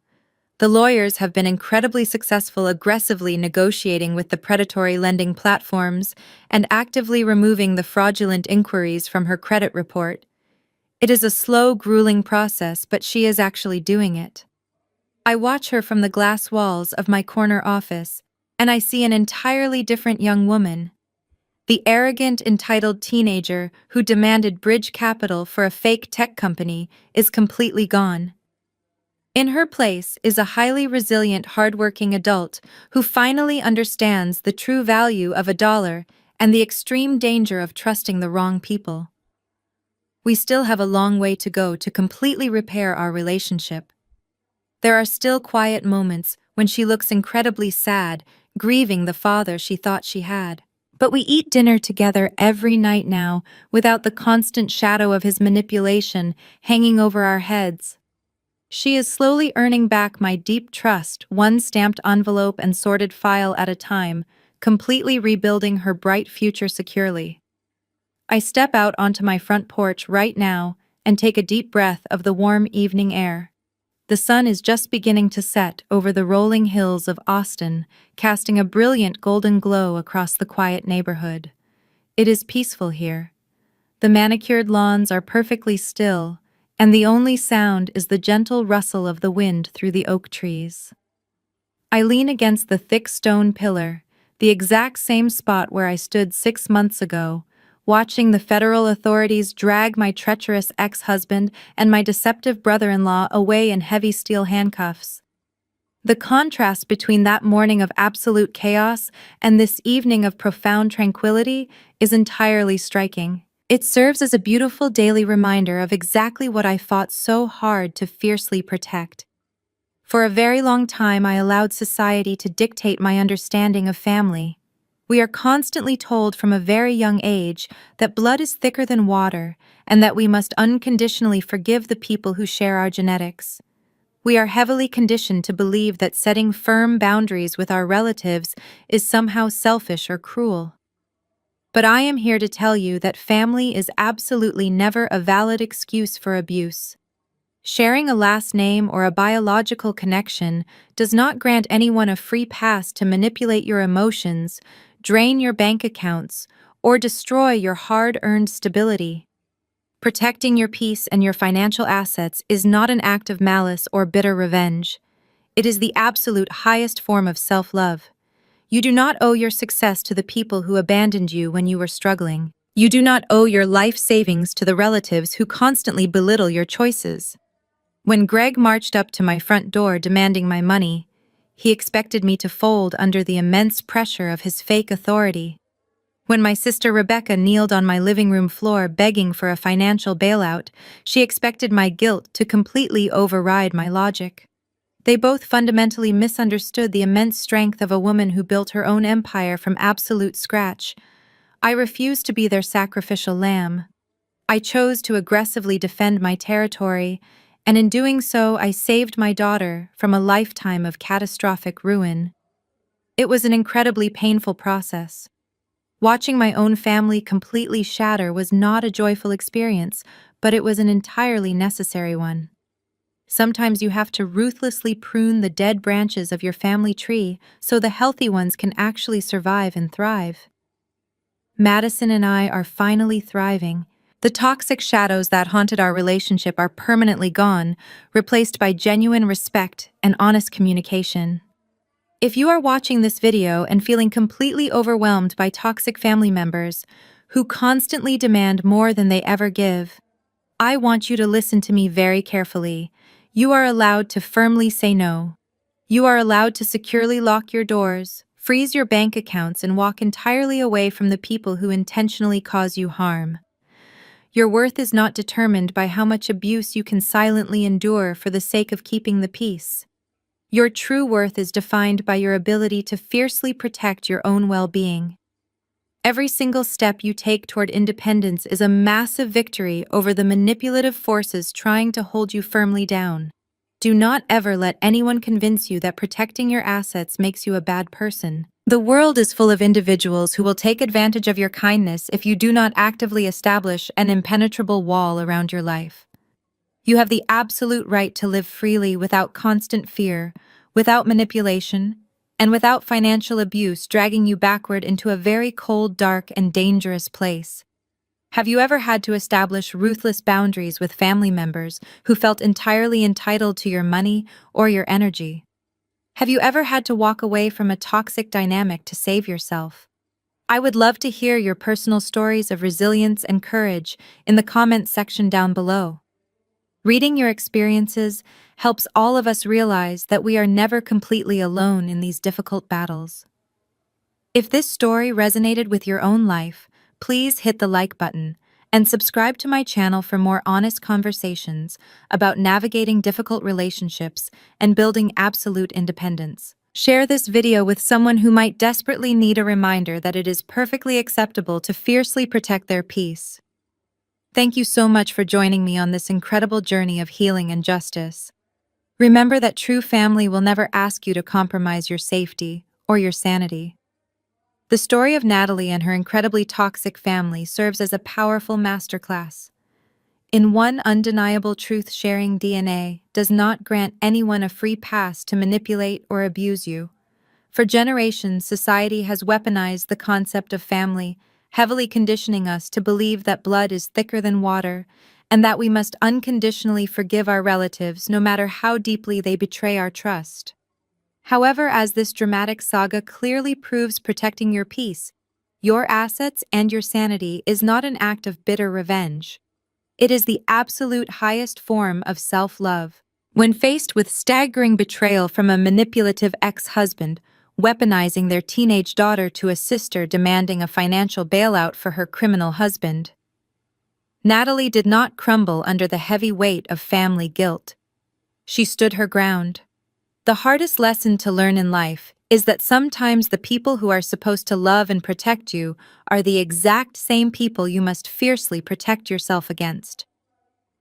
The lawyers have been incredibly successful aggressively negotiating with the predatory lending platforms and actively removing the fraudulent inquiries from her credit report. It is a slow, grueling process, but she is actually doing it. I watch her from the glass walls of my corner office, and I see an entirely different young woman. The arrogant, entitled teenager who demanded bridge capital for a fake tech company is completely gone. In her place is a highly resilient, hardworking adult who finally understands the true value of a dollar and the extreme danger of trusting the wrong people. We still have a long way to go to completely repair our relationship. There are still quiet moments when she looks incredibly sad, grieving the father she thought she had. But we eat dinner together every night now, without the constant shadow of his manipulation hanging over our heads. She is slowly earning back my deep trust, one stamped envelope and sorted file at a time, completely rebuilding her bright future securely. I step out onto my front porch right now and take a deep breath of the warm evening air. The sun is just beginning to set over the rolling hills of Austin, casting a brilliant golden glow across the quiet neighborhood. It is peaceful here. The manicured lawns are perfectly still, and the only sound is the gentle rustle of the wind through the oak trees. I lean against the thick stone pillar, the exact same spot where I stood 6 months ago, watching the federal authorities drag my treacherous ex-husband and my deceptive brother-in-law away in heavy steel handcuffs. The contrast between that morning of absolute chaos and this evening of profound tranquility is entirely striking. It serves as a beautiful daily reminder of exactly what I fought so hard to fiercely protect. For a very long time, I allowed society to dictate my understanding of family. We are constantly told from a very young age that blood is thicker than water and that we must unconditionally forgive the people who share our genetics. We are heavily conditioned to believe that setting firm boundaries with our relatives is somehow selfish or cruel. But I am here to tell you that family is absolutely never a valid excuse for abuse. Sharing a last name or a biological connection does not grant anyone a free pass to manipulate your emotions, drain your bank accounts, or destroy your hard-earned stability. Protecting your peace and your financial assets is not an act of malice or bitter revenge. It is the absolute highest form of self-love. You do not owe your success to the people who abandoned you when you were struggling. You do not owe your life savings to the relatives who constantly belittle your choices. When Greg marched up to my front door demanding my money, he expected me to fold under the immense pressure of his fake authority. When my sister Rebecca kneeled on my living room floor begging for a financial bailout, she expected my guilt to completely override my logic. They both fundamentally misunderstood the immense strength of a woman who built her own empire from absolute scratch. I refused to be their sacrificial lamb. I chose to aggressively defend my territory, and in doing so, I saved my daughter from a lifetime of catastrophic ruin. It was an incredibly painful process. Watching my own family completely shatter was not a joyful experience, but it was an entirely necessary one. Sometimes you have to ruthlessly prune the dead branches of your family tree so the healthy ones can actually survive and thrive. Madison and I are finally thriving, The toxic shadows that haunted our relationship are permanently gone, replaced by genuine respect and honest communication. If you are watching this video and feeling completely overwhelmed by toxic family members who constantly demand more than they ever give, I want you to listen to me very carefully. You are allowed to firmly say no. You are allowed to securely lock your doors, freeze your bank accounts, and walk entirely away from the people who intentionally cause you harm. Your worth is not determined by how much abuse you can silently endure for the sake of keeping the peace. Your true worth is defined by your ability to fiercely protect your own well-being. Every single step you take toward independence is a massive victory over the manipulative forces trying to hold you firmly down. Do not ever let anyone convince you that protecting your assets makes you a bad person. The world is full of individuals who will take advantage of your kindness if you do not actively establish an impenetrable wall around your life. You have the absolute right to live freely without constant fear, without manipulation, and without financial abuse dragging you backward into a very cold, dark, and dangerous place. Have you ever had to establish ruthless boundaries with family members who felt entirely entitled to your money or your energy? Have you ever had to walk away from a toxic dynamic to save yourself? I would love to hear your personal stories of resilience and courage in the comments section down below. Reading your experiences helps all of us realize that we are never completely alone in these difficult battles. If this story resonated with your own life, please hit the like button and subscribe to my channel for more honest conversations about navigating difficult relationships and building absolute independence. Share this video with someone who might desperately need a reminder that it is perfectly acceptable to fiercely protect their peace. Thank you so much for joining me on this incredible journey of healing and justice. Remember that true family will never ask you to compromise your safety or your sanity. The story of Natalie and her incredibly toxic family serves as a powerful masterclass. In one undeniable truth-sharing DNA does not grant anyone a free pass to manipulate or abuse you. For generations, society has weaponized the concept of family, heavily conditioning us to believe that blood is thicker than water, and that we must unconditionally forgive our relatives no matter how deeply they betray our trust. However, as this dramatic saga clearly proves, protecting your peace, your assets, and your sanity is not an act of bitter revenge. It is the absolute highest form of self-love. When faced with staggering betrayal from a manipulative ex-husband, weaponizing their teenage daughter to a sister demanding a financial bailout for her criminal husband, Natalie did not crumble under the heavy weight of family guilt. She stood her ground. The hardest lesson to learn in life is that sometimes the people who are supposed to love and protect you are the exact same people you must fiercely protect yourself against.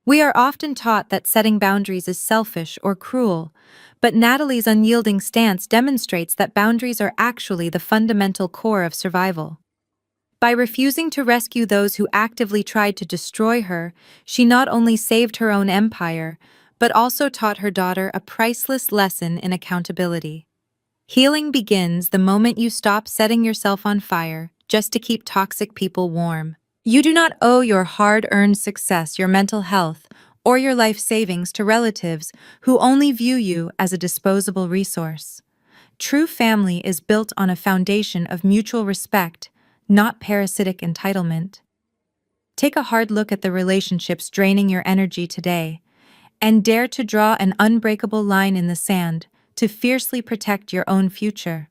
We are often taught that setting boundaries is selfish or cruel, but Natalie's unyielding stance demonstrates that boundaries are actually the fundamental core of survival. By refusing to rescue those who actively tried to destroy her, she not only saved her own empire, but also taught her daughter a priceless lesson in accountability. Healing begins the moment you stop setting yourself on fire just to keep toxic people warm. You do not owe your hard-earned success, your mental health, or your life savings to relatives who only view you as a disposable resource. True family is built on a foundation of mutual respect, not parasitic entitlement. Take a hard look at the relationships draining your energy today, and dare to draw an unbreakable line in the sand to fiercely protect your own future.